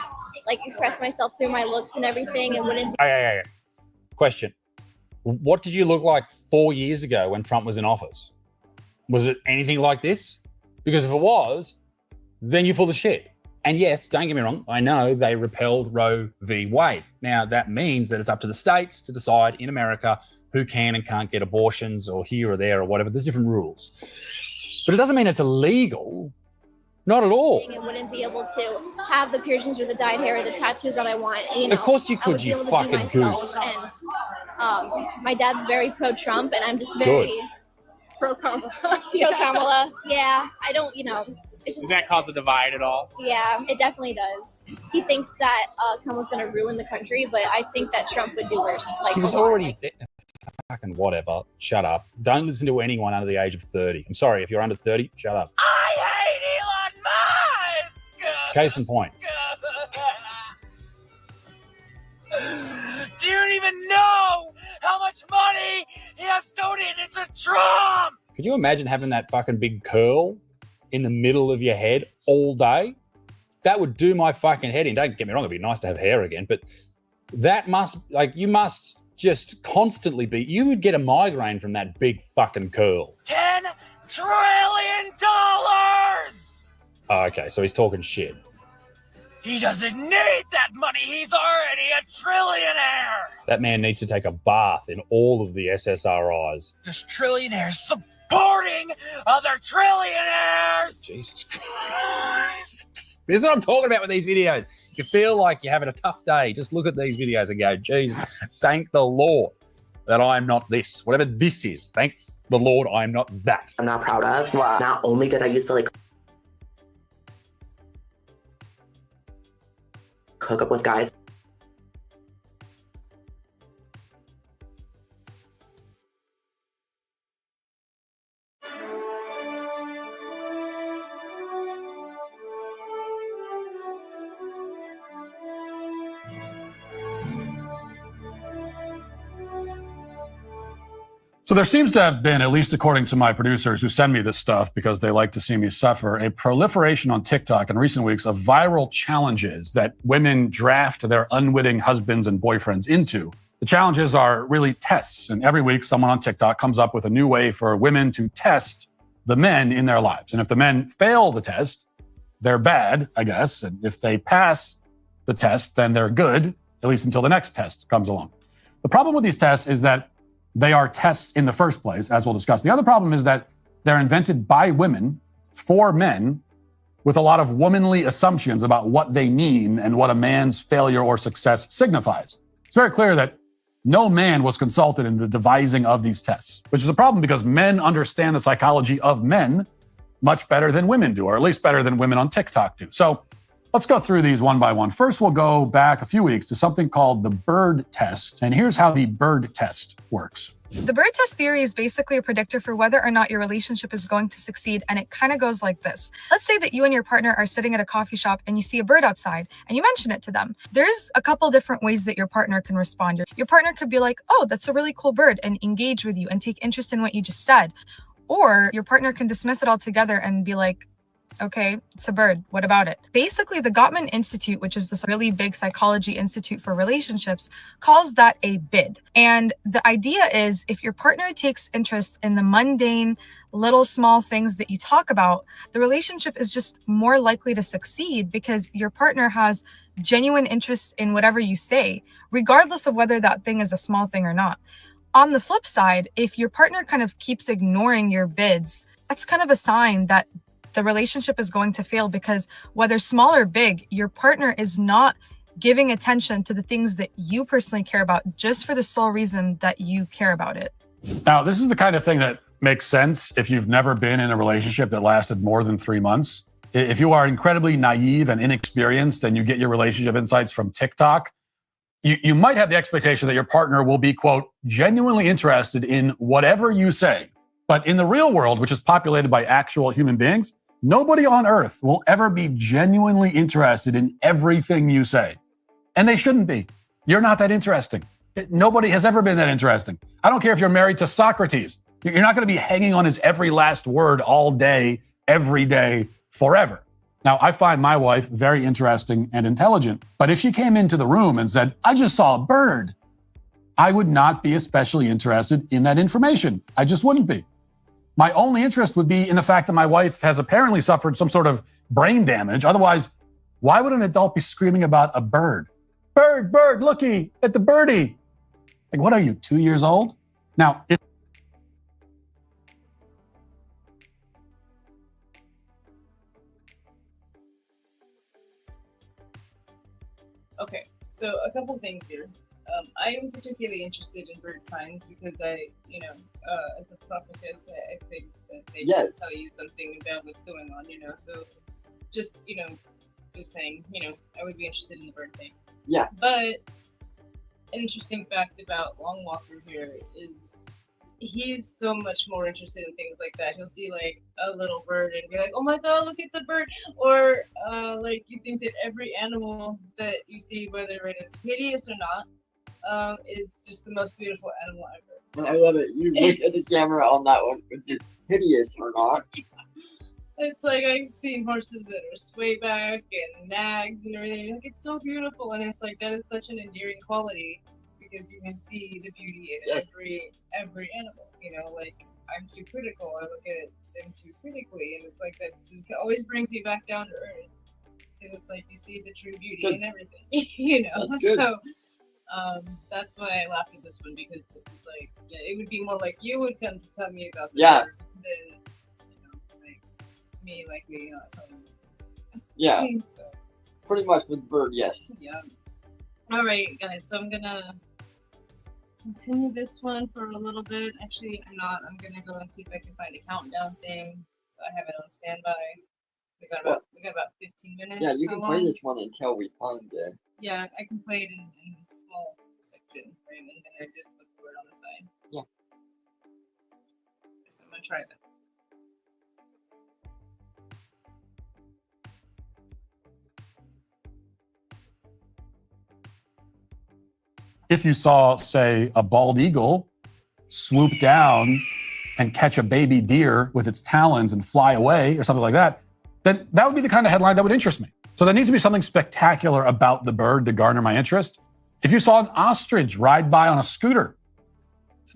S12: express myself through my looks and everything. And wouldn't.
S11: Hey. Question. What did you look like 4 years ago when Trump was in office? Was it anything like this? Because if it was, then you're full of shit. And yes, don't get me wrong, I know they repealed Roe v. Wade. Now, that means that it's up to the states to decide in America who can and can't get abortions or here or there or whatever. There's different rules. But it doesn't mean it's illegal. Not at all.
S12: And wouldn't be able to have the piercings or the dyed hair or the tattoos that I want.
S11: Of course you could, you fucking goose.
S12: And my dad's very pro-Trump, and I'm just very
S10: pro-Kamala.
S12: Pro-Kamala. Yeah, I don't, it's just.
S5: Does that cause a divide at all?
S12: Yeah, it definitely does. He thinks that Kamala's going to ruin the country, but I think that Trump would do worse.
S11: He was already fucking whatever. Shut up. Don't listen to anyone under the age of 30. I'm sorry, if you're under 30, shut up.
S17: I hate Elon Musk!
S11: Case in point.
S17: Do you even know how much money he has donated to Trump?
S11: Could you imagine having that fucking big curl in the middle of your head all day? That would do my fucking head in. Don't get me wrong, it'd be nice to have hair again, but that must, you must just constantly you would get a migraine from that big fucking curl.
S17: $10 trillion!
S11: Oh, okay, so he's talking shit.
S17: He doesn't need that money. He's already a trillionaire.
S11: That man needs to take a bath in all of the SSRIs.
S17: There's trillionaires supporting other trillionaires.
S11: Jesus Christ. This is what I'm talking about with these videos. You feel like you're having a tough day, just look at these videos and go, geez, thank the Lord that I'm not this. Whatever this is, thank the Lord I'm not that.
S24: I'm not proud of. Not only did I used to hook up with guys.
S25: So there seems to have been, at least according to my producers who send me this stuff because they like to see me suffer, a proliferation on TikTok in recent weeks of viral challenges that women draft their unwitting husbands and boyfriends into. The challenges are really tests, and every week someone on TikTok comes up with a new way for women to test the men in their lives. And if the men fail the test, they're bad, I guess. And if they pass, the test, then they're good, at least until the next test comes along. The problem with these tests is that they are tests in the first place, as we'll discuss. The other problem is that they're invented by women for men with a lot of womanly assumptions about what they mean and what a man's failure or success signifies. It's very clear that no man was consulted in the devising of these tests, which is a problem because men understand the psychology of men much better than women do, or at least better than women on TikTok do. So let's go through these one by one. First, we'll go back a few weeks to something called the Bird test. And here's how the Bird test works.
S6: The bird test theory is basically a predictor for whether or not your relationship is going to succeed, and it kind of goes like this. Let's say that you and your partner are sitting at a coffee shop and you see a bird outside and you mention it to them. There's a couple different ways that your partner can respond. Your partner could be like, oh, that's a really cool bird, and engage with you and take interest in what you just said. Or your partner can dismiss it altogether and be like, okay, it's a bird. What about it? Basically, the Gottman Institute, which is this really big psychology institute for relationships, calls that a bid. And the idea is if your partner takes interest in the mundane, little small things that you talk about, the relationship is just more likely to succeed because your partner has genuine interest in whatever you say, regardless of whether that thing is a small thing or not. On the flip side, if your partner kind of keeps ignoring your bids, that's kind of a sign that the relationship is going to fail because whether small or big, your partner is not giving attention to the things that you personally care about just for the sole reason that you care about it.
S25: Now, this is the kind of thing that makes sense if you've never been in a relationship that lasted more than 3 months. If you are incredibly naive and inexperienced and you get your relationship insights from TikTok, you might have the expectation that your partner will be, quote, genuinely interested in whatever you say. But in the real world, which is populated by actual human beings, nobody on earth will ever be genuinely interested in everything you say. And they shouldn't be. You're not that interesting. Nobody has ever been that interesting. I don't care if you're married to Socrates. You're not going to be hanging on his every last word all day, every day, forever. Now, I find my wife very interesting and intelligent, but if she came into the room and said, I just saw a bird, I would not be especially interested in that information. I just wouldn't be. My only interest would be in the fact that my wife has apparently suffered some sort of brain damage. Otherwise, why would an adult be screaming about a bird? Bird, bird, looky at the birdie. Like, what are you, 2 years old? Now, if
S22: Okay, so a couple things here. I am particularly interested in bird signs because as a prophetess, I think that they can tell you something about what's going on, so just saying, I would be interested in the bird thing.
S21: Yeah.
S22: But an interesting fact about LongWalker here is he's so much more interested in things like that. He'll see like a little bird and be like, oh my god, look at the bird. Or like you think that every animal that you see, whether it is hideous or not, is just the most beautiful animal ever.
S21: I love it. You look at the camera on that one. Is it hideous or not?
S22: It's like I've seen horses that are sway back and nags and everything. Like, it's so beautiful, and it's like that is such an endearing quality because you can see the beauty in every animal. Like I'm too critical. I look at them too critically, and it's like that always brings me back down to earth. And it's like you see the true beauty in everything.
S21: That's good.
S22: So. That's why I laughed at this one because it's like, it would be more like you would come to tell me about the bird than, like me telling you.
S21: Yeah.
S22: So,
S21: pretty much with the bird, yes.
S22: Yeah. All right, guys. So I'm gonna continue this one for a little bit. Actually, I'm not. I'm gonna go and see if I can find a countdown thing. So I have it on standby. We got about 15 minutes.
S21: Yeah, you can play this one until we find it.
S22: Yeah, I can play it in a small section, right? And then I just look for it on the side.
S21: Yeah.
S22: So I'm gonna try that.
S25: if you saw, say, a bald eagle swoop down and catch a baby deer with its talons and fly away or something like that, then that would be the kind of headline that would interest me. So there needs to be something spectacular about the bird to garner my interest. If you saw an ostrich ride by on a scooter,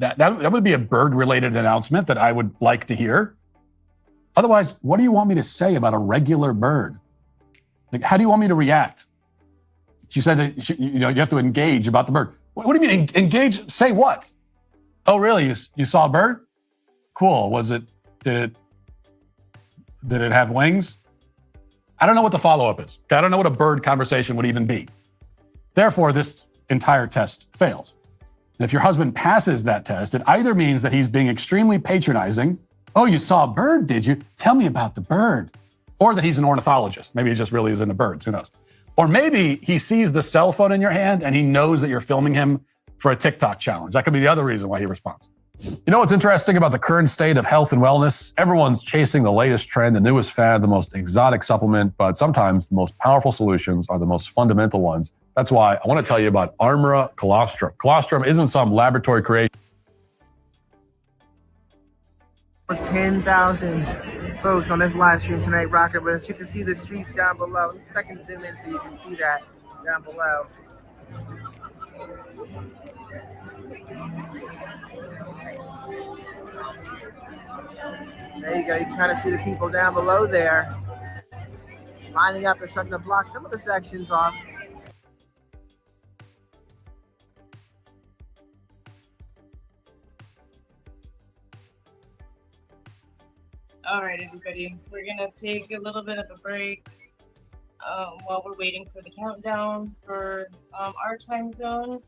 S25: that would be a bird-related announcement that I would like to hear. Otherwise, what do you want me to say about a regular bird? Like, how do you want me to react? She said that you have to engage about the bird. What do you mean engage? Say what? Oh, really? You saw a bird? Cool. Did it have wings? I don't know what the follow-up is. I don't know what a bird conversation would even be. Therefore, this entire test fails. And if your husband passes that test, it either means that he's being extremely patronizing. Oh, you saw a bird, did you? Tell me about the bird. Or that he's an ornithologist. Maybe he just really is into birds. Who knows? Or maybe he sees the cell phone in your hand and he knows that you're filming him for a TikTok challenge. That could be the other reason why he responds. You know what's interesting about the current state of health and wellness? Everyone's chasing the latest trend, the newest fad, the most exotic supplement, but sometimes the most powerful solutions are the most fundamental ones. That's why I want to tell you about Armra Colostrum. Colostrum isn't some laboratory creation.
S7: There's 10,000 folks on this live stream tonight, rocking with us. You can see the streets down below. Let me see if I can zoom in so you can see that down below. There you go. You can kind of see the people down below there lining up and starting to block some of the sections off.
S22: All right, everybody, we're gonna take a little bit of a break while we're waiting for the countdown for our time zone.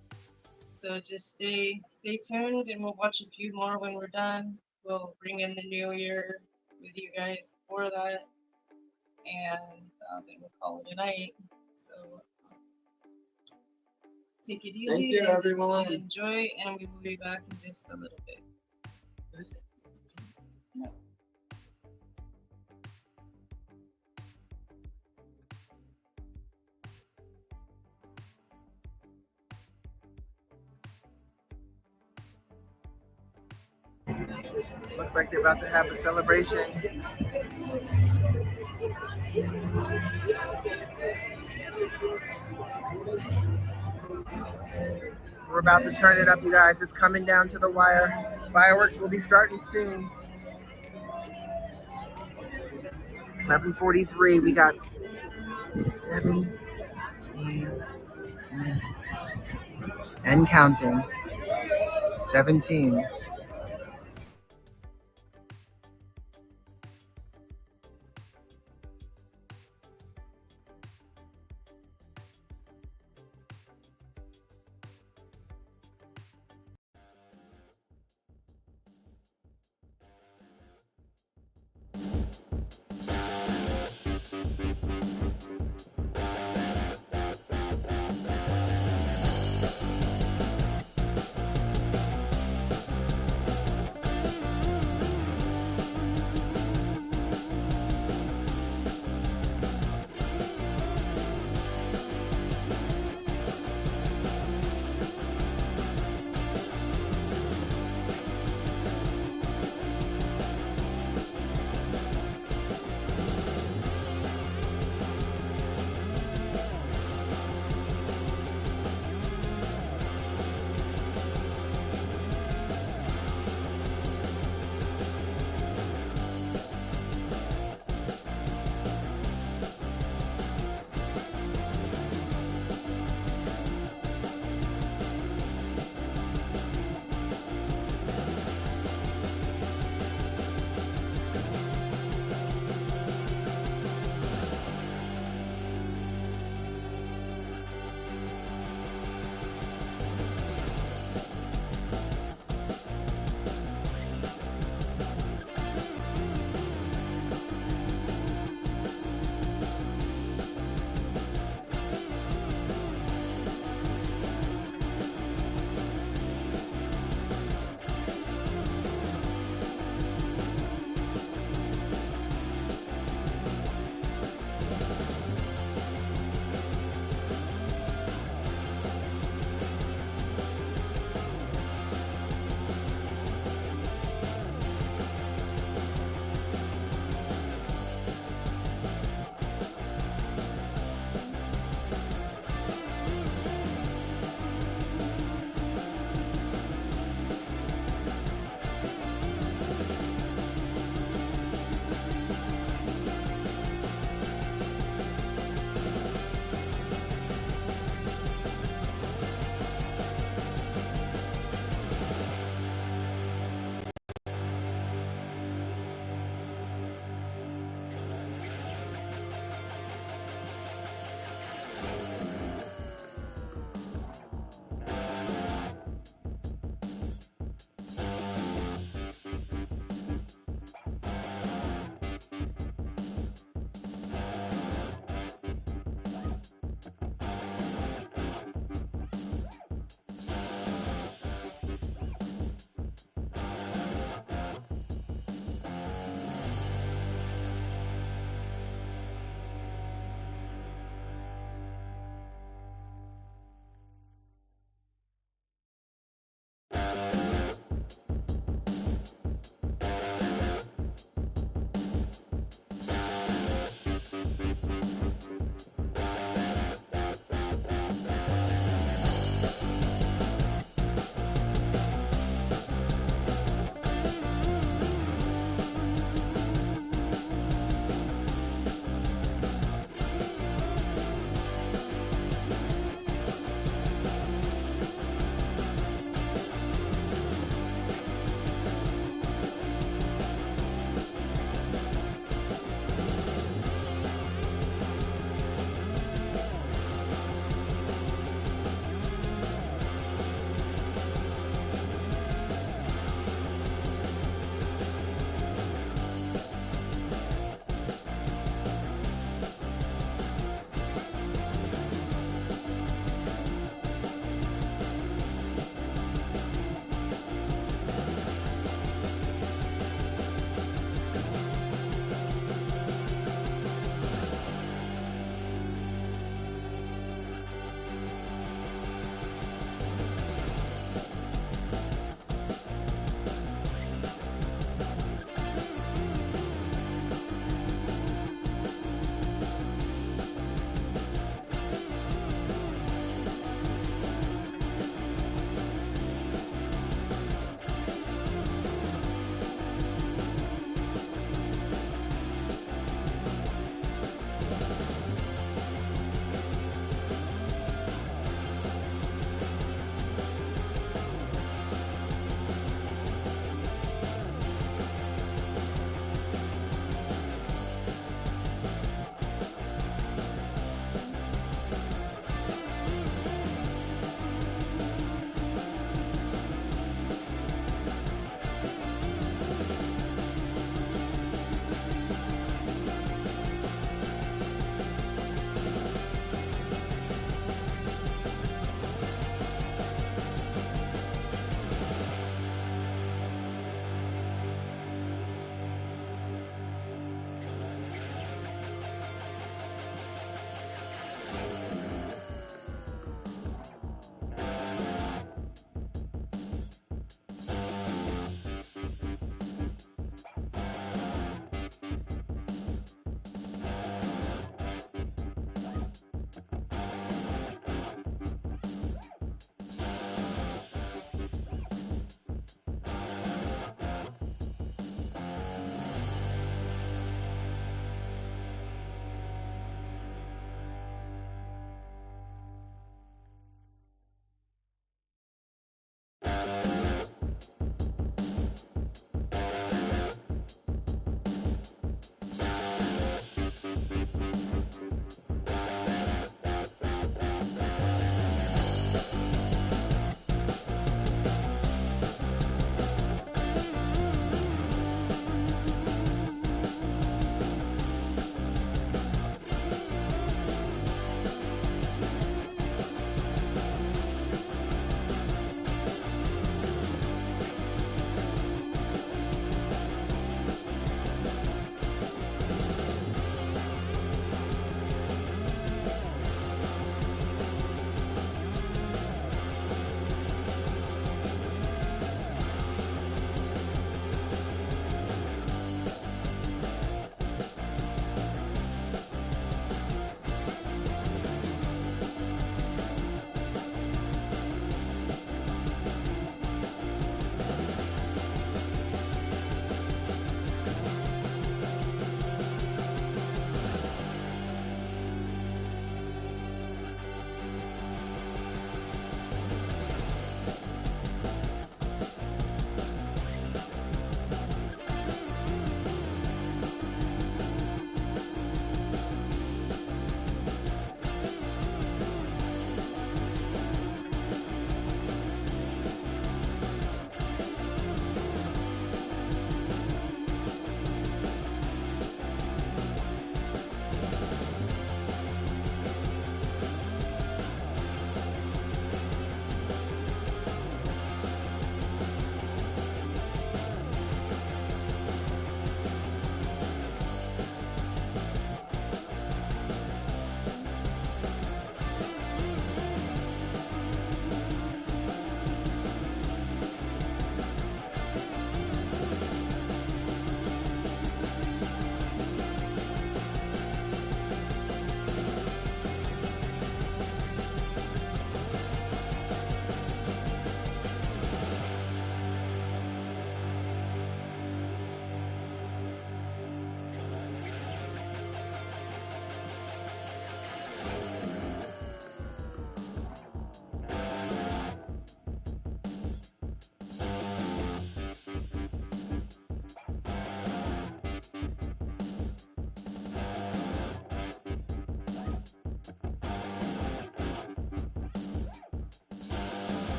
S22: So just stay tuned, and we'll watch a few more when we're done. We'll bring in the new year with you guys before that, and then we'll call it a night. So take it easy.
S21: Thank you,
S22: and
S21: everyone.
S22: enjoy, and we will be back in just a little bit.
S7: Looks like they're about to have a celebration. We're about to turn it up, you guys. It's coming down to the wire. Fireworks will be starting soon. 11:43. We got 17 minutes and counting. 17.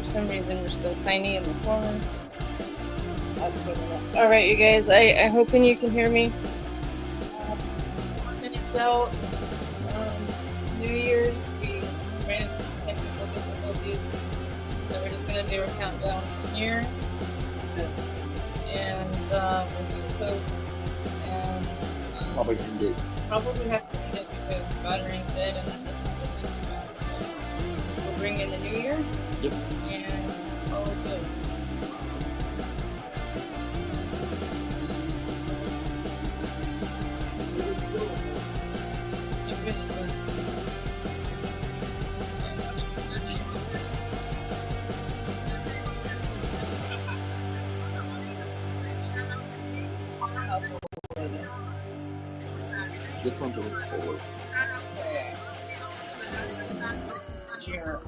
S22: some reason we're still tiny in the corner. That's good enough. Alright, you guys, I'm hoping you can hear me. 4 minutes out. New Year's, we ran into technical difficulties. So we're just going to do a countdown from here. And we'll do a toast. And
S21: Probably end it.
S22: probably have to end it because the battery's dead and I'm just not looking for that. So we'll bring in the new year.
S21: Yep.
S22: And all good.
S21: This one's a little forward.
S22: Here,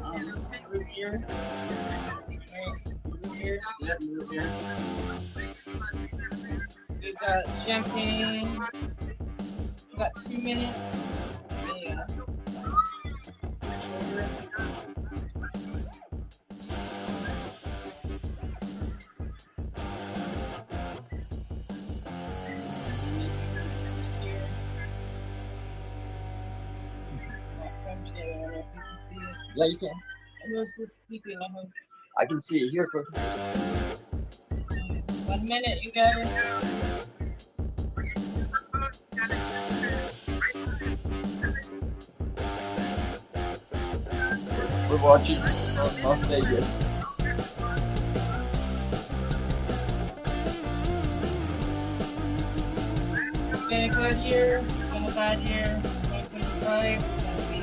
S22: root beer. Root beer. Yep, root beer. We've got champagne. We've got 2 minutes. Yeah.
S21: Yeah, you can.
S22: I'm mostly sleeping on him.
S21: I can see it here perfectly.
S22: 1 minute, you guys.
S21: We're watching Las Vegas.
S22: It's been a good year. It's been a bad year. 2025 is gonna be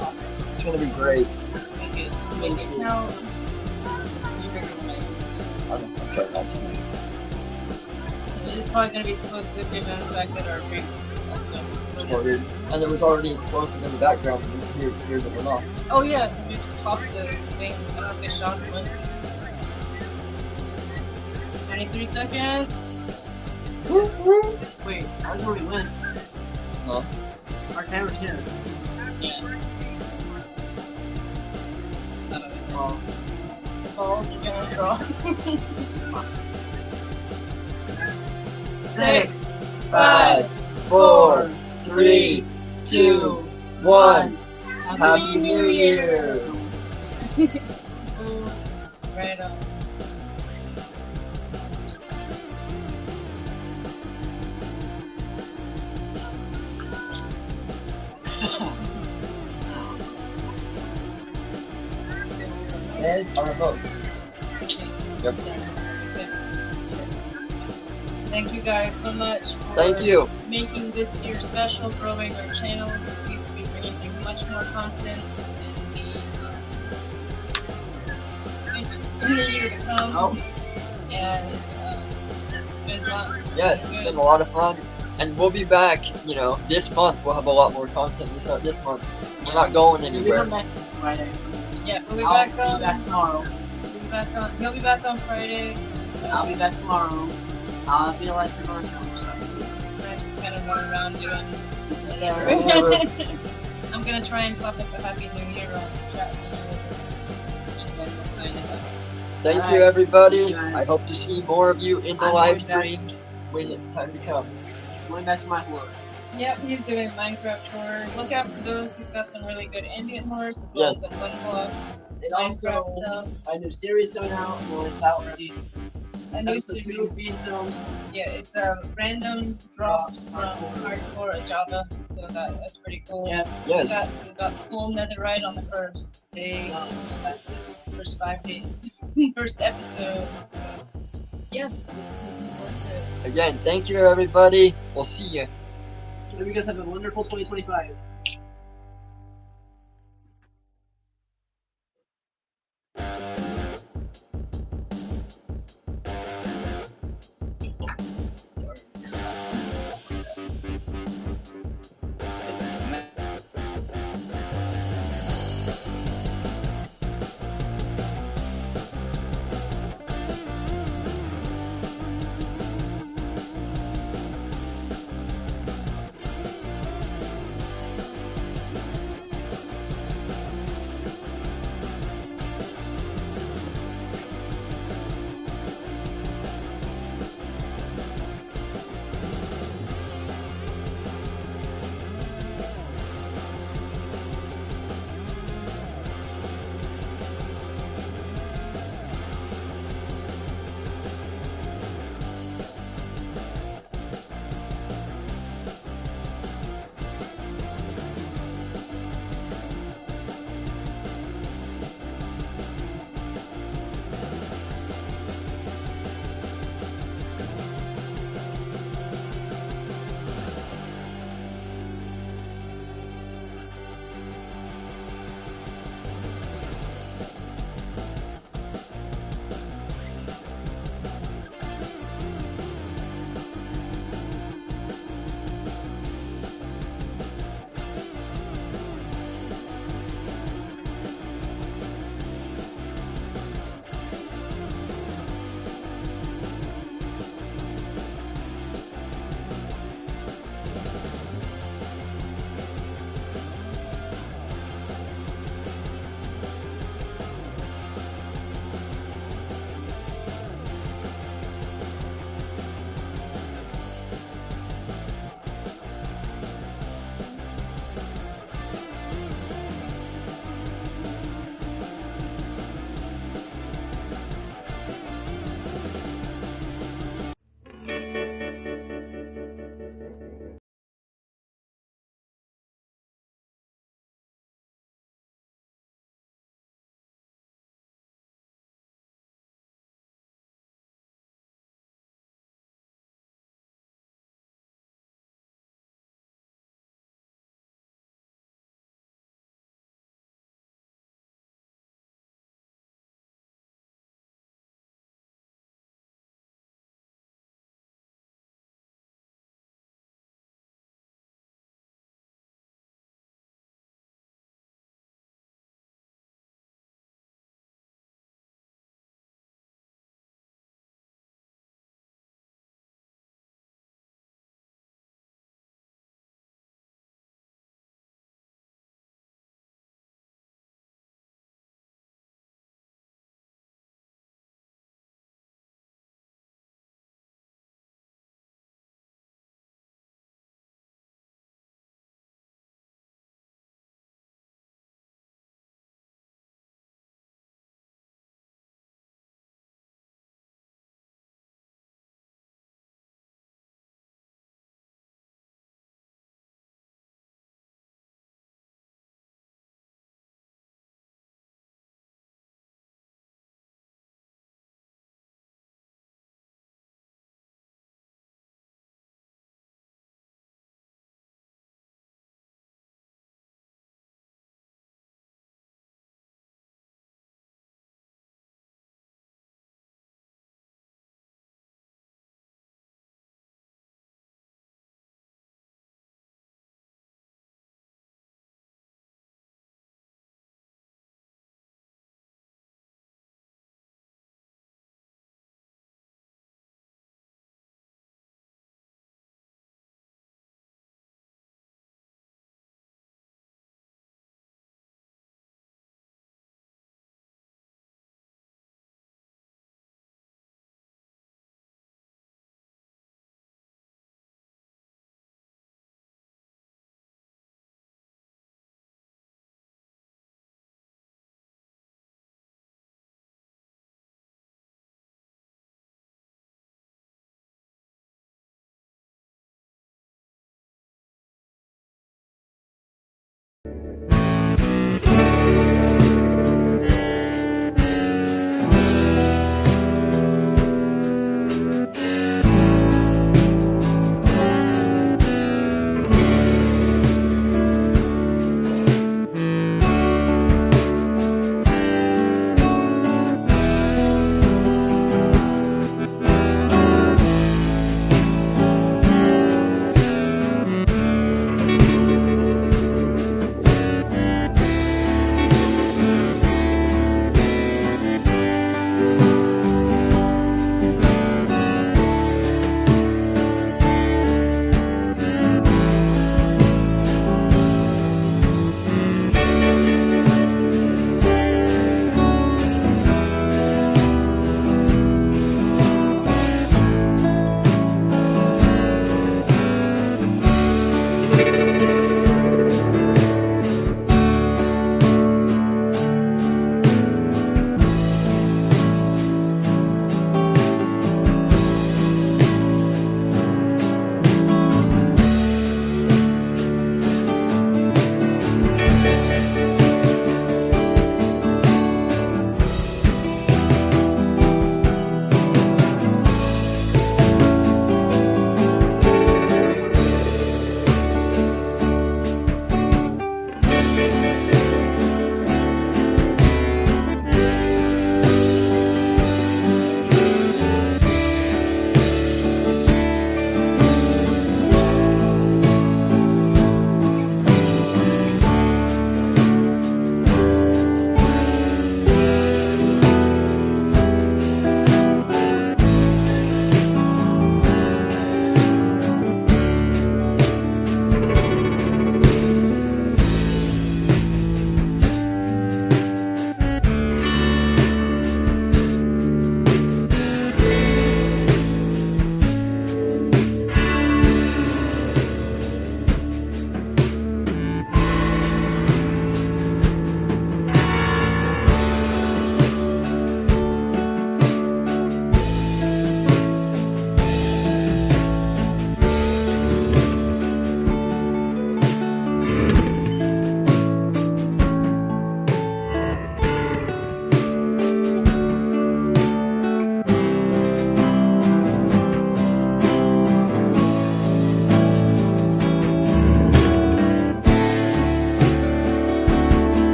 S22: awesome.
S21: It's gonna be great.
S22: Make it count.
S21: I'm trying not to.
S22: It is probably gonna be explosive given the fact that our big
S21: Exploded. And there was already explosive in the background. You can hear that we're not.
S22: Oh yeah, so we just popped the thing. I don't know if they shot one. 23 seconds.
S7: Wait, ours already went.
S21: Huh?
S7: Our camera's here.
S22: Yeah. Balls are gonna draw. 6,
S21: 5, 4, 3, 2, 1. Happy New Year!
S22: Right on.
S21: And our host. Yep.
S22: Thank you guys so much for
S21: Thank you.
S22: making this year special, growing our channels. We will be bringing you much more content in the year to come.
S21: Oh.
S22: And it's been fun.
S21: Yes, it's been a lot of fun. And we'll be back, you know, this month. We'll have a lot more content this month. We're not going anywhere.
S7: We'll be back Friday.
S22: Yeah, we'll be
S7: I'll
S22: back
S7: be
S22: on.
S7: back tomorrow.
S22: He'll be back on Friday.
S7: I'll be back tomorrow. I'll be like the North Coast.
S22: I'm just kind of running around doing.
S7: This is there.
S22: I'm gonna try and pop up a Happy New Year on chat, and then we'll sign it up.
S21: Thank you, everybody. I hope to see more of you in the live streams when it's time to come.
S7: Going back to my horror.
S22: Yep, he's doing Minecraft horror. Look out for those. He's got some really good ambient horrors as well as the fun vlog.
S7: And also,
S22: stuff.
S7: a new series coming out. Well, it's out already.
S22: A new
S7: Episode 2 is
S22: series
S7: being filmed.
S22: Yeah, it's random drops from hardcore Java, so that's pretty cool.
S7: Yeah.
S21: Yes.
S22: We've got full netherite on the first day, first 5 days, first episode. So, yeah.
S21: Again, thank you, everybody. We'll see you.
S7: Hope you guys have a wonderful 2025.